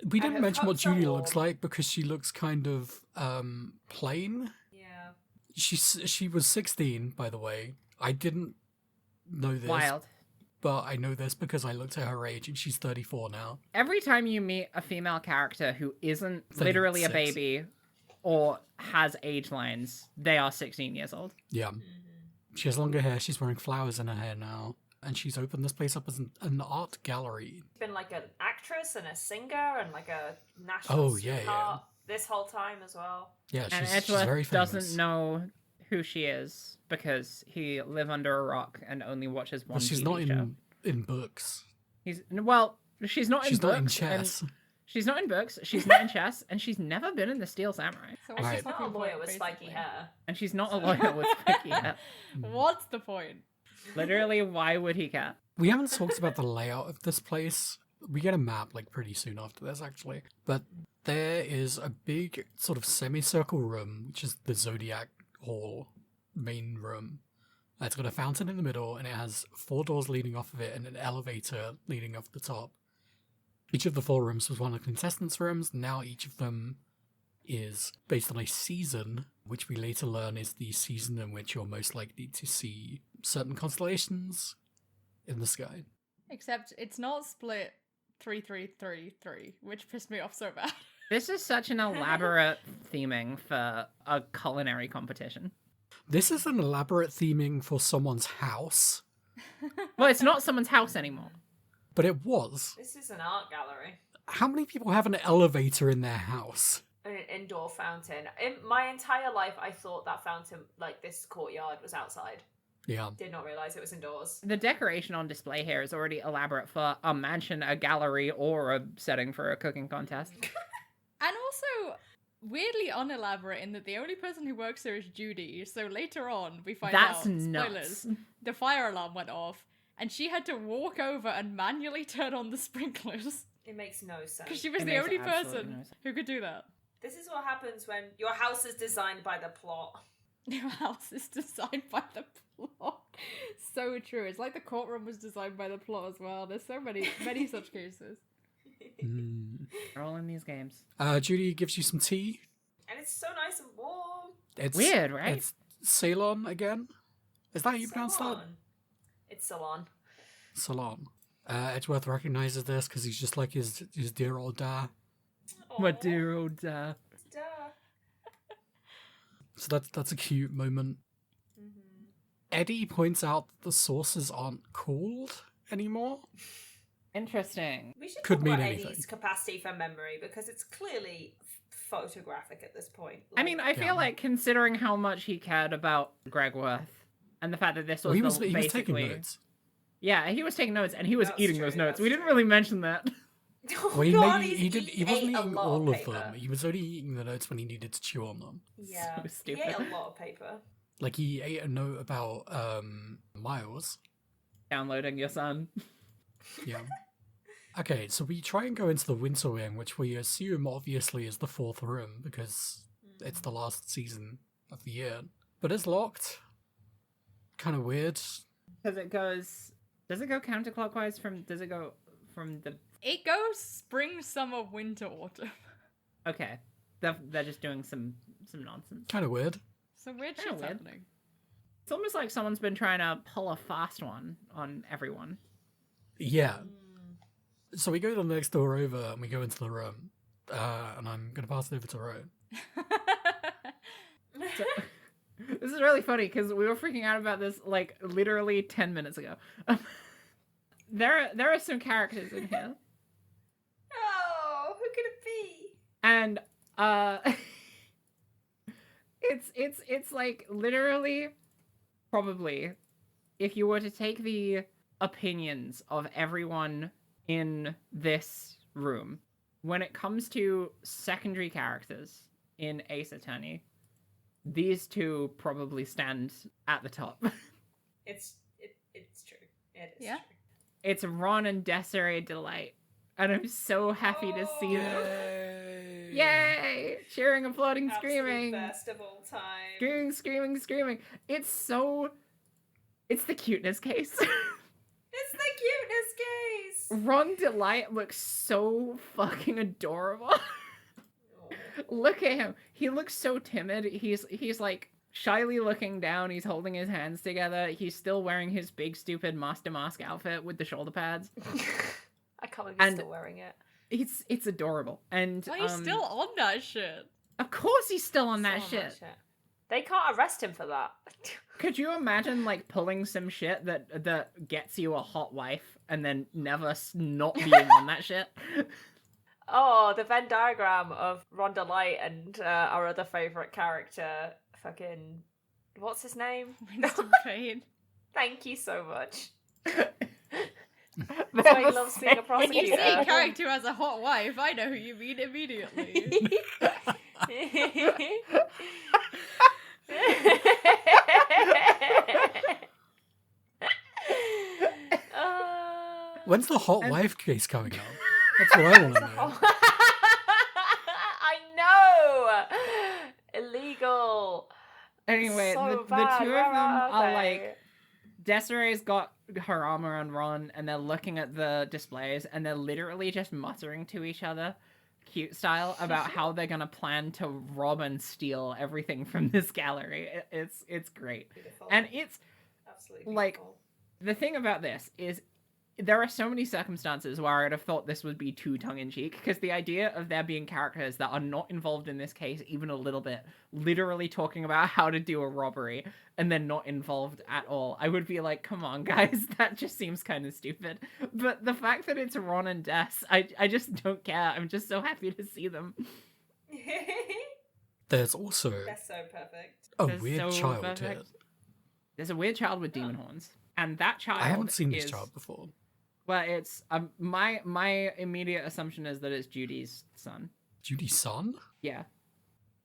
Speaker 3: We
Speaker 4: And
Speaker 3: didn't
Speaker 4: her
Speaker 3: mention what
Speaker 4: cups are
Speaker 3: Judy
Speaker 4: warm.
Speaker 3: looks like because she looks kind of plain.
Speaker 4: Yeah.
Speaker 3: She was 16, by the way. I didn't know this,
Speaker 1: Wild.
Speaker 3: but I know this because I looked at her age and she's 34 now.
Speaker 1: Every time you meet a female character who isn't literally a
Speaker 3: 36.
Speaker 1: baby or has age lines, they are 16 years old.
Speaker 3: Yeah. She has longer hair. She's wearing flowers in her hair now. And she's opened this place up as an art gallery.
Speaker 4: Been like an actress and a singer and like a national
Speaker 3: Oh, yeah,
Speaker 4: sweetheart this whole time as well.
Speaker 3: Yeah,
Speaker 1: And
Speaker 3: she's very
Speaker 1: Edgeworth
Speaker 3: famous.
Speaker 1: doesn't know who she is because he live under a rock and only watches one
Speaker 3: Well, she's
Speaker 1: TV
Speaker 3: not
Speaker 1: show.
Speaker 3: in books.
Speaker 1: She's not in
Speaker 3: She's
Speaker 1: books.
Speaker 3: not in
Speaker 1: and
Speaker 3: chess.
Speaker 1: She's not in books. She's not in chess, and she's never been in the Steel Samurai.
Speaker 2: So
Speaker 4: And
Speaker 3: Right.
Speaker 4: she's not a
Speaker 2: fucking
Speaker 4: lawyer
Speaker 2: point,
Speaker 4: with spiky
Speaker 2: basically?
Speaker 4: hair.
Speaker 1: And she's not a lawyer with spiky hair.
Speaker 2: What's the point?
Speaker 1: Literally, why would he care?
Speaker 3: We haven't talked about the layout of this place. We get a map like pretty soon after this, actually. But there is a big sort of semicircle room, which is the Zodiac Hall main room. It's got a fountain in the middle, and it has 4 doors leading off of it and an elevator leading off the top. Each of the 4 rooms was one of the contestants' rooms. Now each of them is based on a season, which we later learn is the season in which you're most likely to see certain constellations in the sky.
Speaker 2: Except it's not split 3-3-3-3, which pissed me off so bad.
Speaker 1: This is such an elaborate theming for a culinary competition.
Speaker 3: This is an elaborate theming for someone's house,
Speaker 1: Well, it's not someone's house anymore.
Speaker 3: but it was.
Speaker 4: This is an art gallery.
Speaker 3: How many people have an elevator in their house?
Speaker 4: An indoor fountain. In my entire life, I thought that fountain, like this courtyard, was outside.
Speaker 3: Yeah.
Speaker 4: Did not realize it was indoors.
Speaker 1: The decoration on display here is already elaborate for a mansion, a gallery, or a setting for a cooking contest.
Speaker 2: And also, weirdly unelaborate in that the only person who works there is Judy. So later on, we find
Speaker 1: That's
Speaker 2: out,
Speaker 1: nuts.
Speaker 2: spoilers, the fire alarm went off, and she had to walk over and manually turn on the sprinklers.
Speaker 4: It makes no sense.
Speaker 2: Because she was
Speaker 1: It
Speaker 2: the
Speaker 1: makes
Speaker 2: only
Speaker 1: absolutely
Speaker 2: person
Speaker 1: no sense.
Speaker 2: who could do that.
Speaker 4: This is what happens when your house is designed by the plot.
Speaker 2: Your house is designed by the plot. So true. It's like the courtroom was designed by the plot as well. There's so many such cases.
Speaker 1: They're all in these games.
Speaker 3: Judy gives you some tea.
Speaker 4: And it's so nice and warm.
Speaker 3: It's
Speaker 1: Weird, right?
Speaker 3: It's Ceylon again. Is that how you pronounce that?
Speaker 4: Salon. It's salon.
Speaker 3: Ceylon. Edgeworth recognizes this because he's just like his dear old dad.
Speaker 1: My
Speaker 4: Aw,
Speaker 1: dear old
Speaker 4: duh.
Speaker 3: So that's a cute moment.
Speaker 4: Mhm.
Speaker 3: Eddie points out that the sauces aren't called anymore.
Speaker 1: Interesting.
Speaker 4: We should
Speaker 3: Could
Speaker 4: talk
Speaker 3: mean
Speaker 4: about
Speaker 3: anything.
Speaker 4: Eddie's capacity for memory because it's clearly photographic at this point.
Speaker 1: I mean, I feel
Speaker 3: Yeah.
Speaker 1: like considering how much he cared about Greg Worth and the fact that this was,
Speaker 3: He was
Speaker 1: basically...
Speaker 3: taking notes.
Speaker 1: Yeah, he was taking notes and he was
Speaker 4: That's
Speaker 1: eating
Speaker 4: true,
Speaker 1: those notes.
Speaker 4: that's
Speaker 1: We didn't
Speaker 4: true.
Speaker 1: really mention that.
Speaker 4: Oh,
Speaker 3: Well, he,
Speaker 4: God,
Speaker 3: maybe,
Speaker 4: he
Speaker 3: he wasn't
Speaker 4: ate a
Speaker 3: eating
Speaker 4: lot
Speaker 3: all of
Speaker 4: paper.
Speaker 3: them. He was only eating the notes when he needed to chew on them.
Speaker 4: Yeah,
Speaker 1: So
Speaker 4: he
Speaker 1: stupid.
Speaker 4: ate a lot of paper.
Speaker 3: Like he ate a note about Miles.
Speaker 1: Downloading your son.
Speaker 3: Yeah. Okay, so we try and go into the winter wing, which we assume obviously is the 4th room because it's the last season of the year. But it's locked. Kind of weird.
Speaker 1: Because it goes... Does it go counterclockwise from... Does it go from the...
Speaker 2: It goes spring, summer, winter, autumn.
Speaker 1: Okay. They're just doing some nonsense.
Speaker 3: Kind of weird.
Speaker 2: So weird
Speaker 1: Kinda
Speaker 2: shit's
Speaker 1: weird.
Speaker 2: happening.
Speaker 1: It's almost like someone's been trying to pull a fast one on everyone.
Speaker 3: Yeah. So we go to the next door over and we go into the room. And I'm going to pass it over to Rowan.
Speaker 1: So, this is really funny because we were freaking out about this like literally 10 minutes ago. There are some characters in here,
Speaker 4: Oh, who could it be?
Speaker 1: and it's like literally probably if you were to take the opinions of everyone in this room when it comes to secondary characters in Ace Attorney, these two probably stand at the top.
Speaker 4: It's true. It is
Speaker 2: Yeah.
Speaker 4: true.
Speaker 1: It's Ron and Desiree Delight, and I'm so happy to see them. Yay! Cheering, applauding,
Speaker 4: Absolute
Speaker 1: screaming.
Speaker 4: best of all time.
Speaker 1: Screaming. It's the cuteness case.
Speaker 4: It's the cuteness case.
Speaker 1: Ron Delight looks so fucking adorable.
Speaker 4: Oh.
Speaker 1: Look at him. He looks so timid. He's like shyly looking down. He's holding his hands together. He's still wearing his big stupid Master Mask outfit with the shoulder pads.
Speaker 4: I can't believe he's
Speaker 1: And-
Speaker 4: still wearing it.
Speaker 1: It's adorable. And
Speaker 2: Why are you still on that shit?
Speaker 1: of course he's still on that
Speaker 4: Still on
Speaker 1: shit.
Speaker 4: They can't arrest him for that.
Speaker 1: Could you imagine like pulling some shit that gets you a hot wife and then never not being on that shit?
Speaker 4: Oh, the Venn diagram of Rhonda Light and our other favourite character, fucking... What's his name?
Speaker 2: Winston Payne.
Speaker 4: Thank you so much.
Speaker 1: That's
Speaker 4: why he loves being a prosecutor.
Speaker 2: You say a character who has a hot wife, I know who you mean immediately.
Speaker 3: When's the hot wife case coming out? That's what I want to know.
Speaker 4: I know! Illegal.
Speaker 1: Anyway,
Speaker 4: So
Speaker 1: the
Speaker 4: bad.
Speaker 1: two
Speaker 4: Where
Speaker 1: of them are
Speaker 4: they?
Speaker 1: like Desiree's got her armor on Ron, and they're looking at the displays, and they're literally just muttering to each other, cute style, about how they're gonna plan to rob and steal everything from this gallery. It's great.
Speaker 4: Beautiful.
Speaker 1: And it's
Speaker 4: Absolutely
Speaker 1: like,
Speaker 4: beautiful.
Speaker 1: the thing about this is there are so many circumstances where I'd have thought this would be too tongue-in-cheek, because the idea of there being characters that are not involved in this case even a little bit, literally talking about how to do a robbery, and then not involved at all, I would be like, come on, guys, that just seems kind of stupid. But the fact that it's Ron and Des, I just don't care. I'm just so happy to see them.
Speaker 3: There's also
Speaker 4: That's so perfect.
Speaker 3: a
Speaker 1: That's
Speaker 3: weird
Speaker 1: so
Speaker 3: child
Speaker 1: perfect.
Speaker 3: here.
Speaker 1: There's a weird child with demon horns, and that child
Speaker 3: I haven't seen
Speaker 1: is...
Speaker 3: this child before.
Speaker 1: Well, it's my immediate assumption is that it's Judy's son.
Speaker 3: Judy's son?
Speaker 1: Yeah,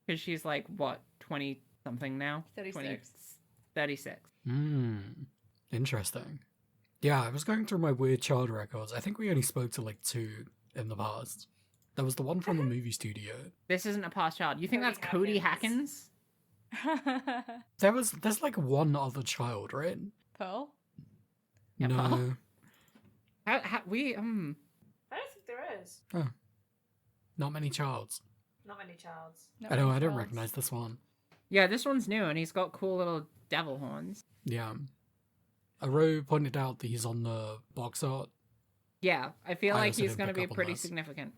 Speaker 1: because she's like what 20 something now.
Speaker 2: 36.
Speaker 1: 36.
Speaker 3: Interesting. Yeah, I was going through my weird child records. I think we only spoke to like 2 in the past. There was the one from the movie studio.
Speaker 1: This isn't a past child. You think
Speaker 4: Cody
Speaker 1: that's Cody
Speaker 4: Hackins.
Speaker 1: Hackins?
Speaker 3: There's like one other child, right?
Speaker 2: Pearl?
Speaker 1: Yeah,
Speaker 3: no.
Speaker 1: Paul. We
Speaker 4: I don't think there is.
Speaker 3: Oh. Not many childs.
Speaker 4: Not many childs.
Speaker 2: No,
Speaker 3: I know, I don't
Speaker 2: Pearls.
Speaker 3: recognize this one.
Speaker 1: yeah, this one's new, and he's got cool little devil horns.
Speaker 3: Yeah. Aro pointed out that he's on the box art.
Speaker 1: Yeah, I feel
Speaker 3: I
Speaker 1: like
Speaker 3: also
Speaker 1: he's
Speaker 3: didn't
Speaker 1: going to
Speaker 3: pick
Speaker 1: be
Speaker 3: up on
Speaker 1: pretty
Speaker 3: this.
Speaker 1: significant.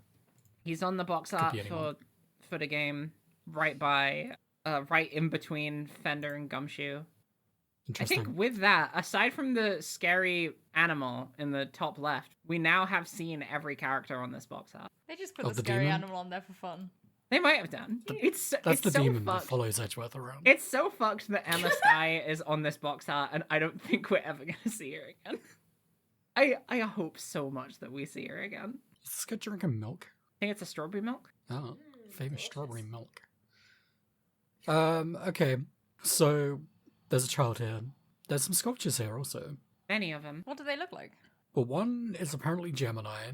Speaker 1: He's on the box
Speaker 3: Could
Speaker 1: art
Speaker 3: be anyone.
Speaker 1: for the game, right in between Fender and Gumshoe. I
Speaker 3: Interesting.
Speaker 1: think with that, aside from the scary animal in the top left, we now have seen every character on this box art.
Speaker 2: They just put
Speaker 3: Oh,
Speaker 2: the
Speaker 3: the
Speaker 2: scary
Speaker 3: demon?
Speaker 2: animal on there for fun.
Speaker 1: They might have done. It's
Speaker 3: That's
Speaker 1: it's
Speaker 3: the
Speaker 1: so
Speaker 3: demon that
Speaker 1: fucked.
Speaker 3: follows Edgeworth around.
Speaker 1: It's so fucked that Emma Skye is on this box art, and I don't think we're ever gonna see her again. I hope so much that we see her again.
Speaker 3: Is this guy drinking milk?
Speaker 1: I think it's a strawberry milk.
Speaker 3: Oh, famous
Speaker 4: delicious.
Speaker 3: strawberry milk. Okay. So, there's a child here. There's some sculptures here also.
Speaker 1: Many of them.
Speaker 2: What do they look like?
Speaker 3: But one is apparently Gemini.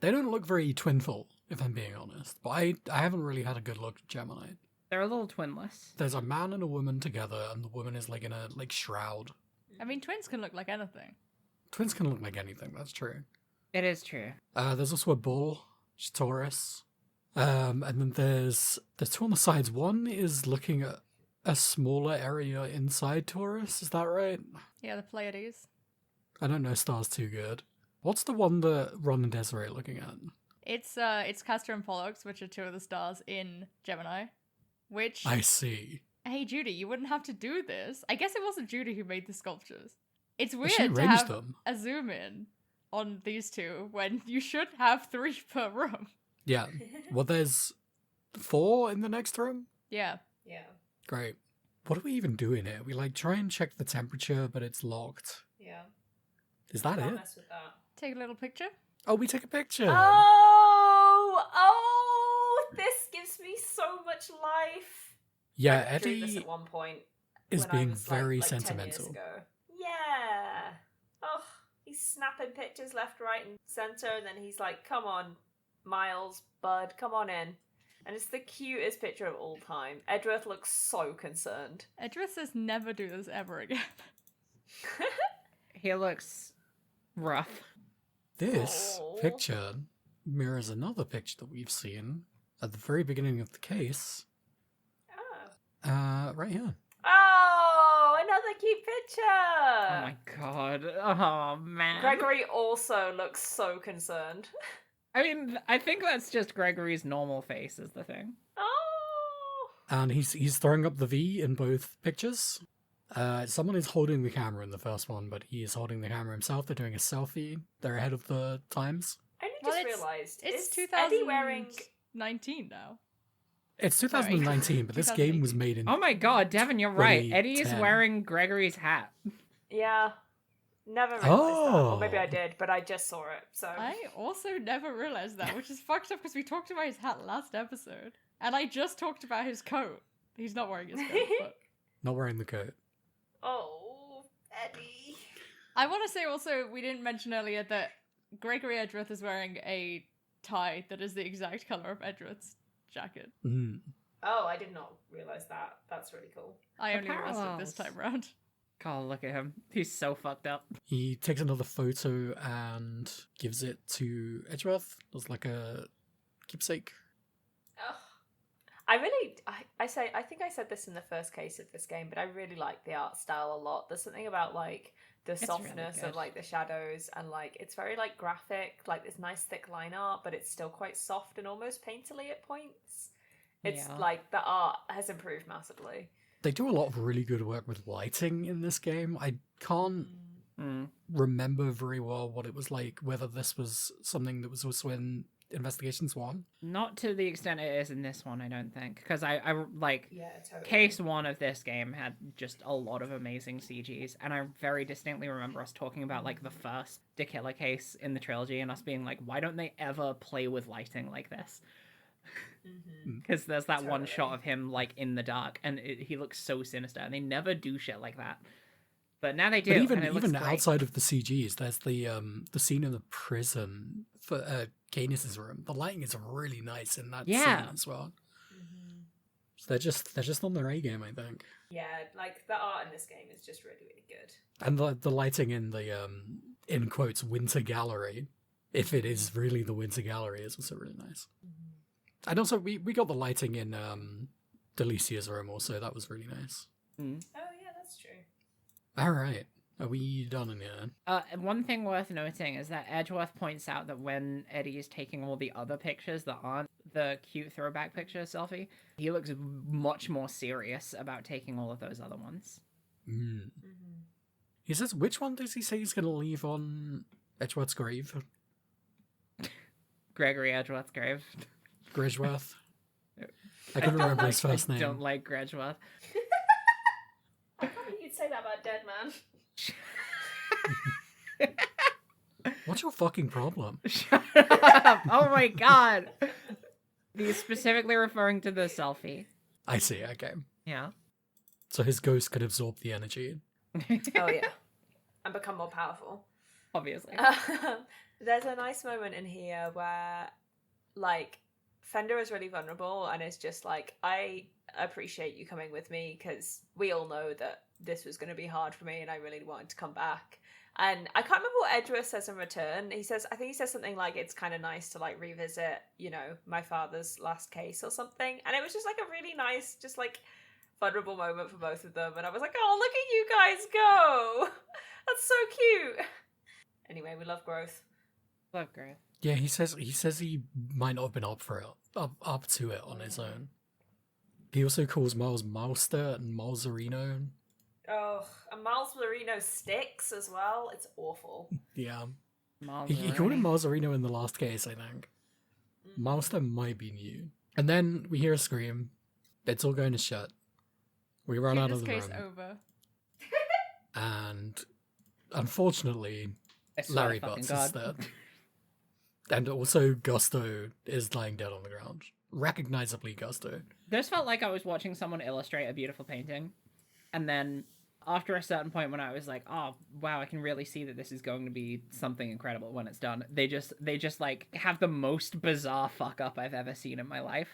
Speaker 3: They don't look very twinful, if I'm being honest. But I haven't really had a good look at Gemini.
Speaker 1: They're a little twinless.
Speaker 3: There's a man and a woman together, and the woman is like in a shroud.
Speaker 2: I mean, twins can look like anything.
Speaker 3: Twins can look like anything, that's true.
Speaker 1: It is true.
Speaker 3: There's also a bull, which is Taurus. And then there's 2 on the sides. One is looking at a smaller area inside Taurus, is that right?
Speaker 2: Yeah, the Pleiades.
Speaker 3: I don't know stars too good. What's the one that Ron and Desiree are looking at?
Speaker 2: It's Castor and Pollux, which are 2 of the stars in Gemini. Which,
Speaker 3: I see.
Speaker 2: hey Judy, you wouldn't have to do this. I guess it wasn't Judy who made the sculptures. It's
Speaker 3: But
Speaker 2: weird
Speaker 3: she
Speaker 2: to
Speaker 3: arranged
Speaker 2: have
Speaker 3: them.
Speaker 2: a zoom in on these 2 when you should have 3 per room.
Speaker 3: Yeah. Well, there's 4 in the next room?
Speaker 2: Yeah.
Speaker 4: Yeah.
Speaker 3: Great. What do we even do in here? We try and check the temperature, but it's locked.
Speaker 4: Yeah.
Speaker 3: Is that
Speaker 4: Can't
Speaker 3: it?
Speaker 4: mess with that.
Speaker 2: Take a little picture.
Speaker 3: Oh, we take a picture.
Speaker 4: Oh, this gives me so much life.
Speaker 3: Yeah,
Speaker 4: I drew this
Speaker 3: Eddie
Speaker 4: at one point
Speaker 3: is
Speaker 4: when I
Speaker 3: being
Speaker 4: was,
Speaker 3: very
Speaker 4: like 10 years
Speaker 3: sentimental.
Speaker 4: ago. Yeah. Oh, he's snapping pictures left, right, and center, and then he's like, "Come on, Miles, bud, come on in." And it's the cutest picture of all time. Edgeworth looks so concerned.
Speaker 2: Edgeworth says never do this ever again.
Speaker 1: He looks rough.
Speaker 3: This
Speaker 4: Aw.
Speaker 3: picture mirrors another picture that we've seen at the very beginning of the case.
Speaker 4: Oh.
Speaker 3: Right here.
Speaker 4: Oh, another cute picture.
Speaker 1: Oh my god. Oh man.
Speaker 4: Gregory also looks so concerned.
Speaker 1: I mean, I think that's just Gregory's normal face is the thing.
Speaker 4: Oh.
Speaker 3: And he's throwing up the V in both pictures. Someone is holding the camera in the first one, but he is holding the camera himself. They're doing a selfie. They're ahead of the times.
Speaker 4: I only
Speaker 2: Well,
Speaker 4: just
Speaker 2: it's-
Speaker 4: realised.
Speaker 2: It's
Speaker 4: is Eddie wearing...
Speaker 2: 2019 now.
Speaker 3: It's 2019, but this game was made in...
Speaker 1: Oh my god, Devin, you're right. Eddie is
Speaker 3: 2010.
Speaker 1: wearing Gregory's hat.
Speaker 4: Yeah. Never realised that. Or
Speaker 3: Oh.
Speaker 4: maybe I did, but I just saw it, so...
Speaker 2: I also never realized that, which is fucked up because we talked about his hat last episode. And I just talked about his coat. He's not wearing his coat, but...
Speaker 3: Not wearing the coat.
Speaker 4: Oh, Eddie.
Speaker 2: I want to say also, we didn't mention earlier that Gregory Edgeworth is wearing a tie that is the exact color of Edgeworth's jacket.
Speaker 3: Mm.
Speaker 4: Oh, I did not realise that. That's really cool.
Speaker 2: I only
Speaker 1: The
Speaker 2: realized it this time
Speaker 1: parallels.
Speaker 2: round.
Speaker 1: God, look at him. He's so fucked up.
Speaker 3: He takes another photo and gives it to Edgeworth as like a keepsake.
Speaker 4: Ugh. I think I said this in the first case of this game, but I really like the art style a lot. There's something about like the
Speaker 1: It's
Speaker 4: softness
Speaker 1: really
Speaker 4: of
Speaker 1: good.
Speaker 4: like the shadows, and like it's very like graphic, like this nice thick line art, but it's still quite soft and almost painterly at points. It's
Speaker 1: Yeah.
Speaker 4: like the art has improved massively.
Speaker 3: They do a lot of really good work with lighting in this game. I can't
Speaker 1: Mm.
Speaker 3: remember very well what it was like, whether this was something that was also in Investigations 1.
Speaker 1: Not to the extent it is in this one, I don't think. Because I like,
Speaker 4: Yeah, totally.
Speaker 1: case 1 of this game had just a lot of amazing CGs, and I very distinctly remember us talking about like the first To Kill a case in the trilogy, and us being like, why don't they ever play with lighting like this?
Speaker 4: Mm-hmm.
Speaker 1: Because there's that one shot
Speaker 4: Totally.
Speaker 1: of him like in the dark, and he looks so sinister, and they never do shit like that. But now they do.
Speaker 3: But
Speaker 1: and it looks
Speaker 3: even
Speaker 1: great.
Speaker 3: outside of the CGs, there's the scene in the prison for Canis' room. The lighting is really nice in that
Speaker 1: Yeah.
Speaker 3: scene as well.
Speaker 4: Mm-hmm.
Speaker 3: So they're just on their A game, I think.
Speaker 4: Yeah, like the art in this game is just really, really good.
Speaker 3: And the lighting in the in quotes Winter Gallery, if it is really the Winter Gallery, is also really nice. And also we got the lighting in Delicia's room also. That was really nice.
Speaker 1: Mm.
Speaker 4: Oh yeah, that's true.
Speaker 3: All right, are we done in here?
Speaker 1: One thing worth noting is that Edgeworth points out that when Eddie is taking all the other pictures that aren't the cute throwback picture selfie, he looks much more serious about taking all of those other ones.
Speaker 3: Mm.
Speaker 4: Mm-hmm.
Speaker 3: He says, which one does he say he's going to leave on Edgeworth's grave?
Speaker 1: Gregory Edgeworth's grave.
Speaker 3: Gridgeworth? I couldn't remember his first name.
Speaker 1: Don't like Gridgeworth.
Speaker 4: I can't believe you'd say that about Dead Man.
Speaker 3: What's your fucking problem?
Speaker 1: Shut up! Oh my god! He's specifically referring to the selfie.
Speaker 3: I see, okay.
Speaker 1: Yeah.
Speaker 3: So his ghost could absorb the energy.
Speaker 4: Oh yeah, and become more powerful.
Speaker 1: Obviously.
Speaker 4: There's a nice moment in here where, like, Fender is really vulnerable and it's just like, I appreciate you coming with me because we all know that this was going to be hard for me and I really wanted to come back. And I can't remember what Edgeworth says in return. I think he says something like, it's kind of nice to like revisit, you know, my father's last case or something. And it was just like a really nice, just like vulnerable moment for both of them. And I was like, oh, look at you guys go. That's so cute. Anyway, we love growth.
Speaker 1: Love growth.
Speaker 3: Yeah, he says he might not have been up to it on his own. He also calls Miles Mouster and Malzerino.
Speaker 4: Oh, and Miles Marino sticks as well. It's awful.
Speaker 3: Yeah.
Speaker 1: Miles
Speaker 3: He called him
Speaker 1: already.
Speaker 3: Malzerino in the last case, I think. Mouster might be new. And then we hear a scream. It's all going to shut. We run out
Speaker 2: Keep
Speaker 3: of
Speaker 2: this
Speaker 3: the
Speaker 2: case
Speaker 3: room.
Speaker 2: over.
Speaker 3: And unfortunately,
Speaker 1: I swear
Speaker 3: Larry
Speaker 1: to fucking
Speaker 3: Butts
Speaker 1: God.
Speaker 3: is dead. And also Gusto is lying dead on the ground. Recognizably Gusto.
Speaker 1: This felt like I was watching someone illustrate a beautiful painting. And then after a certain point when I was like, oh wow, I can really see that this is going to be something incredible when it's done. They just like have the most bizarre fuck up I've ever seen in my life.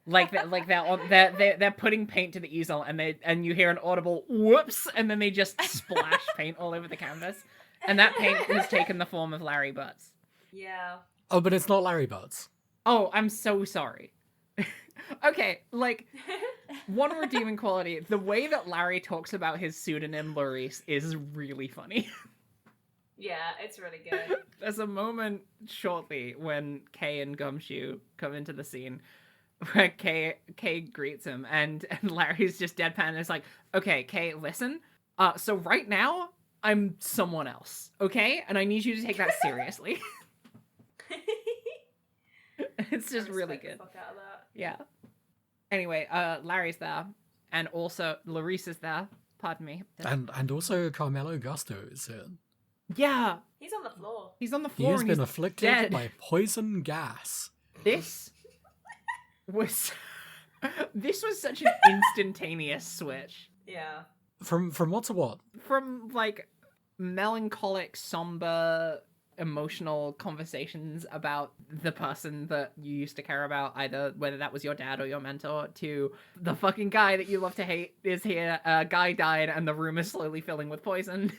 Speaker 1: Like they're putting paint to the easel and you hear an audible whoops and then they just splash paint all over the canvas. And that paint has taken the form of Larry Butts.
Speaker 4: Yeah.
Speaker 3: Oh, but it's not Larry Butts.
Speaker 1: Oh, I'm so sorry. Okay, like one redeeming quality, the way that Larry talks about his pseudonym Maurice is really funny.
Speaker 4: Yeah, it's really good.
Speaker 1: There's a moment shortly when Kay and Gumshoe come into the scene where Kay greets him and Larry's just deadpan and is like, okay, Kay, listen. So right now, I'm someone else, okay? And I need you to take that seriously. It's just really
Speaker 4: Respect the
Speaker 1: good.
Speaker 4: fuck out of that.
Speaker 1: Yeah. Anyway, Larry's there. And also, Larisse is there. Pardon me.
Speaker 3: And also Carmelo Gusto is here.
Speaker 1: Yeah,
Speaker 4: He's on the floor.
Speaker 1: he's on the
Speaker 3: He
Speaker 1: floor
Speaker 3: has
Speaker 1: and
Speaker 3: been
Speaker 1: he's
Speaker 3: afflicted
Speaker 1: dead.
Speaker 3: by poison gas.
Speaker 1: This was such an instantaneous switch
Speaker 4: Yeah.
Speaker 3: From what to what?
Speaker 1: from like melancholic, somber, emotional conversations about the person that you used to care about, either whether that was your dad or your mentor, to the fucking guy that you love to hate is here, a guy died and the room is slowly filling with poison.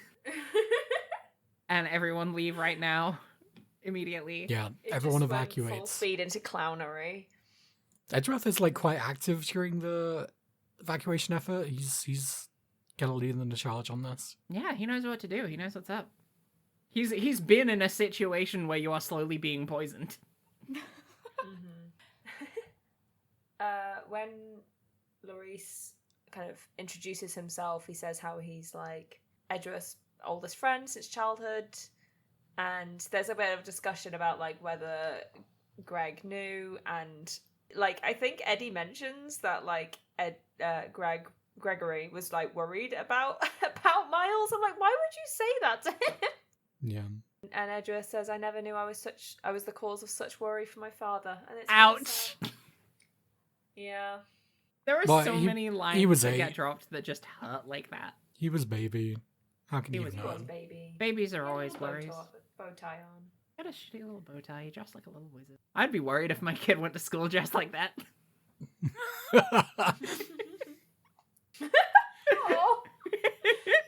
Speaker 1: And everyone leave right now. Immediately.
Speaker 3: Yeah,
Speaker 4: It
Speaker 3: everyone
Speaker 4: just went full
Speaker 3: evacuates.
Speaker 4: speed into clownery.
Speaker 3: Edgeworth is like quite active during the evacuation effort. He's gonna lead the charge on this.
Speaker 1: Yeah, he knows what to do. He knows what's up. He's been in a situation where you are slowly being poisoned.
Speaker 4: When Larice kind of introduces himself, he says how he's like Edgeworth's oldest friend since childhood, and there's a bit of discussion about like whether Greg knew, and like I think Eddie mentions that like Gregory was like worried about Miles. I'm like, why would you say that to him?
Speaker 3: Yeah.
Speaker 4: And Edgeworth says, I never knew I was the cause of such worry for my father. And it's really
Speaker 1: Ouch.
Speaker 4: sad. Yeah.
Speaker 1: There are
Speaker 3: Well,
Speaker 1: so
Speaker 3: he
Speaker 1: many lines
Speaker 3: was
Speaker 1: that
Speaker 3: 8.
Speaker 1: get dropped that just hurt like that.
Speaker 3: He was baby. How can
Speaker 1: He
Speaker 3: you
Speaker 1: was
Speaker 3: know?
Speaker 4: Baby.
Speaker 1: Babies are
Speaker 4: Yeah,
Speaker 1: always
Speaker 4: little
Speaker 1: worries.
Speaker 4: bow tie on.
Speaker 1: Got a shitty little bow tie. He dressed like a little wizard. I'd be worried if my kid went to school dressed like that.
Speaker 4: Oh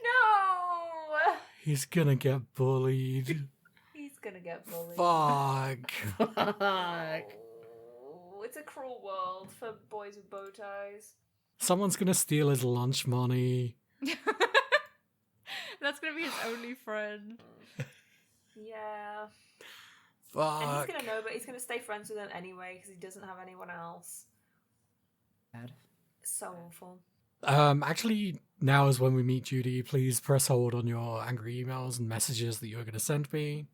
Speaker 4: no!
Speaker 3: He's gonna get bullied.
Speaker 4: He's gonna get bullied.
Speaker 3: Fuck.
Speaker 1: Fuck.
Speaker 4: Oh, it's a cruel world for boys with bow ties.
Speaker 3: Someone's gonna steal his lunch money.
Speaker 2: That's gonna be his only friend.
Speaker 4: Yeah.
Speaker 3: Fuck.
Speaker 4: And he's gonna know, but he's gonna stay friends with him anyway because he doesn't have anyone else.
Speaker 1: Bad.
Speaker 4: So awful.
Speaker 3: Actually, now is when we meet Judy. Please press hold on your angry emails and messages that you're gonna send me.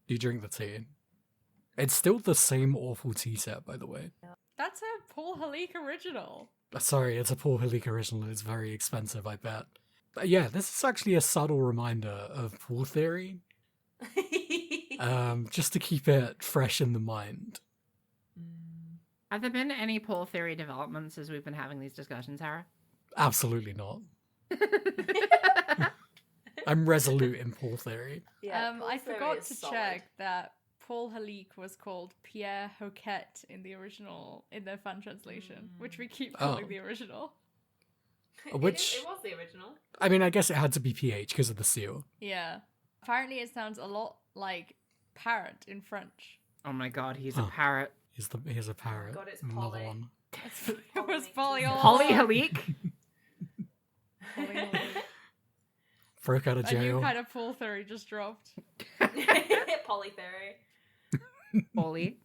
Speaker 3: You drink the tea. It's still the same awful tea set, by the way.
Speaker 2: That's a Paul Halik original.
Speaker 3: Sorry, it's a Paul Hillick original. It's very expensive, I bet. But yeah, this is actually a subtle reminder of Paul Theory. Just to keep it fresh in the mind.
Speaker 1: Have there been any Paul Theory developments as we've been having these discussions, Hera?
Speaker 3: Absolutely not. I'm resolute in Paul Theory.
Speaker 4: Yeah, Paul
Speaker 2: I
Speaker 4: Theory
Speaker 2: forgot
Speaker 4: is
Speaker 2: to
Speaker 4: solid.
Speaker 2: check that Paul Halik was called Pierre Hoquet in the original, in their fan translation, which we keep calling
Speaker 3: Oh.
Speaker 2: the original.
Speaker 3: Which-
Speaker 4: It was the original.
Speaker 3: I mean, I guess it had to be PH because of the seal.
Speaker 2: Yeah. Apparently it sounds a lot like parrot in French.
Speaker 1: Oh my god, he's
Speaker 3: Huh.
Speaker 1: a parrot.
Speaker 3: Here's a parrot.
Speaker 4: God, it's
Speaker 3: Another
Speaker 4: Polly.
Speaker 3: one.
Speaker 2: It was Polly all
Speaker 1: Polly
Speaker 2: along.
Speaker 1: Halik?
Speaker 2: Polly Halik.
Speaker 3: Broke out of
Speaker 2: A new
Speaker 3: jail.
Speaker 2: kind of Paul Theory just dropped.
Speaker 4: Poly Theory.
Speaker 1: Polly.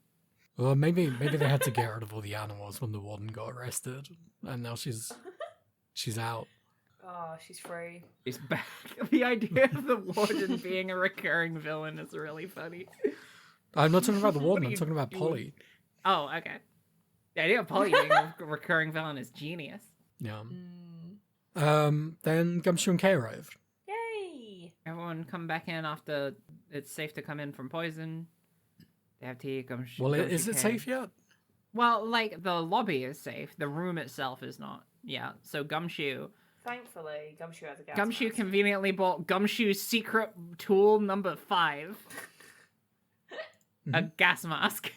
Speaker 3: Well, maybe they had to get rid of all the animals when the warden got arrested, and now she's out.
Speaker 4: Oh, she's free.
Speaker 1: He's back. The idea of the warden being a recurring villain is really funny.
Speaker 3: I'm not talking about the warden.
Speaker 1: What are
Speaker 3: I'm
Speaker 1: you
Speaker 3: talking about
Speaker 1: doing?
Speaker 3: Polly.
Speaker 1: Oh, okay. The idea of Polly being a recurring villain is genius.
Speaker 3: Yeah.
Speaker 4: Mm.
Speaker 3: Then Gumshoe and Kay arrived.
Speaker 4: Yay!
Speaker 1: Everyone come back in after it's safe to come in from poison. They have tea. Gumshoe.
Speaker 3: Well,
Speaker 1: Gumshoe
Speaker 3: is it
Speaker 1: Kay.
Speaker 3: safe yet?
Speaker 1: Well, like the lobby is safe. The room itself is not. Yeah. So Gumshoe.
Speaker 4: Thankfully, Gumshoe has a gas
Speaker 1: Gumshoe
Speaker 4: mask.
Speaker 1: conveniently bought Gumshoe's secret tool number 5, a gas mask.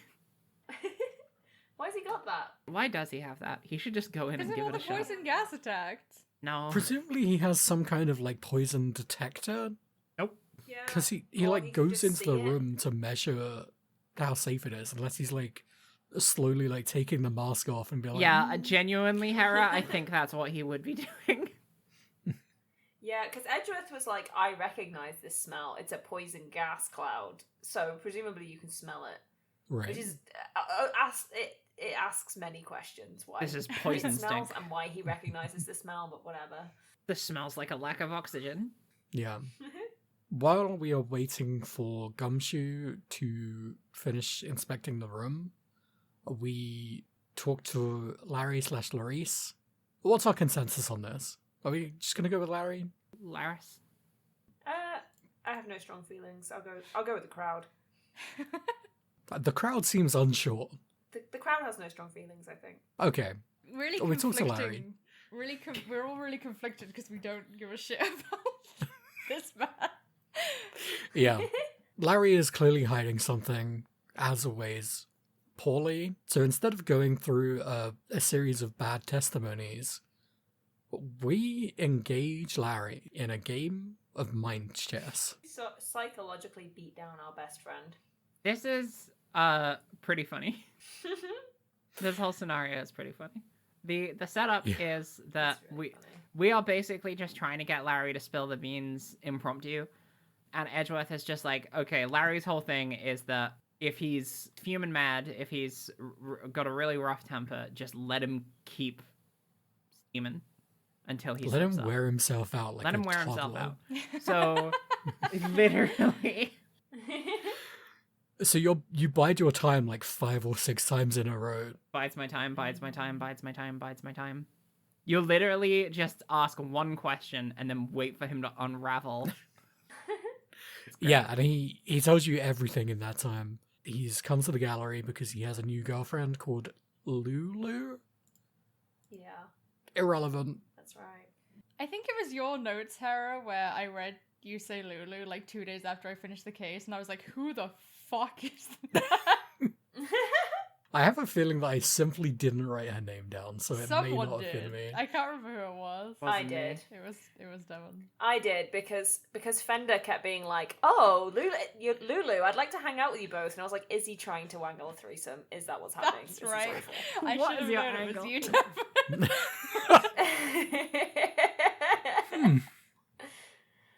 Speaker 4: Why's he got that?
Speaker 1: Why does he have that? He should just go in and
Speaker 2: Isn't
Speaker 1: give
Speaker 2: all
Speaker 1: it
Speaker 2: the
Speaker 1: a shot.
Speaker 2: poison gas attacked?
Speaker 1: No.
Speaker 3: Presumably he has some kind of like poison detector,
Speaker 4: Yeah.
Speaker 3: because he
Speaker 4: Or
Speaker 3: like
Speaker 4: he could
Speaker 3: goes
Speaker 4: just
Speaker 3: into the
Speaker 4: see it.
Speaker 3: room to measure how safe it is, unless he's like slowly like taking the mask off and be like,
Speaker 1: Yeah, genuinely, Hera, I think that's what he would be doing.
Speaker 4: Yeah, because Edgeworth was like, I recognize this smell. It's a poison gas cloud. So presumably you can smell it.
Speaker 3: right.
Speaker 4: Which is, it asks many questions. Why
Speaker 1: This is
Speaker 4: it
Speaker 1: poison
Speaker 4: smells
Speaker 1: stink.
Speaker 4: and why he recognizes the smell, but whatever.
Speaker 1: This smells like a lack of oxygen.
Speaker 3: Yeah. While we are waiting for Gumshoe to finish inspecting the room, we talk to Larry/Larice. What's our consensus on this? Are we just gonna go with Larry?
Speaker 1: Laris.
Speaker 4: I have no strong feelings. I'll go with the crowd.
Speaker 3: The crowd seems unsure.
Speaker 4: The crowd has no strong feelings, I think.
Speaker 3: Okay.
Speaker 2: Really
Speaker 3: Oh, we talked to
Speaker 2: conflicting. We're all really conflicted because we don't give a shit about this man.
Speaker 3: Yeah. Larry is clearly hiding something, as always, poorly. So instead of going through a series of bad testimonies, we engage Larry in a game of mind chess.
Speaker 4: So psychologically beat down our best friend.
Speaker 1: This is pretty funny. This whole scenario is pretty funny. The setup is that
Speaker 4: It's really funny.
Speaker 1: we are basically just trying to get Larry to spill the beans impromptu. And Edgeworth is just like, okay, Larry's whole thing is that if he's fuming mad, if he's got a really rough temper, just let him keep steaming until he
Speaker 3: Let him
Speaker 1: slips up.
Speaker 3: wear himself out like
Speaker 1: Let
Speaker 3: a
Speaker 1: him wear himself
Speaker 3: toddler.
Speaker 1: out. So, literally...
Speaker 3: So you bide your time like 5 or 6 times in a row.
Speaker 1: Bides my time, bides my time, bides my time, bides my time. You literally just ask one question and then wait for him to unravel.
Speaker 3: Yeah, and he tells you everything in that time. He's come to the gallery because he has a new girlfriend called Lulu.
Speaker 4: Yeah,
Speaker 3: Irrelevant.
Speaker 4: that's right.
Speaker 2: I think it was your notes, Hera, where I read you say Lulu like 2 days after I finished the case, and I was like, who the fuck is that?
Speaker 3: I have a feeling that I simply didn't write her name down, so it may
Speaker 2: Someone
Speaker 3: not have
Speaker 2: did.
Speaker 3: been me.
Speaker 2: I can't remember who it was.
Speaker 4: I
Speaker 1: Wasn't me.
Speaker 4: did.
Speaker 2: It was Devon.
Speaker 4: I did because Fender kept being like, "Oh, Lulu, I'd like to hang out with you both," and I was like, "Is he trying to wangle a threesome? Is that what's happening?"
Speaker 2: That's
Speaker 4: This is
Speaker 2: right.
Speaker 4: awful.
Speaker 2: I
Speaker 1: What
Speaker 2: should have
Speaker 1: is your
Speaker 2: known it was
Speaker 1: angle?
Speaker 2: you, Devon.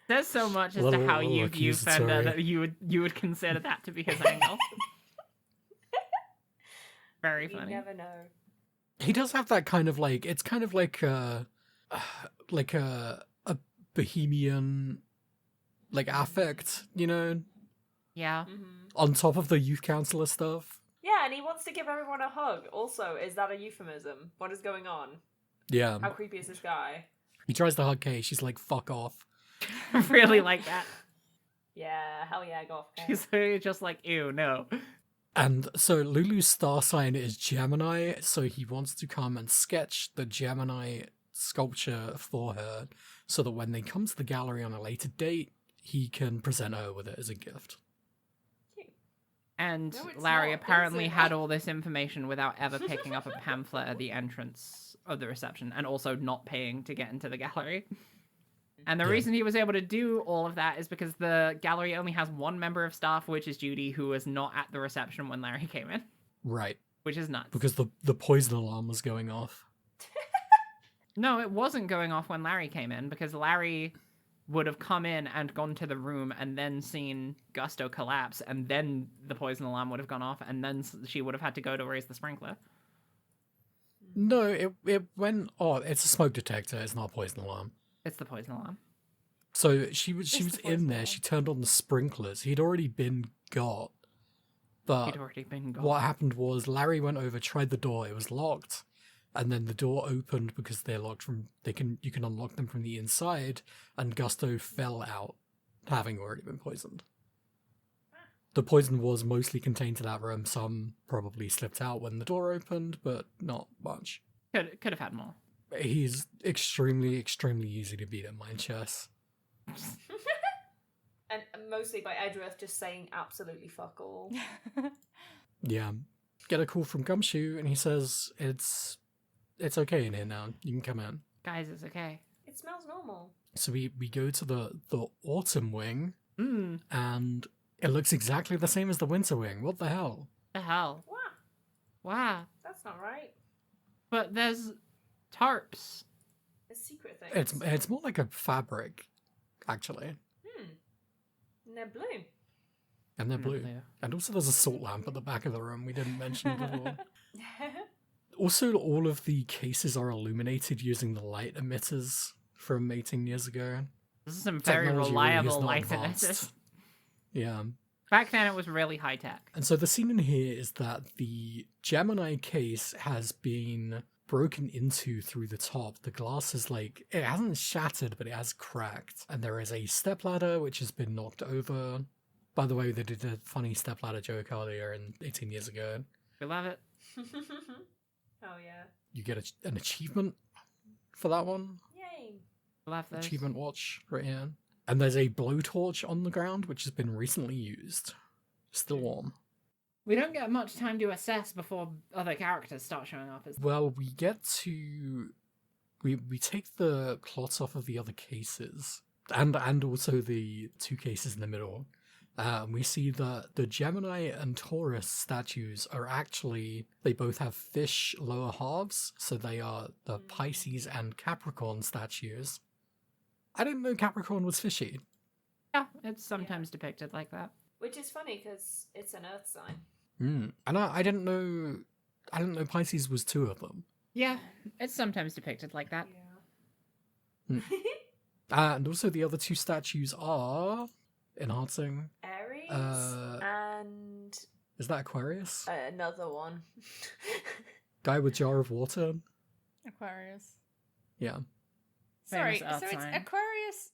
Speaker 1: There's so much as to
Speaker 3: Little-
Speaker 1: how
Speaker 3: little
Speaker 1: you view Fender
Speaker 3: accusatory.
Speaker 1: that you would consider that to be his angle. Very
Speaker 4: You
Speaker 1: funny.
Speaker 4: never know.
Speaker 3: He does have that kind of like, it's kind of like a bohemian like affect, you know,
Speaker 1: Yeah.
Speaker 3: on top of the youth counselor stuff.
Speaker 4: Yeah, and he wants to give everyone a hug. Also, is that a euphemism? What is going on?
Speaker 3: Yeah.
Speaker 4: How creepy is this guy?
Speaker 3: He tries to hug Kay, she's like, fuck off.
Speaker 1: Really like that.
Speaker 4: Yeah, hell yeah, go off. Kay.
Speaker 1: She's literally just like, ew, no.
Speaker 3: And so Lulu's star sign is Gemini, so he wants to come and sketch the Gemini sculpture for her so that when they come to the gallery on a later date, he can present her with it as a gift.
Speaker 1: And
Speaker 2: No, it's
Speaker 1: Larry
Speaker 2: not. Don't
Speaker 1: apparently
Speaker 2: say
Speaker 1: had
Speaker 2: that.
Speaker 1: all this information without ever picking up a pamphlet at the entrance of the reception and also not paying to get into the gallery. And the
Speaker 3: Yeah.
Speaker 1: reason he was able to do all of that is because the gallery only has one member of staff, which is Judy, who was not at the reception when Larry came in,
Speaker 3: Right.
Speaker 1: which is nuts.
Speaker 3: Because the poison alarm was going off.
Speaker 1: No, it wasn't going off when Larry came in because Larry would have come in and gone to the room and then seen Gusto collapse, and then the poison alarm would have gone off, and then she would have had to go to raise the sprinkler.
Speaker 3: No, it went. Oh, it's a smoke detector. It's not a poison alarm.
Speaker 1: It's the poison alarm.
Speaker 3: So she was
Speaker 2: It's the
Speaker 3: in
Speaker 2: poison
Speaker 3: there.
Speaker 2: alarm.
Speaker 3: She turned on the sprinklers. He'd already been got. But
Speaker 1: He'd already been gone.
Speaker 3: what happened was Larry went over, tried the door. It was locked, and then the door opened because they're locked from. You can unlock them from the inside, and Gusto fell out, having already been poisoned. The poison was mostly contained to that room. Some probably slipped out when the door opened, but not much.
Speaker 1: Could have had more.
Speaker 3: He's extremely, extremely easy to beat at mind chess.
Speaker 4: And mostly by Edgeworth just saying absolutely fuck all.
Speaker 3: Yeah. Get a call from Gumshoe, and he says it's okay in here now. You can come in.
Speaker 1: Guys, it's okay.
Speaker 4: It smells normal.
Speaker 3: So we go to the autumn wing,
Speaker 1: Mm,
Speaker 3: and it looks exactly the same as the winter wing. What the hell?
Speaker 1: the hell?
Speaker 4: Wow,
Speaker 1: Wow.
Speaker 4: that's not right.
Speaker 1: But there's tarps.
Speaker 4: It's secret things.
Speaker 3: It's more like a fabric, actually,
Speaker 4: And they're blue.
Speaker 3: and they're blue.
Speaker 1: Blue.
Speaker 3: And also there's a salt lamp at the back of the room we didn't mention before. Also, all of the cases are illuminated using the light emitters from 18 years ago.
Speaker 1: This is some very
Speaker 3: Technology really is
Speaker 1: reliable
Speaker 3: not
Speaker 1: light
Speaker 3: advanced.
Speaker 1: emitters.
Speaker 3: Yeah.
Speaker 1: Back then, it was really high tech.
Speaker 3: And so the scene in here is that the Gemini case has been broken into through the top. The glass is like, it hasn't shattered, but it has cracked. And there is a stepladder which has been knocked over. By the way, they did a funny stepladder joke earlier in 18 years ago.
Speaker 1: We love it.
Speaker 4: Oh yeah.
Speaker 3: You get an achievement for that one.
Speaker 4: Yay.
Speaker 1: Love those.
Speaker 3: Achievement watch right here. And there's a blowtorch on the ground, which has been recently used. Still warm.
Speaker 1: We don't get much time to assess before other characters start showing up.
Speaker 3: Well, we get to... We take the clots off of the other cases, and also the two cases in the middle. We see that the Gemini and Taurus statues are actually... They both have fish lower halves, so they are the Pisces and Capricorn statues. I didn't know Capricorn was fishy.
Speaker 1: Yeah, it's sometimes depicted like that.
Speaker 4: Which is funny because it's an Earth sign.
Speaker 3: And I didn't know Pisces was two of them.
Speaker 1: Yeah, it's sometimes depicted like that.
Speaker 4: Yeah.
Speaker 3: And also the other two statues are enhancing.
Speaker 4: Aries
Speaker 3: Uh,
Speaker 4: and
Speaker 3: Is that Aquarius?
Speaker 4: another one.
Speaker 3: Guy with jar of water?
Speaker 2: Aquarius.
Speaker 3: Yeah.
Speaker 2: Sorry,
Speaker 1: Famous
Speaker 2: so
Speaker 1: Earth
Speaker 2: it's
Speaker 1: sign.
Speaker 2: Aquarius,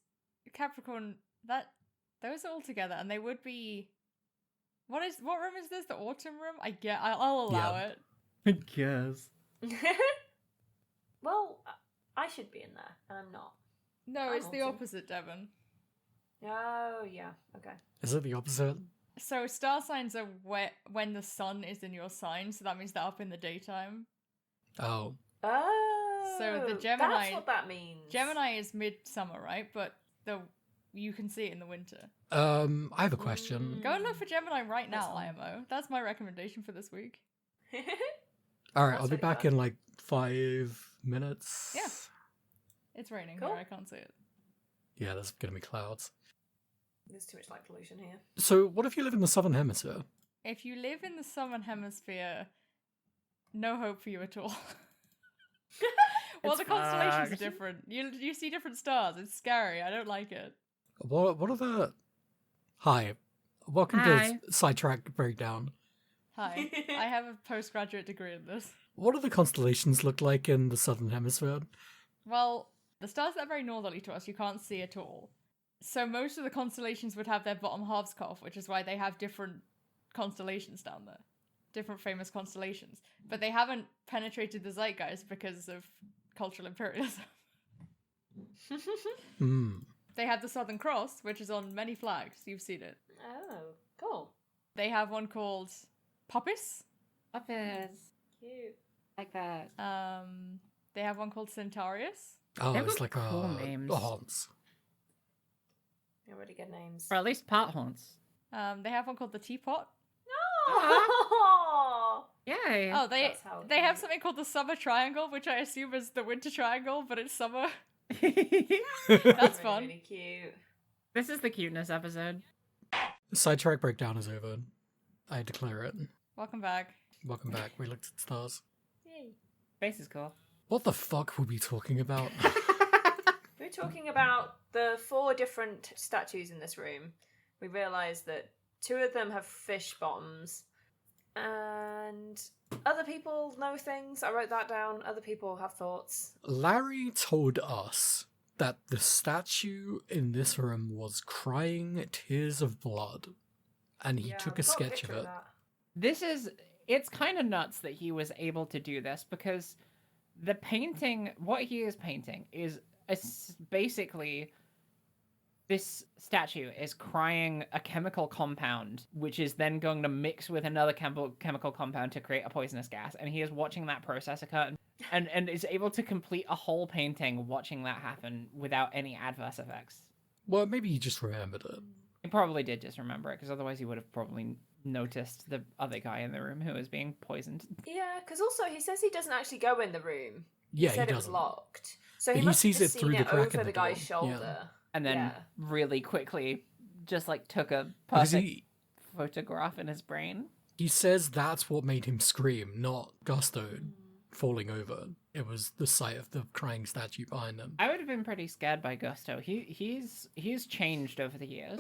Speaker 2: Capricorn. Those are all together, and they would be. What room is this? The autumn room? I'll allow
Speaker 3: Yeah.
Speaker 2: it.
Speaker 1: I guess.
Speaker 4: Well, I should be in there, and I'm not.
Speaker 2: No,
Speaker 4: I'm
Speaker 2: it's the
Speaker 4: autumn.
Speaker 2: opposite, Devon.
Speaker 4: Oh, yeah, okay.
Speaker 3: Is it the opposite?
Speaker 2: So star signs are when the sun is in your sign, so that means they're up in the daytime.
Speaker 3: Oh.
Speaker 4: Oh,
Speaker 2: So the Gemini-
Speaker 4: that's what that means.
Speaker 2: Gemini is midsummer, right? But you can see it in the winter.
Speaker 3: I have a question.
Speaker 2: Go and look for Gemini right now,
Speaker 4: That's
Speaker 2: IMO. That's my recommendation for this week.
Speaker 3: Alright,
Speaker 4: That's
Speaker 3: I'll be
Speaker 4: really
Speaker 3: back
Speaker 4: fun.
Speaker 3: in like 5 minutes.
Speaker 2: Yeah. It's raining
Speaker 4: Cool.
Speaker 2: here, I can't see it.
Speaker 3: Yeah, there's gonna be clouds.
Speaker 4: There's too much light pollution here.
Speaker 3: So, what if you live in the southern hemisphere?
Speaker 2: If you live in the southern hemisphere, no hope for you at all. Well,
Speaker 1: It's
Speaker 2: the constellations are
Speaker 1: fucked.
Speaker 2: different. You see different stars. It's scary. I don't like it.
Speaker 3: What are the... Hi. Welcome
Speaker 1: Hi.
Speaker 3: to Sidetrack Breakdown.
Speaker 2: Hi, I have a postgraduate degree in this.
Speaker 3: What do the constellations look like in the southern hemisphere?
Speaker 2: Well, the stars that are very northerly to us, you can't see at all. So most of the constellations would have their bottom halves cut off, which is why they have different constellations down there. Different famous constellations. But they haven't penetrated the zeitgeist because of cultural imperialism.
Speaker 3: Hmm.
Speaker 2: They have the Southern Cross, which is on many flags. You've seen it.
Speaker 4: Oh, cool.
Speaker 2: They have one called Poppis.
Speaker 1: Office.
Speaker 4: Cute.
Speaker 1: Like that.
Speaker 2: They have one called Centaurus.
Speaker 3: Oh,
Speaker 1: They've
Speaker 3: it's
Speaker 1: got
Speaker 3: like
Speaker 1: cool names.
Speaker 3: a Hans.
Speaker 4: They're really good names.
Speaker 1: Or at least part haunts.
Speaker 2: They have one called the Teapot.
Speaker 4: Oh!
Speaker 1: Yay.
Speaker 2: Oh, they
Speaker 4: That's how it
Speaker 2: have
Speaker 4: is.
Speaker 2: something called the Summer Triangle, which I assume is the Winter Triangle, but it's summer.
Speaker 3: That's
Speaker 2: That's
Speaker 4: really,
Speaker 2: fun.
Speaker 4: really cute.
Speaker 1: This is the cuteness episode.
Speaker 3: Sidetrack Breakdown is over. I declare it.
Speaker 2: Welcome back.
Speaker 3: Welcome back. We looked at stars.
Speaker 4: Yay.
Speaker 1: Space is cool.
Speaker 3: What the fuck were we talking about?
Speaker 4: We're talking about the 4 different statues in this room. We realised that 2 of them have fish bottoms. And other people know things. I wrote that down. Other people have thoughts.
Speaker 3: Larry told us that the statue in this room was crying tears of blood. And he
Speaker 4: Yeah,
Speaker 3: took a
Speaker 4: we've got
Speaker 3: sketch of
Speaker 4: picture
Speaker 3: it.
Speaker 4: that.
Speaker 1: It's kind of nuts that he was able to do this because the painting, what he is painting is basically this statue is crying a chemical compound, which is then going to mix with another chemical compound to create a poisonous gas. And he is watching that process occur and is able to complete a whole painting watching that happen without any adverse effects.
Speaker 3: Well, maybe he just remembered it.
Speaker 1: He probably did just remember it, because otherwise he would have probably noticed the other guy in the room who was being poisoned.
Speaker 4: Yeah, because also he says he doesn't actually go in the room.
Speaker 3: Yeah,
Speaker 4: he said
Speaker 3: he
Speaker 4: it was
Speaker 3: doesn't.
Speaker 4: locked. So
Speaker 3: But
Speaker 4: he
Speaker 3: he
Speaker 4: must have
Speaker 3: sees
Speaker 4: just
Speaker 3: it through
Speaker 4: seen
Speaker 3: the crack in
Speaker 4: over
Speaker 3: the
Speaker 4: the guy's
Speaker 3: door. Yeah.
Speaker 4: shoulder.
Speaker 1: And then
Speaker 4: Yeah.
Speaker 1: really quickly just like took a
Speaker 3: Because
Speaker 1: perfect photograph in his brain.
Speaker 3: he says that's what made him scream, not Gusto falling over. It was the sight of the crying statue behind him.
Speaker 1: I would have been pretty scared by Gusto. He's changed over the years.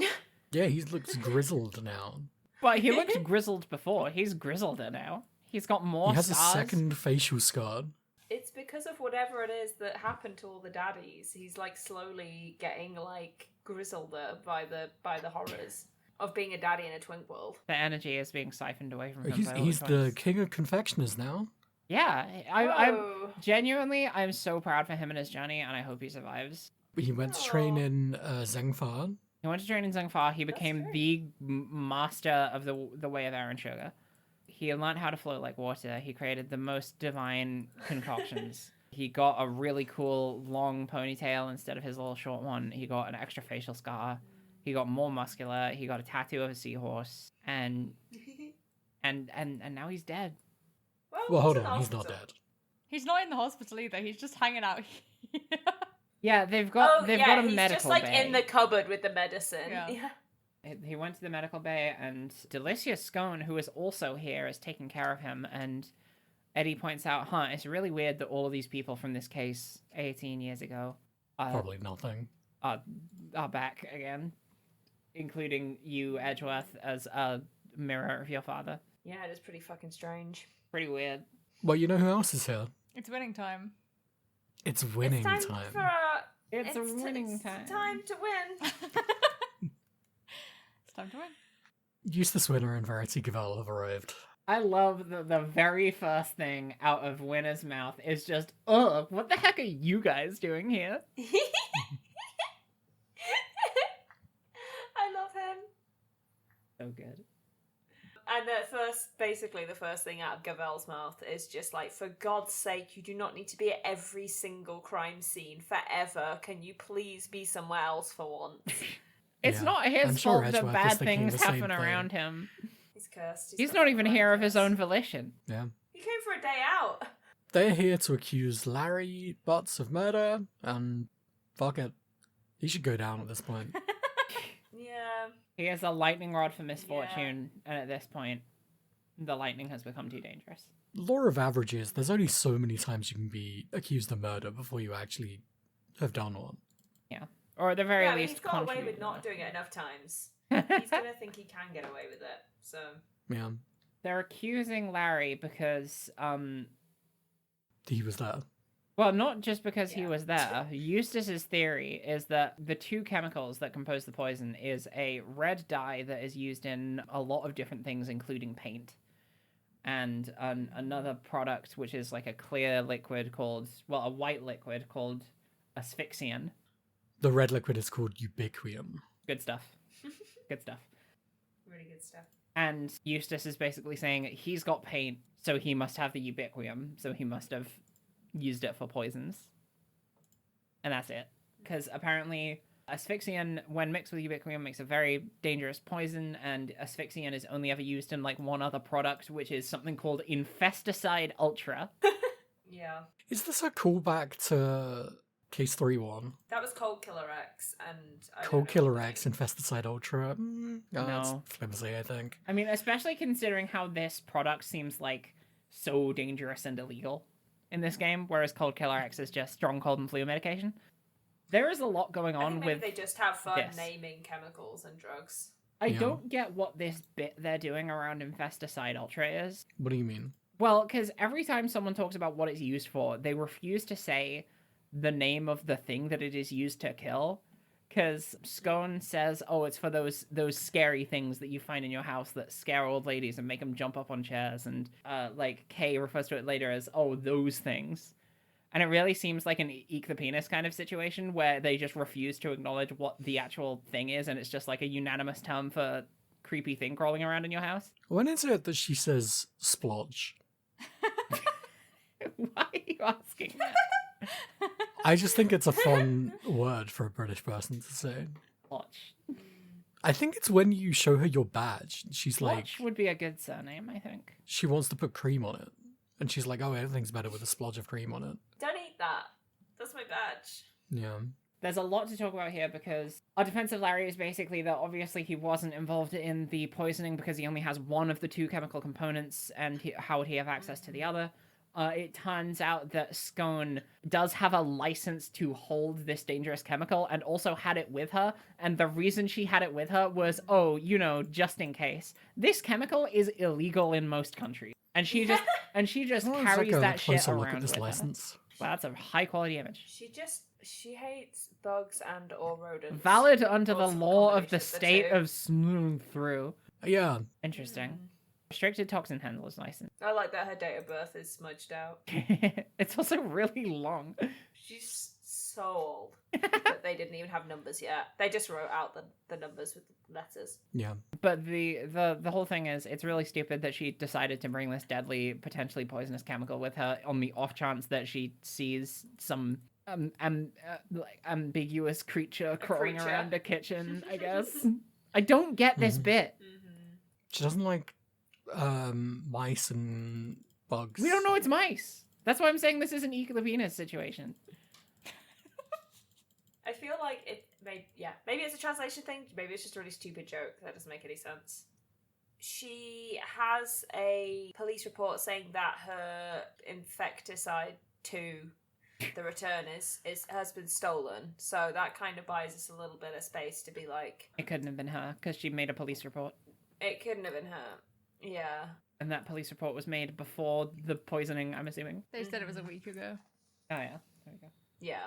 Speaker 3: Yeah, he looks grizzled now.
Speaker 1: But he looked grizzled before. He's grizzleder now. He's got more
Speaker 3: He has
Speaker 1: scars.
Speaker 3: a second facial scar.
Speaker 4: It's because of whatever it is that happened to all the daddies. He's like slowly getting like grizzleder by the horrors of being a daddy in a twink world.
Speaker 1: The energy is being siphoned away from him.
Speaker 3: He's,
Speaker 1: by all
Speaker 3: he's
Speaker 1: the
Speaker 3: the
Speaker 1: twins.
Speaker 3: king of confectioners now.
Speaker 1: Yeah, I'm
Speaker 4: Whoa.
Speaker 1: genuinely, I'm so proud for him and his journey, and I hope he survives.
Speaker 3: He went to train in Zhengfa.
Speaker 1: He went to train in Zhengfa. He
Speaker 4: That's
Speaker 1: became
Speaker 4: great.
Speaker 1: the master of the way of Aaron Sugar. He learned how to float like water. He created the most divine concoctions. He got a really cool long ponytail instead of his little short one. He got an extra facial scar. He got more muscular. He got a tattoo of a seahorse. And now he's dead.
Speaker 3: Well, hold
Speaker 4: he's in
Speaker 3: on, he's not
Speaker 4: hospital.
Speaker 3: dead.
Speaker 2: He's not in the hospital either. He's just hanging out here.
Speaker 1: Yeah, they've got a
Speaker 4: he's
Speaker 1: medical
Speaker 4: just like
Speaker 1: bay.
Speaker 4: in the cupboard with the medicine.
Speaker 2: Yeah.
Speaker 1: He went to the medical bay, and Delicious Scone, who is also here, is taking care of him. And Eddie points out, it's really weird that all of these people from this case 18 years ago
Speaker 3: Probably nothing.
Speaker 1: are back again, including you, Edgeworth, as a mirror of your father.
Speaker 4: Yeah, it is pretty fucking strange.
Speaker 1: Pretty weird.
Speaker 3: Well, you know who else is here?
Speaker 2: It's winning time.
Speaker 3: It's winning
Speaker 4: It's
Speaker 3: time.
Speaker 4: time for
Speaker 1: It's a winning
Speaker 4: it's
Speaker 1: time.
Speaker 4: time to win.
Speaker 2: It's time to win.
Speaker 3: Eustace Winner and Verity Cavell have arrived.
Speaker 1: I love the very first thing out of Winner's mouth is just, ugh, what the heck are you guys doing here?
Speaker 4: I love him.
Speaker 1: So good.
Speaker 4: And the first thing out of Gavel's mouth is just like, for God's sake, you do not need to be at every single crime scene forever. Can you please be somewhere else for once?
Speaker 1: It's
Speaker 3: Yeah.
Speaker 1: not
Speaker 3: I'm
Speaker 1: his
Speaker 3: sure
Speaker 1: fault that
Speaker 3: Edgeworth is
Speaker 1: bad
Speaker 3: thinking
Speaker 1: things
Speaker 3: the same
Speaker 1: happen
Speaker 3: thing.
Speaker 1: around him.
Speaker 4: He's cursed.
Speaker 1: He's
Speaker 4: got
Speaker 1: not
Speaker 4: the
Speaker 1: even
Speaker 4: crime
Speaker 1: here of his
Speaker 4: curse.
Speaker 1: own volition.
Speaker 3: Yeah.
Speaker 4: He came for a day out.
Speaker 3: They're here to accuse Larry Butts of murder, and fuck it. He should go down at this point.
Speaker 4: Yeah.
Speaker 1: He has a lightning rod for misfortune, and at this point, the lightning has become too dangerous.
Speaker 3: Law of averages, there's only so many times you can be accused of murder before you actually have done one.
Speaker 1: Or at the very
Speaker 4: Yeah, I mean,
Speaker 1: least,
Speaker 4: he's got away with
Speaker 1: contribute.
Speaker 4: not doing it enough times. He's gonna think he can get away with it. So
Speaker 3: Yeah.
Speaker 1: They're accusing Larry because,
Speaker 3: He was there.
Speaker 1: well, not just because he
Speaker 4: Yeah.
Speaker 1: was there. Eustace's theory is that the two chemicals that compose the poison is a red dye that is used in a lot of different things, including paint, and another product which is like a clear liquid a white liquid called asphyxian.
Speaker 3: The red liquid is called ubiquium.
Speaker 1: Good stuff. Good stuff.
Speaker 4: really good stuff.
Speaker 1: And Eustace is basically saying he's got paint, so he must have the ubiquium, so he must have used it for poisons. And that's it. Because apparently asphyxian, when mixed with ubiquium, makes a very dangerous poison, and asphyxian is only ever used in like one other product, which is something called Infesticide Ultra.
Speaker 4: Yeah.
Speaker 3: Is this a callback to Case 3-1?
Speaker 4: That was Cold Killer X, and I don't
Speaker 3: Cold
Speaker 4: know
Speaker 3: Killer
Speaker 4: what
Speaker 3: X, Infesticide Ultra? That's
Speaker 1: No.
Speaker 3: flimsy, I think.
Speaker 1: I mean, especially considering how this product seems like so dangerous and illegal in this game, whereas Cold Killer X is just strong cold and flu medication. There is a lot going
Speaker 4: I
Speaker 1: on
Speaker 4: think maybe
Speaker 1: with
Speaker 4: they just have fun
Speaker 1: this.
Speaker 4: naming chemicals and drugs.
Speaker 1: I
Speaker 3: Yeah.
Speaker 1: don't get what this bit they're doing around Infesticide Ultra is.
Speaker 3: What do you mean?
Speaker 1: Well, because every time someone talks about what it's used for, they refuse to say the name of the thing that it is used to kill. Because Scone says, oh, it's for those scary things that you find in your house that scare old ladies and make them jump up on chairs. And like Kay refers to it later as, oh, those things. And it really seems like an eek the penis kind of situation where they just refuse to acknowledge what the actual thing is, and it's just like a unanimous term for creepy thing crawling around in your house.
Speaker 3: When is it that she says splodge?
Speaker 1: Why are you asking that?
Speaker 3: I just think it's a fun word for a British person to say.
Speaker 1: Watch.
Speaker 3: I think it's when you show her your badge. She's like,
Speaker 1: Watch would be a good surname, I think.
Speaker 3: she wants to put cream on it. And she's like, oh, everything's better with a splodge of cream on it.
Speaker 4: Don't eat that. That's my badge.
Speaker 3: Yeah.
Speaker 1: There's a lot to talk about here because our defense of Larry is basically that obviously he wasn't involved in the poisoning because he only has one of the two chemical components, and how would he have access to the other? It turns out that Scone does have a license to hold this dangerous chemical and also had it with her. And the reason she had it with her was, just in case. This chemical is illegal in most countries. And she just
Speaker 3: Well, let's
Speaker 1: carries
Speaker 3: take a
Speaker 1: that shit
Speaker 3: closer
Speaker 1: around
Speaker 3: look at this
Speaker 1: with her.
Speaker 3: license.
Speaker 1: Wow, that's a high quality image.
Speaker 4: She hates bugs and or rodents.
Speaker 1: Valid under the
Speaker 4: Or some
Speaker 1: law of the
Speaker 4: combination of the
Speaker 1: state
Speaker 4: two.
Speaker 1: of smooth through.
Speaker 3: Yeah.
Speaker 1: Interesting. Restricted toxin handler's license.
Speaker 4: I like that her date of birth is smudged out.
Speaker 1: It's also really long.
Speaker 4: She's so old. But they didn't even have numbers yet. They just wrote out the numbers with the letters.
Speaker 3: Yeah.
Speaker 1: But the whole thing is, it's really stupid that she decided to bring this deadly, potentially poisonous chemical with her on the off chance that she sees some like ambiguous creature crawling around a kitchen, I guess. I don't get this bit.
Speaker 4: Mm-hmm.
Speaker 3: She doesn't like mice and bugs.
Speaker 1: We don't know it's mice. That's why I'm saying this is an Ecolopenis situation.
Speaker 4: I feel like maybe it's a translation thing. Maybe it's just a really stupid joke that doesn't make any sense. She has a police report saying that her infecticide 2, the return has been stolen. So that kind of buys us a little bit of space to be like,
Speaker 1: It couldn't have been her, because she made a police report.
Speaker 4: it couldn't have been her. Yeah.
Speaker 1: And that police report was made before the poisoning, I'm assuming.
Speaker 2: They said it was a week ago.
Speaker 1: Oh, yeah. There we go.
Speaker 4: Yeah.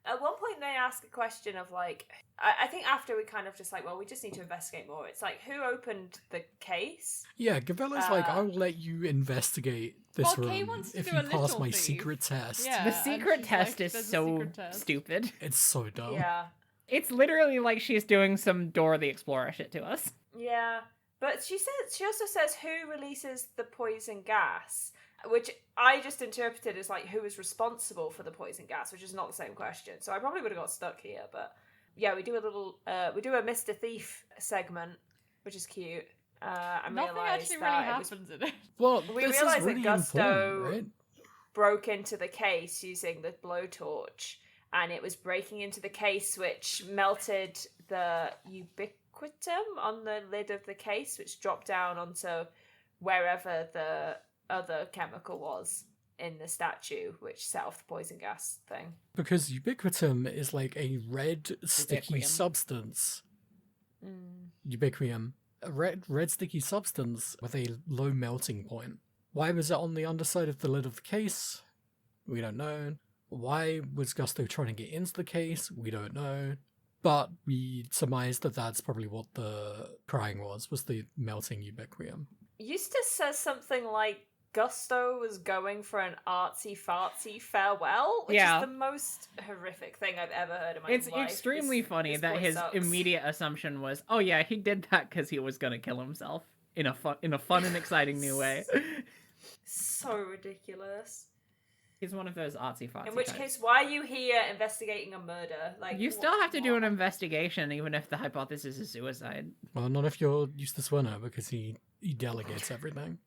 Speaker 4: At one point, they ask a question of, like, I think after we kind of just like, well, we just need to investigate more. It's like, who opened the case?
Speaker 3: Yeah, Gavella's like, I'll let you investigate this
Speaker 2: Well, Kay
Speaker 3: room
Speaker 2: wants to
Speaker 3: if
Speaker 2: do
Speaker 3: you
Speaker 2: a
Speaker 3: pass
Speaker 2: little
Speaker 3: my
Speaker 2: thief.
Speaker 3: secret test.
Speaker 2: Yeah.
Speaker 1: The
Speaker 2: and
Speaker 1: secret
Speaker 2: she's
Speaker 1: test
Speaker 2: like,
Speaker 1: is
Speaker 2: "There's a
Speaker 1: so
Speaker 2: secret test."
Speaker 1: stupid.
Speaker 3: It's so dumb.
Speaker 4: Yeah.
Speaker 1: It's literally like she's doing some Dora the Explorer shit to us.
Speaker 4: Yeah. But she also says who releases the poison gas, which I just interpreted as like who is responsible for the poison gas, which is not the same question. So I probably would have got stuck here, but yeah, we do a Mr. Thief segment, which is cute. And
Speaker 2: Nothing
Speaker 4: realised
Speaker 2: actually
Speaker 4: that
Speaker 2: really
Speaker 4: it was-
Speaker 2: happens in it.
Speaker 3: Well,
Speaker 4: We
Speaker 3: this
Speaker 4: realised
Speaker 3: is
Speaker 4: that
Speaker 3: really
Speaker 4: Gusto-
Speaker 3: important, right?
Speaker 4: broke into the case using the blowtorch, and it was breaking into the case which melted the ubiquitum on the lid of the case, which dropped down onto wherever the other chemical was in the statue, which set off the poison gas thing.
Speaker 3: Because ubiquitum is like a red sticky
Speaker 1: Ubiquium.
Speaker 3: substance. Ubiquium. A red sticky substance with a low melting point. Why was it on the underside of the lid of the case? We don't know. Why was Gusto trying to get into the case? We don't know. But we surmise that that's probably what the crying was the melting ubiquium.
Speaker 4: Eustace says something like Gusto was going for an artsy-fartsy farewell, which
Speaker 1: Yeah.
Speaker 4: is the most horrific thing I've ever heard in my
Speaker 1: It's
Speaker 4: life.
Speaker 1: extremely funny
Speaker 4: this
Speaker 1: that
Speaker 4: boy
Speaker 1: his
Speaker 4: sucks.
Speaker 1: immediate assumption was, oh yeah, he did that because he was gonna kill himself in a fun and exciting new way.
Speaker 4: So ridiculous.
Speaker 1: He's one of those artsy fartsy
Speaker 4: In which
Speaker 1: types.
Speaker 4: case, why are you here investigating a murder? Like
Speaker 1: You still have to do an
Speaker 4: what?
Speaker 1: investigation, even if the hypothesis is suicide.
Speaker 3: Well, not if you're Eustace Winner, because he delegates everything.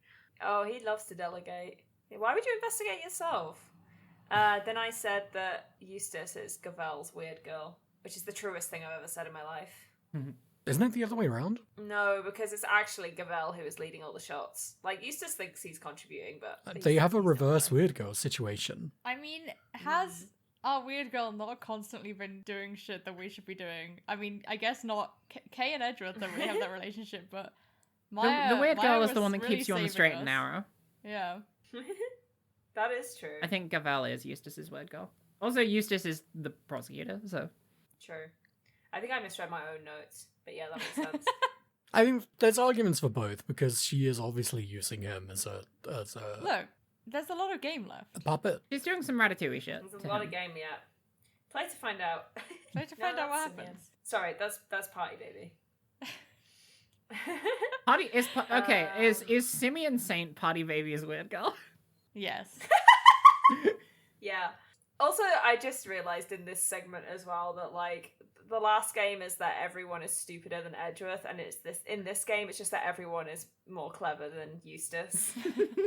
Speaker 4: Oh, he loves to delegate. Why would you investigate yourself? Then I said that Eustace is Gavel's weird girl, which is the truest thing I've ever said in my life.
Speaker 3: Isn't it the other way around?
Speaker 4: No, because it's actually Gavel who is leading all the shots. Like, Eustace thinks he's contributing, but...
Speaker 3: They have a
Speaker 4: he's
Speaker 3: reverse
Speaker 4: not.
Speaker 3: weird girl situation.
Speaker 2: I mean, has our weird girl not constantly been doing shit that we should be doing? I mean, I guess not. Kay and Edgeworth don't really have that relationship, but Maya,
Speaker 1: The weird
Speaker 2: Maya
Speaker 1: girl is the
Speaker 2: was
Speaker 1: one that
Speaker 2: really
Speaker 1: keeps you on the
Speaker 2: saving
Speaker 1: straight
Speaker 2: us.
Speaker 1: and narrow.
Speaker 2: Yeah.
Speaker 4: That is true.
Speaker 1: I think Gavel is Eustace's weird girl. Also, Eustace is the prosecutor, so...
Speaker 4: True. I think I misread my own notes, but yeah, that makes sense.
Speaker 3: I think there's arguments for both, because she is obviously using him as a
Speaker 2: Look, there's a lot of game left.
Speaker 3: puppet.
Speaker 1: She's doing some Ratatouille shit.
Speaker 4: There's
Speaker 1: to
Speaker 4: a lot
Speaker 1: him.
Speaker 4: of game yet. Play to find out.
Speaker 2: Play to
Speaker 4: No,
Speaker 2: find out what
Speaker 4: that's
Speaker 2: happens.
Speaker 4: Simeon. Sorry, that's Party Baby.
Speaker 1: Party is is Simeon Saint Party Baby's weird girl?
Speaker 2: Yes.
Speaker 4: Yeah. Also, I just realised in this segment as well that, like, the last game is that everyone is stupider than Edgeworth, and in this game it's just that everyone is more clever than Eustace.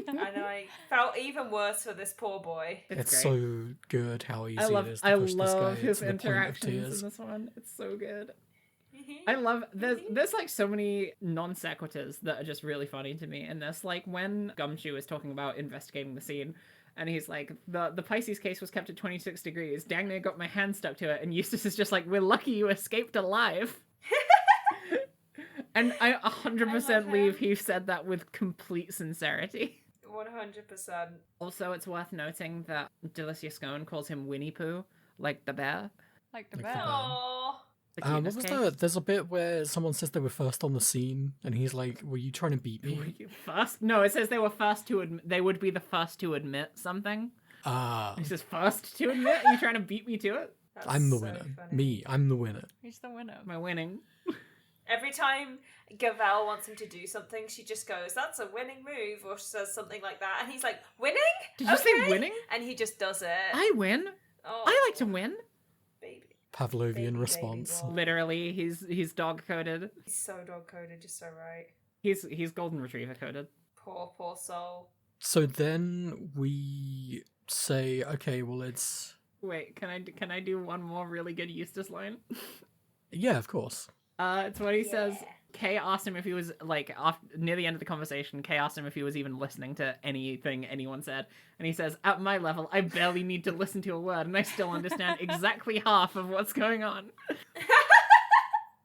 Speaker 4: And I felt even worse for this poor boy.
Speaker 3: It's
Speaker 1: great.
Speaker 3: so good how easy
Speaker 1: I
Speaker 3: it
Speaker 1: love
Speaker 3: is to push this guy
Speaker 1: his
Speaker 3: to the point of
Speaker 1: interactions
Speaker 3: tears.
Speaker 1: in this one. It's so good. I love there's like so many non sequiturs that are just really funny to me in this. Like when Gumshoe is talking about investigating the scene, and he's like, the Pisces case was kept at 26 degrees. Dang near got my hand stuck to it, and Eustace is just like, we're lucky you escaped alive. And I 100% believe he said that with complete sincerity.
Speaker 4: 100%.
Speaker 1: Also, it's worth noting that Delicia Scone calls him Winnie Pooh, like the bear.
Speaker 2: Like the
Speaker 3: Like the
Speaker 2: bear.
Speaker 3: bear.
Speaker 4: Aww.
Speaker 1: The
Speaker 3: What
Speaker 1: cuteness
Speaker 3: was
Speaker 1: case.
Speaker 3: that? There's a bit where someone says they were first on the scene, and he's like, "Were you trying to beat
Speaker 1: Were
Speaker 3: me?"
Speaker 1: you first? No, it says they were first to admit. They would be the first to admit something.
Speaker 3: Ah,
Speaker 1: He says first to admit. Are you trying to beat me to it?
Speaker 4: That's
Speaker 3: I'm the
Speaker 4: so
Speaker 3: winner.
Speaker 4: funny.
Speaker 3: Me, I'm the winner.
Speaker 2: He's the winner.
Speaker 1: Am I winning?
Speaker 4: Every time Gavel wants him to do something, she just goes, "That's a winning move," or says something like that, and he's like, "Winning?
Speaker 1: Did you say winning?
Speaker 4: And he just does it.
Speaker 1: I win.
Speaker 4: Oh,
Speaker 1: I like to win.
Speaker 4: baby.
Speaker 3: Pavlovian
Speaker 4: Baby
Speaker 3: response.
Speaker 4: boy.
Speaker 1: Literally, he's dog coded.
Speaker 4: He's so dog coded, just so right.
Speaker 1: He's golden retriever coded.
Speaker 4: Poor soul.
Speaker 3: So then we say, okay, well, it's...
Speaker 1: Wait, can I do one more really good Eustace line?
Speaker 3: Yeah, of course.
Speaker 1: It's what he says.
Speaker 4: Yeah.
Speaker 1: Kay asked him if he was near the end of the conversation. Kay asked him if he was even listening to anything anyone said, and he says, "At my level, I barely need to listen to a word, and I still understand exactly half of what's going on."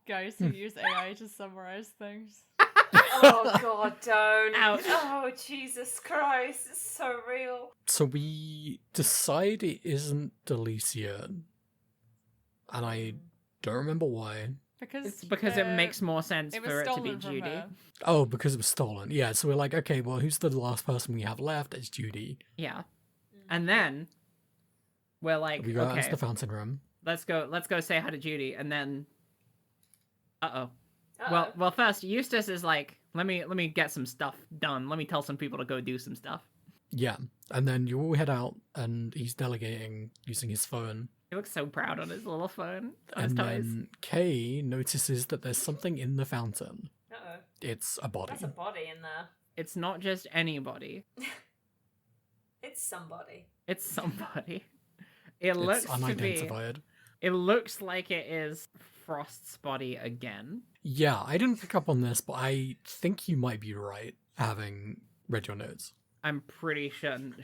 Speaker 2: Guys who use AI to summarize things.
Speaker 4: Oh god, don't.
Speaker 1: Ouch.
Speaker 4: Oh Jesus Christ, it's so real.
Speaker 3: So we decide it isn't Delician. And I don't remember why.
Speaker 1: It's because it makes more sense
Speaker 2: it was
Speaker 1: for it to be
Speaker 2: stolen from
Speaker 1: Judy.
Speaker 2: her.
Speaker 3: Oh, because it was stolen. Yeah, so we're like, okay, well, who's the last person we have left? It's Judy.
Speaker 1: Yeah, and then we're like,
Speaker 3: We go out
Speaker 1: okay,
Speaker 3: into the fountain room.
Speaker 1: let's go say hi to Judy, and then,
Speaker 4: Uh-oh.
Speaker 1: well, first Eustace is like, let me get some stuff done. Let me tell some people to go do some stuff.
Speaker 3: Yeah, and then you all head out, and he's delegating using his phone.
Speaker 1: He looks so proud on his little phone, on his
Speaker 3: And
Speaker 1: toys.
Speaker 3: then Kay notices that there's something in the fountain.
Speaker 4: Uh-oh.
Speaker 3: It's a body.
Speaker 4: That's a body in there.
Speaker 1: It's not just anybody.
Speaker 4: It's somebody.
Speaker 1: It's somebody. It
Speaker 3: It's
Speaker 1: looks to be.
Speaker 3: unidentified.
Speaker 1: It looks like it is Frost's body again.
Speaker 3: Yeah, I didn't pick up on this, but I think you might be right, having read your notes.
Speaker 1: I'm pretty certain.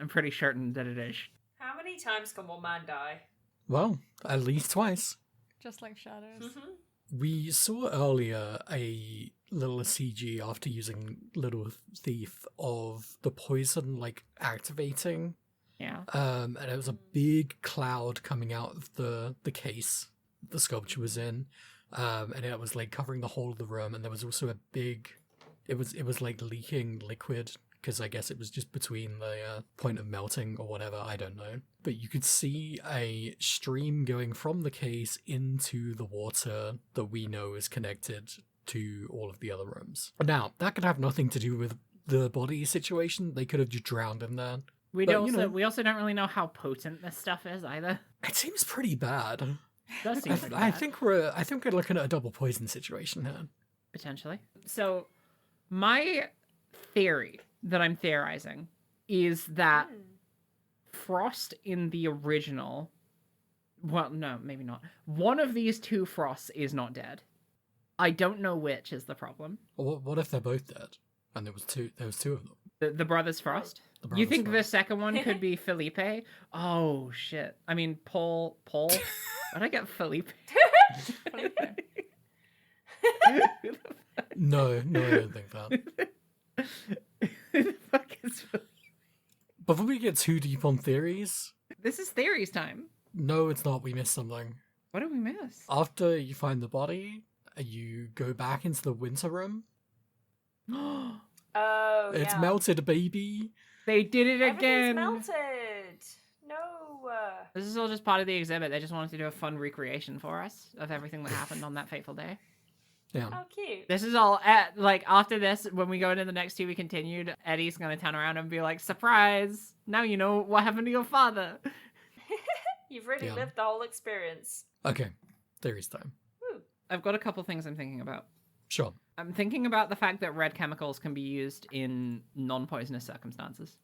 Speaker 1: I'm pretty certain that it is.
Speaker 4: How many times can one man die?
Speaker 3: Well, at least twice.
Speaker 2: Just like shadows.
Speaker 4: Mm-hmm.
Speaker 3: We saw earlier a little CG after using Little Thief of the poison, like, activating.
Speaker 1: Yeah.
Speaker 3: And it was a big cloud coming out of the case the sculpture was in. And it was, like, covering the whole of the room. And there was also a big... It was like, leaking liquid, because I guess it was just between the point of melting or whatever, I don't know. But you could see a stream going from the case into the water that we know is connected to all of the other rooms. Now, that could have nothing to do with the body situation. They could have just drowned in there.
Speaker 1: We
Speaker 3: But, you know-
Speaker 1: also don't really know how potent this stuff is either.
Speaker 3: It seems pretty bad.
Speaker 1: It does seem pretty
Speaker 3: I
Speaker 1: bad,
Speaker 3: think we're looking at a double poison situation here.
Speaker 1: potentially. So, my theory that I'm theorizing is that Frost in the original, well, no, maybe not. One of these two Frosts is not dead. I don't know which is the problem.
Speaker 3: What if they're both dead? And there was two of them.
Speaker 1: The brothers Frost.
Speaker 3: The
Speaker 1: You
Speaker 3: brothers
Speaker 1: think the
Speaker 3: Frost.
Speaker 1: second one could be Felipe? Oh shit! I mean Paul. Why'd I get Felipe?
Speaker 3: No, I don't think that.
Speaker 1: Who the fuck is Felipe?
Speaker 3: Before we get too deep on theories,
Speaker 1: This is theories time.
Speaker 3: no, it's not. We missed something.
Speaker 1: What did we miss?
Speaker 3: After you find the body, you go back into the winter room.
Speaker 4: Oh,
Speaker 3: It's
Speaker 4: yeah.
Speaker 3: melted, baby.
Speaker 1: They did it
Speaker 4: Everything's
Speaker 1: again.
Speaker 4: melted. No.
Speaker 1: This is all just part of the exhibit. They just wanted to do a fun recreation for us of everything that happened on that fateful day.
Speaker 3: Yeah.
Speaker 4: How cute.
Speaker 1: This is all like after this, when we go into the next two, we continued. Eddie's gonna turn around and be like, "Surprise! Now you know what happened to your father."
Speaker 4: You've really
Speaker 3: Yeah.
Speaker 4: lived the whole experience.
Speaker 3: Okay. Theories time.
Speaker 4: Woo.
Speaker 1: I've got a couple things I'm thinking about.
Speaker 3: Sure.
Speaker 1: I'm thinking about the fact that red chemicals can be used in non-poisonous circumstances.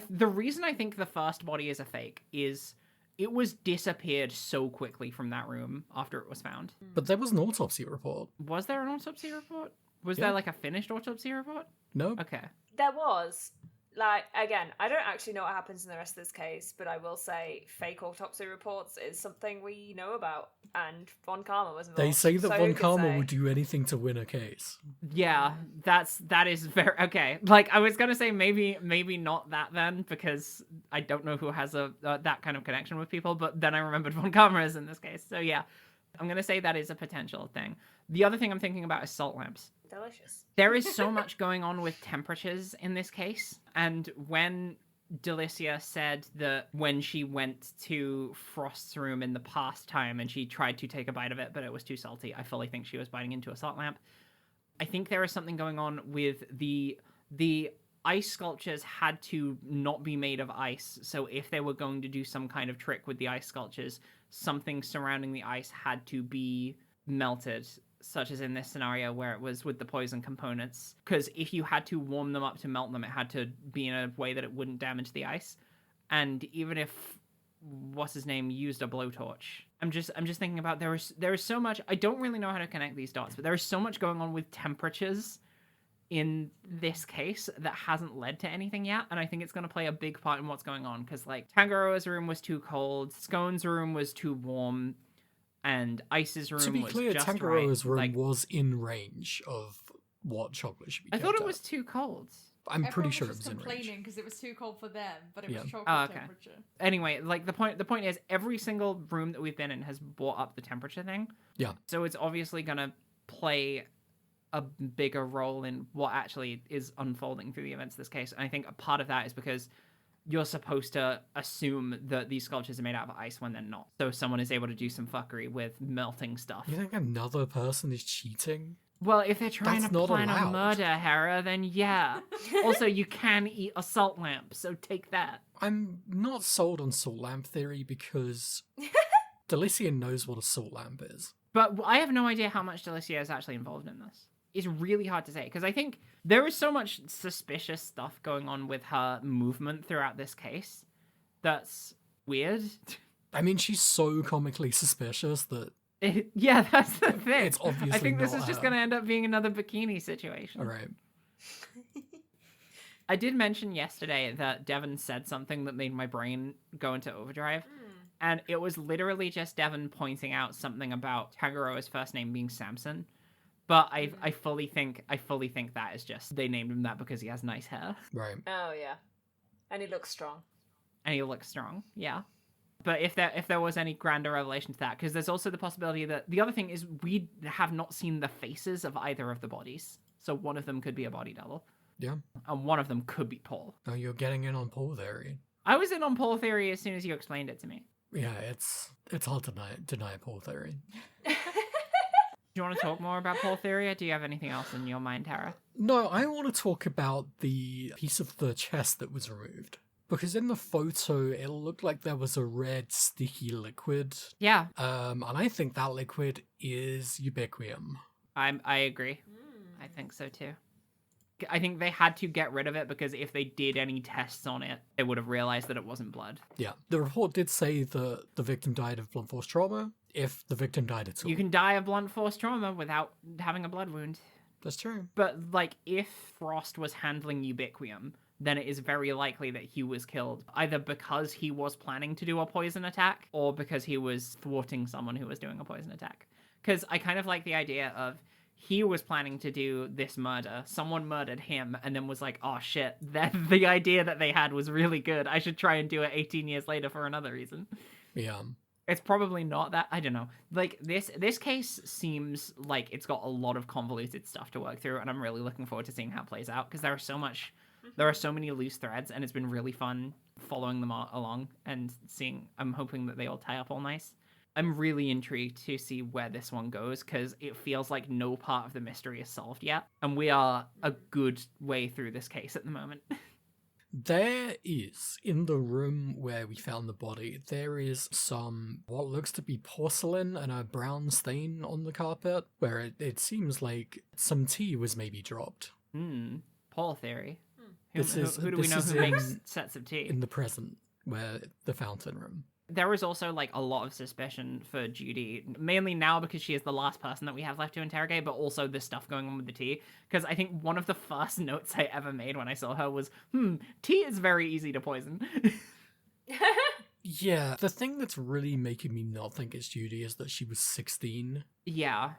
Speaker 1: The reason I think the first body is a fake is it was disappeared so quickly from that room after it was found.
Speaker 3: But there was an autopsy report.
Speaker 1: Was there an autopsy report? Was
Speaker 3: Yeah.
Speaker 1: there like a finished autopsy report?
Speaker 3: No?
Speaker 1: Okay.
Speaker 4: There was. Like, again, I don't actually know what happens in the rest of this case, but I will say fake autopsy reports is something we know about, and Von Karma was involved.
Speaker 3: They say that
Speaker 4: so
Speaker 3: Von
Speaker 4: who could
Speaker 3: Karma
Speaker 4: say?
Speaker 3: would do anything to win a case.
Speaker 1: Yeah, that is very okay. Like I was gonna say maybe not that then because I don't know who has a that kind of connection with people, but then I remembered Von Karma is in this case. So yeah, I'm gonna say that is a potential thing. The other thing I'm thinking about is salt lamps.
Speaker 4: Delicious.
Speaker 1: There is so much going on with temperatures in this case, and when Delicia said that when she went to Frost's room in the past time and she tried to take a bite of it, but it was too salty, I fully think she was biting into a salt lamp. I think there is something going on with the ice sculptures had to not be made of ice, so if they were going to do some kind of trick with the ice sculptures, something surrounding the ice had to be melted, such as in this scenario where it was with the poison components. Because if you had to warm them up to melt them, it had to be in a way that it wouldn't damage the ice. And even if what's his name used a blowtorch, I'm just thinking about there is so much. I don't really know how to connect these dots, but there is so much going on with temperatures in this case that hasn't led to anything yet, and I think it's going to play a big part in what's going on, because like Tangaroa's room was too cold, Scone's room was too warm, and Ice's room was just right.
Speaker 3: To be clear, Tangaroa's room was in range of what chocolate should be
Speaker 1: I
Speaker 3: kept
Speaker 1: thought it
Speaker 3: at.
Speaker 1: was too cold.
Speaker 3: I'm pretty sure it
Speaker 2: was
Speaker 3: was in range.
Speaker 2: complaining because it was too cold for them, but it was chocolate
Speaker 1: okay.
Speaker 2: temperature.
Speaker 1: Anyway, like the point is every single room that we've been in has brought up the temperature thing.
Speaker 3: Yeah.
Speaker 1: So it's obviously going to play a bigger role in what actually is unfolding through the events of this case. And I think a part of that is because you're supposed to assume that these sculptures are made out of ice when they're not. So someone is able to do some fuckery with melting stuff.
Speaker 3: You think another person is cheating?
Speaker 1: Well, if they're trying
Speaker 3: That's
Speaker 1: to
Speaker 3: not
Speaker 1: plan
Speaker 3: allowed.
Speaker 1: a murder, Hera, then yeah. Also, you can eat a salt lamp, so take that.
Speaker 3: I'm not sold on salt lamp theory because Delicia knows what a salt lamp is.
Speaker 1: But I have no idea how much Delicia is actually involved in this. It's really hard to say, because I think there is so much suspicious stuff going on with her movement throughout this case that's weird.
Speaker 3: I mean, she's so comically suspicious that
Speaker 1: Yeah, that's the thing.
Speaker 3: it's obviously
Speaker 1: I think this
Speaker 3: not
Speaker 1: is just
Speaker 3: her.
Speaker 1: going to end up being another bikini situation.
Speaker 3: All right.
Speaker 1: I did mention yesterday that Devon said something that made my brain go into overdrive. And it was literally just Devon pointing out something about Tangaroa's first name being Samson. But I fully think that is just they named him that because he has nice hair.
Speaker 3: Right.
Speaker 4: Oh yeah, and he looks strong.
Speaker 1: And he looks strong, yeah. But if there was any grander revelation to that, because there's also the possibility that the other thing is we have not seen the faces of either of the bodies. So one of them could be a body double.
Speaker 3: Yeah.
Speaker 1: And one of them could be Paul.
Speaker 3: Oh, you're getting in on Paul theory.
Speaker 1: I was in on Paul theory as soon as you explained it to me.
Speaker 3: Yeah, it's hard to deny Paul theory.
Speaker 1: Do you want to talk more about Paul theory, or do you have anything else in your mind, Tara?
Speaker 3: No, I want to talk about the piece of the chest that was removed. Because in the photo, it looked like there was a red, sticky liquid.
Speaker 1: Yeah.
Speaker 3: And I think that liquid is ubiquium.
Speaker 1: I agree. I think so too. I think they had to get rid of it because if they did any tests on it, they would have realized that it wasn't blood.
Speaker 3: Yeah. The report did say that the victim died of blunt force trauma, if the victim died at all.
Speaker 1: You can die of blunt force trauma without having a blood wound.
Speaker 3: That's true.
Speaker 1: But, like, if Frost was handling ubiquium, then it is very likely that he was killed either because he was planning to do a poison attack or because he was thwarting someone who was doing a poison attack. Because I kind of like the idea of he was planning to do this murder, someone murdered him, and then was like, oh shit, the idea that they had was really good. I should try and do it 18 years later for another reason.
Speaker 3: Yeah.
Speaker 1: It's probably not that. I don't know. Like, this case seems like it's got a lot of convoluted stuff to work through, and I'm really looking forward to seeing how it plays out, because there are so many loose threads, and it's been really fun following them along and seeing. I'm hoping that they all tie up all nice. I'm really intrigued to see where this one goes, because it feels like no part of the mystery is solved yet, and we are a good way through this case at the moment.
Speaker 3: There is, in the room where we found the body, there is some, what looks to be porcelain and a brown stain on the carpet, where it seems like some tea was maybe dropped.
Speaker 1: Paul theory. Who
Speaker 3: This is-
Speaker 1: do we
Speaker 3: this
Speaker 1: know
Speaker 3: is
Speaker 1: who makes
Speaker 3: in-
Speaker 1: sets of tea?
Speaker 3: In the present, where the fountain room.
Speaker 1: There is also, like, a lot of suspicion for Judy, mainly now because she is the last person that we have left to interrogate, but also this stuff going on with the tea. Because I think one of the first notes I ever made when I saw her was, tea is very easy to poison.
Speaker 3: Yeah, the thing that's really making me not think it's Judy is that she was 16.
Speaker 1: Yeah.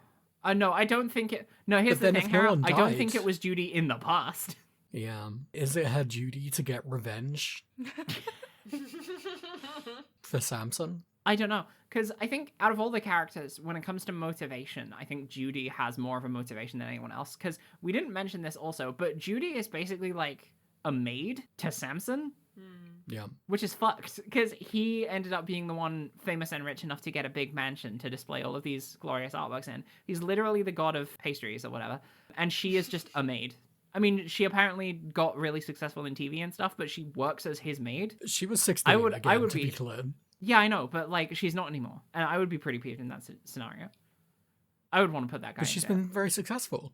Speaker 1: No, I don't think it... No, here's
Speaker 3: But
Speaker 1: the
Speaker 3: then
Speaker 1: thing,
Speaker 3: if no
Speaker 1: Harold.
Speaker 3: one
Speaker 1: I don't
Speaker 3: died-
Speaker 1: think it was Judy in the past.
Speaker 3: Yeah. Is it her duty to get revenge for Samson?
Speaker 1: I don't know, because I think out of all the characters, when it comes to motivation, I think Judy has more of a motivation than anyone else, because we didn't mention this also, but Judy is basically like a maid to Samson.
Speaker 3: Yeah.
Speaker 1: Which is fucked, because he ended up being the one famous and rich enough to get a big mansion to display all of these glorious artworks in. He's literally the god of pastries or whatever. And she is just a maid. I mean, she apparently got really successful in TV and stuff, but she works as his maid.
Speaker 3: She was 16
Speaker 1: I would
Speaker 3: to
Speaker 1: be
Speaker 3: be clear.
Speaker 1: Yeah, I know, but like she's not anymore. And I would be pretty peeved in that scenario. I would want to put that guy
Speaker 3: But she's
Speaker 1: in jail.
Speaker 3: been very successful.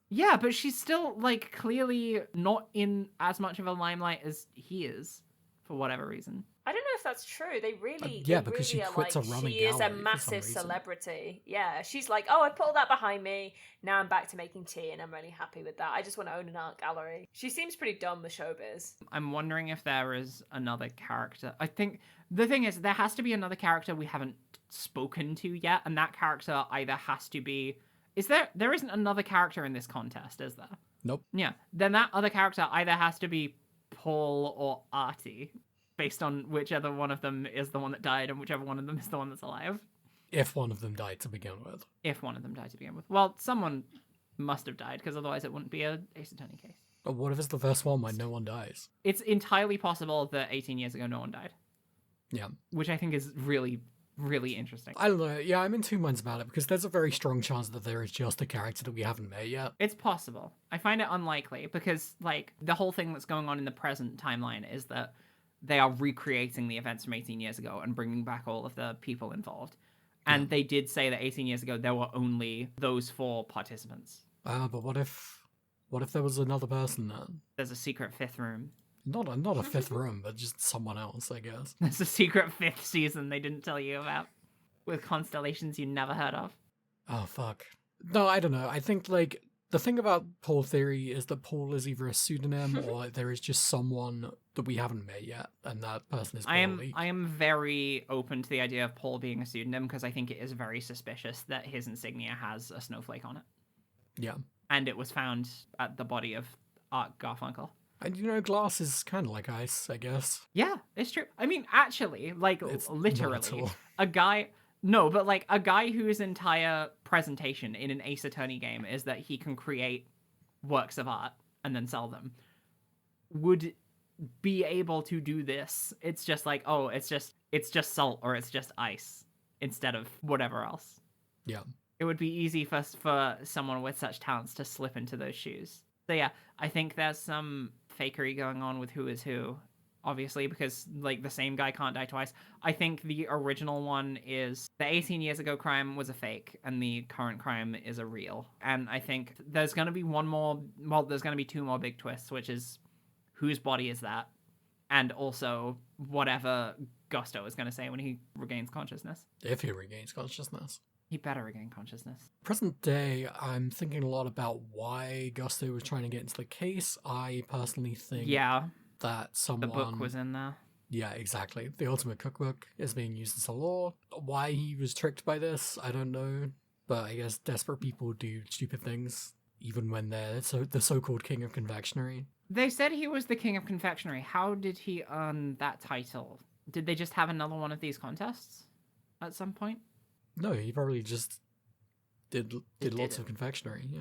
Speaker 1: Yeah, but she's still, like, clearly not in as much of a limelight as he is, for whatever reason.
Speaker 4: I don't know if that's true. They really,
Speaker 3: yeah,
Speaker 4: they
Speaker 3: because
Speaker 4: really
Speaker 3: she
Speaker 4: are
Speaker 3: quits
Speaker 4: like,
Speaker 3: a running
Speaker 4: she is a
Speaker 3: gallery for some
Speaker 4: massive
Speaker 3: reason.
Speaker 4: celebrity. Yeah, she's like, oh, I put all that behind me. Now I'm back to making tea, and I'm really happy with that. I just want to own an art gallery. She seems pretty dumb with showbiz.
Speaker 1: I'm wondering if there is another character. I think the thing is, there has to be another character we haven't spoken to yet, and that character either has to be... There isn't another character in this contest, is there?
Speaker 3: Nope.
Speaker 1: Yeah. Then that other character either has to be Paul or Artie, based on whichever one of them is the one that died and whichever one of them is the one that's alive.
Speaker 3: If one of them died to begin with.
Speaker 1: If one of them died to begin with. Well, someone must have died, because otherwise it wouldn't be a Ace Attorney case.
Speaker 3: But what if it's the first one where no one dies?
Speaker 1: It's entirely possible that 18 years ago no one died.
Speaker 3: Yeah.
Speaker 1: Which I think is really, really interesting.
Speaker 3: I don't know. Yeah, I'm in two minds about it because there's a very strong chance that there is just a character that we haven't met yet.
Speaker 1: It's possible. I find it unlikely because, like, the whole thing that's going on in the present timeline is that they are recreating the events from 18 years ago and bringing back all of the people involved. And they did say that 18 years ago there were only those 4 participants.
Speaker 3: But what if there was another person then?
Speaker 1: There's a secret 5th room.
Speaker 3: Not a 5th room, but just someone else, I guess.
Speaker 1: There's a secret 5th season they didn't tell you about, with constellations you never heard of.
Speaker 3: Oh, fuck. No, I don't know. I think, like, the thing about Paul Theory is that Paul is either a pseudonym or there is just someone that we haven't met yet, and that person is Paul Leak.
Speaker 1: I am very open to the idea of Paul being a pseudonym because I think it is very suspicious that his insignia has a snowflake on it.
Speaker 3: Yeah.
Speaker 1: And it was found at the body of Art Garfunkel.
Speaker 3: And, you know, glass is kind of like ice, I guess.
Speaker 1: Yeah, it's true. I mean, actually, like,
Speaker 3: It's
Speaker 1: literally,
Speaker 3: not at all.
Speaker 1: a guy... No, but, like, a guy whose entire presentation in an Ace Attorney game is that he can create works of art and then sell them would be able to do this. It's just like, oh, it's just salt or it's just ice instead of whatever else.
Speaker 3: Yeah.
Speaker 1: It would be easy for someone with such talents to slip into those shoes. So yeah, I think there's some fakery going on with who is who, obviously, because, like, the same guy can't die twice. I think the original one is the 18 years ago crime was a fake, and the current crime is a real. And I think there's going to be there's going to be 2 more big twists, which is whose body is that? And also whatever Gusto is going to say when he regains consciousness.
Speaker 3: If he regains consciousness.
Speaker 1: He better regain consciousness.
Speaker 3: Present day, I'm thinking a lot about why Gusto was trying to get into the case. I personally think that someone...
Speaker 1: The book was in there.
Speaker 3: Yeah, exactly. The Ultimate Cookbook is being used as a law. Why he was tricked by this, I don't know. But I guess desperate people do stupid things, even when they're the so-called king of confectionery.
Speaker 1: They said he was the king of confectionery. How did he earn that title? Did they just have another one of these contests at some point?
Speaker 3: No, he probably just did lots of confectionery, yeah.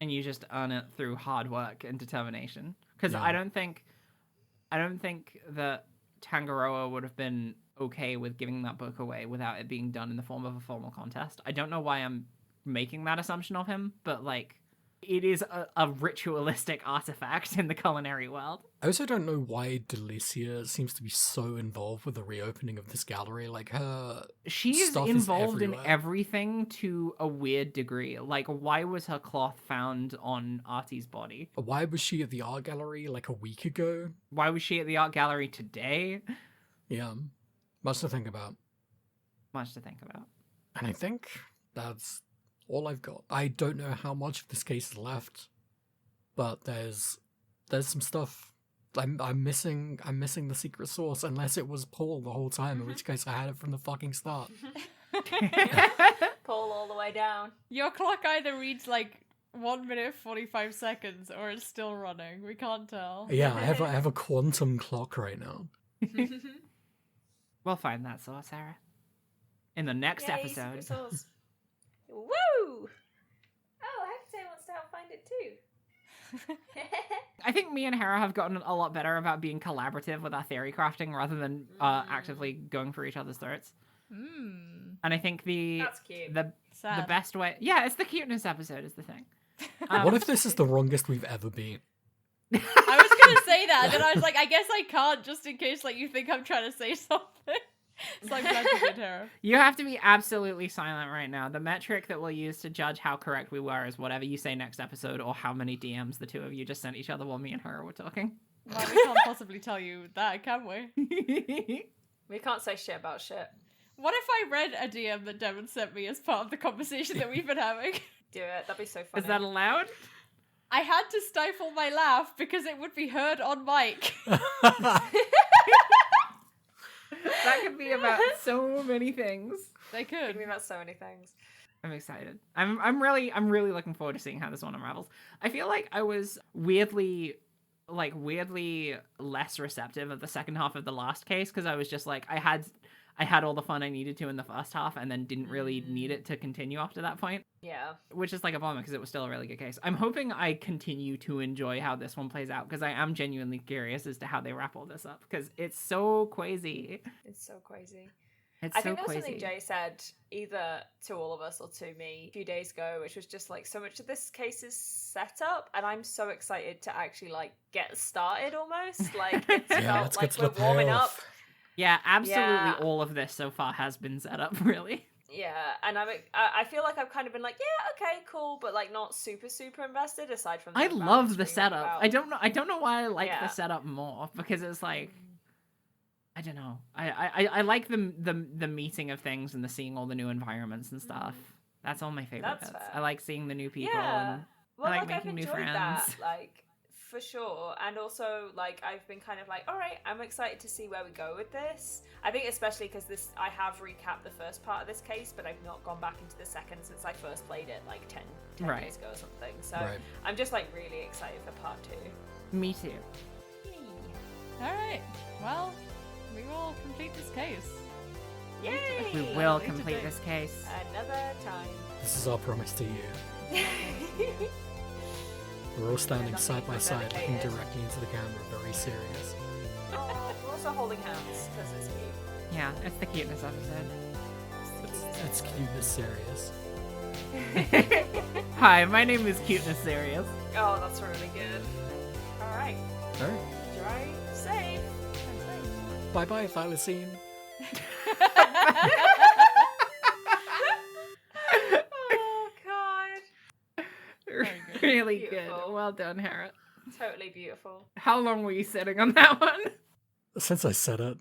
Speaker 1: And you just earn it through hard work and determination. Because
Speaker 3: Yeah.
Speaker 1: I don't think that Tangaroa would have been okay with giving that book away without it being done in the form of a formal contest. I don't know why I'm making that assumption of him, but, like, it is a ritualistic artifact in the culinary world.
Speaker 3: I also don't know why Delicia seems to be so involved with the reopening of this gallery. Like, her
Speaker 1: She is
Speaker 3: stuff
Speaker 1: involved in
Speaker 3: everywhere.
Speaker 1: everything to a weird degree. Like, why was her cloth found on Artie's body?
Speaker 3: Why was she at the art gallery like a week ago?
Speaker 1: Why was she at the art gallery today?
Speaker 3: Yeah, much to think about.
Speaker 1: Much to think about.
Speaker 3: And I think that's all I've got. I don't know how much of this case is left, but there's some stuff. I'm missing the secret source, unless it was Paul the whole time, in which case I had it from the fucking start.
Speaker 4: Pull all the way down.
Speaker 2: Your clock either reads like 1 minute 45 seconds or it's still running. We can't tell.
Speaker 3: Yeah, I have a quantum clock right now.
Speaker 1: We'll find that source, Sarah. In the next
Speaker 4: Yay,
Speaker 1: episode.
Speaker 4: secret sauce. Woo! Oh, Hecate wants to help find it too.
Speaker 1: I think me and Hera have gotten a lot better about being collaborative with our theory crafting rather than actively going for each other's throats.
Speaker 2: Hmm.
Speaker 1: And I think
Speaker 4: That's cute.
Speaker 1: the
Speaker 2: Sad.
Speaker 1: best way, yeah, it's the cuteness episode is the thing.
Speaker 3: What if this is the wrongest we've ever been?
Speaker 2: I was gonna say that, and then I was like, I guess I can't, just in case like you think I'm trying to say something. So I'm glad you did, Hera.
Speaker 1: You have to be absolutely silent right now. The metric that we'll use to judge how correct we were is whatever you say next episode or how many DMs the two of you just sent each other while me and Hera were talking.
Speaker 2: Well, we can't possibly tell you that, can we?
Speaker 4: We can't say shit about shit.
Speaker 2: What if I read a DM that Devon sent me as part of the conversation that we've been having?
Speaker 4: Do it. That'd be so funny.
Speaker 1: Is that allowed?
Speaker 2: I had to stifle my laugh because it would be heard on mic.
Speaker 1: That could be about so many things.
Speaker 2: They
Speaker 4: Could
Speaker 2: could.
Speaker 4: be about so many things.
Speaker 1: I'm excited. I'm really looking forward to seeing how this one unravels. I feel like I was weirdly less receptive of the second half of the last case because I was just like I had all the fun I needed to in the first half and then didn't really need it to continue after that point,
Speaker 4: Yeah.
Speaker 1: which is like a bummer because it was still a really good case. I'm hoping I continue to enjoy how this one plays out because I am genuinely curious as to how they wrap all this up because it's so crazy.
Speaker 4: It's so crazy.
Speaker 1: It's
Speaker 4: I
Speaker 1: so
Speaker 4: think there was
Speaker 1: crazy.
Speaker 4: something Jay said either to all of us or to me a few days ago, which was just like so much of this case is set up, and I'm so excited to actually like get started almost. Like it's
Speaker 3: Yeah,
Speaker 4: felt
Speaker 3: let's get
Speaker 4: like
Speaker 3: to
Speaker 4: we're
Speaker 3: the
Speaker 4: warming up.
Speaker 3: payoff.
Speaker 1: Yeah, absolutely.
Speaker 4: Yeah.
Speaker 1: All of this so far has been set up, really.
Speaker 4: Yeah, and I feel like I've kind of been like, yeah, okay, cool, but like not super invested aside from.
Speaker 1: I
Speaker 4: the fact
Speaker 1: love
Speaker 4: it's
Speaker 1: the
Speaker 4: really
Speaker 1: setup.
Speaker 4: about-
Speaker 1: I don't know why I like
Speaker 4: Yeah.
Speaker 1: the setup more because it's like I don't know. I like the meeting of things and the seeing all the new environments and stuff. That's all my favorite
Speaker 4: That's
Speaker 1: bits.
Speaker 4: fair.
Speaker 1: I like seeing the new people.
Speaker 4: Yeah.
Speaker 1: And
Speaker 4: Well,
Speaker 1: like
Speaker 4: like I've
Speaker 1: making new
Speaker 4: enjoyed that,
Speaker 1: friends.
Speaker 4: like for sure, and also like I've been kind of like, all right, I'm excited to see where we go with this. I think especially because I have recapped the first part of this case, but I've not gone back into the second since I first played it like 10
Speaker 1: Right.
Speaker 4: years ago or something. So
Speaker 3: Right.
Speaker 4: I'm just like really excited for part 2.
Speaker 1: Me too.
Speaker 2: Alright, well, we will complete this case.
Speaker 4: Yay!
Speaker 1: We will
Speaker 2: Later
Speaker 1: complete
Speaker 2: date.
Speaker 1: this case.
Speaker 4: Another time.
Speaker 3: This is our promise to you. We're all standing
Speaker 4: Nothing
Speaker 3: side by
Speaker 4: was
Speaker 3: side, looking
Speaker 4: dedicated.
Speaker 3: directly into the camera, very serious.
Speaker 4: Oh, we're also holding hands because it's cute.
Speaker 1: Yeah, it's the cuteness episode.
Speaker 3: It's cuteness serious.
Speaker 1: Hi, my name is Cuteness Serious.
Speaker 4: Oh, that's really good. All right,
Speaker 3: Alright.
Speaker 4: drive safe.
Speaker 3: Bye bye, Thylacine.
Speaker 4: Oh God.
Speaker 2: good.
Speaker 1: Really
Speaker 4: Beautiful.
Speaker 1: good. Well done, Harriet.
Speaker 4: Totally beautiful.
Speaker 1: How long were you sitting on that one?
Speaker 3: Since I said it.